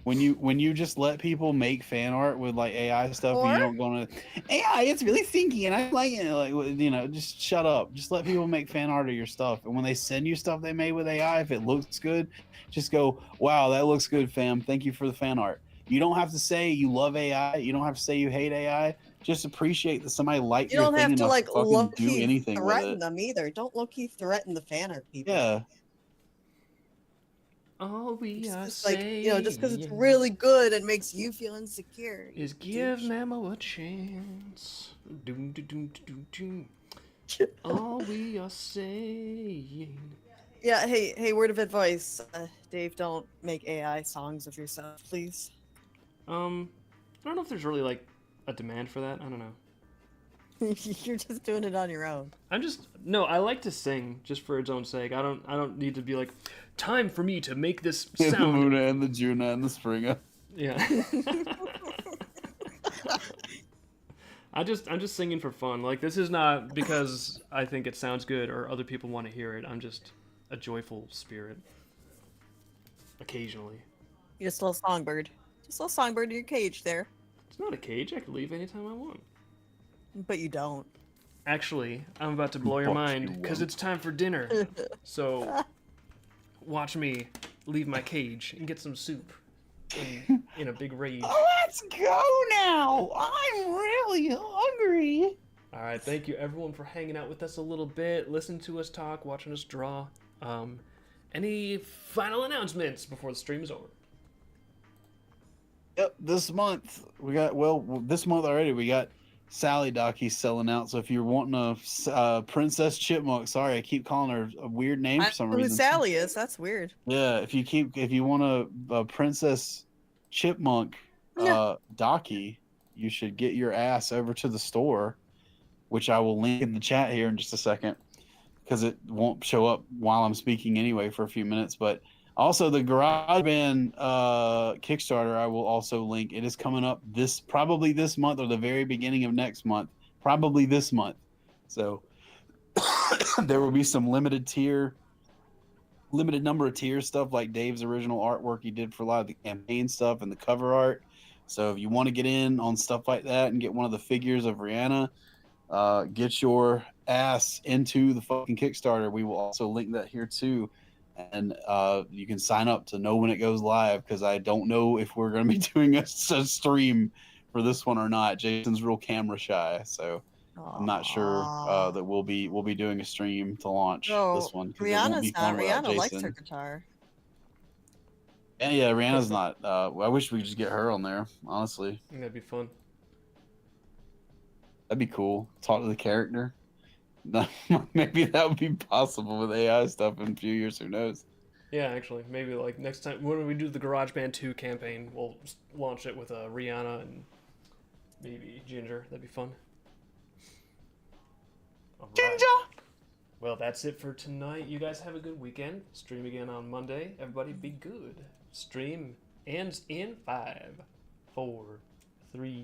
When you just let people make fan art with like AI stuff and Or- you don't go to AI, it's really stinky and I like it. Like, you know, just shut up. Just let people make fan art of your stuff. And when they send you stuff they made with AI, if it looks good, just go, wow, that looks good, fam. Thank you for the fan art. You don't have to say you love AI. You don't have to say you hate AI. Just appreciate that somebody liked You your don't thing have to enough like to fucking low do key anything with threaten it. them either. Don't low key threaten the fan art people. Yeah. All we are Just like saying, just because it's really good, it makes you feel insecure. you is give douche. Mamo a chance. Doom, doom, doom, doom, doom. All we are saying. Yeah. Hey. Word of advice, Dave. Don't make AI songs of yourself, please. I don't know if there's really like a demand for that. I don't know. You're just doing it on your own. No, I like to sing just for its own sake. I don't need to be like, time for me to make this The sound. Muna and the Juna and the Springer. Yeah. I'm just singing for fun. Like, this is not because I think it sounds good or other people want to hear it. I'm just a joyful spirit. Occasionally. You're just a little songbird. Just a little songbird in your cage there. It's not a cage. I can leave anytime I want. But you don't. Actually, I'm about to blow your But mind you because won't. it's time for dinner. So, watch me leave my cage and get some soup in a big rage. Let's go now. I'm really hungry. All right, thank you everyone for hanging out with us a little bit, listening to us talk, watching us draw. Any final announcements before the stream is over? Yep, this month we got this month already we got Sally Dockies selling out. So if you're wanting a Princess Chipmunk, sorry I keep calling her a weird name I for some don't know who reason. Sally is. That's weird. Yeah, if you want a Princess Chipmunk Docky, you should get your ass over to the store, which I will link in the chat here in just a second, because it won't show up while I'm speaking anyway for a few minutes. But also the GarageBand Kickstarter, I will also link. It is coming up probably this month or the very beginning of next month, probably this month. So there will be some limited number of tier stuff like Dave's original artwork he did for a lot of the campaign stuff and the cover art. So if you want to get in on stuff like that and get one of the figures of Rihanna, get your ass into the fucking Kickstarter. We will also link that here too. And you can sign up to know when it goes live, because I don't know if we're going to be doing a stream for this one or not. Jason's real camera shy, so I'm not sure that we'll be doing a stream to launch this one. 'Cause it won't be Rihanna's not. fun without Rihanna likes Jason. her guitar. Yeah, Rihanna's not. I wish we could just get her on there. Honestly, I think that'd be fun. that'd be cool. Talk to the character. Maybe that would be possible with AI stuff in a few years. Who knows? Yeah, actually, maybe like next time when we do the GarageBand 2 campaign, we'll launch it with Rihanna and maybe Ginger. That'd be fun. All right. Ginger. Well, that's it for tonight. You guys have a good weekend. Stream again on Monday. Everybody be good. Stream ends in 5, 4, 3.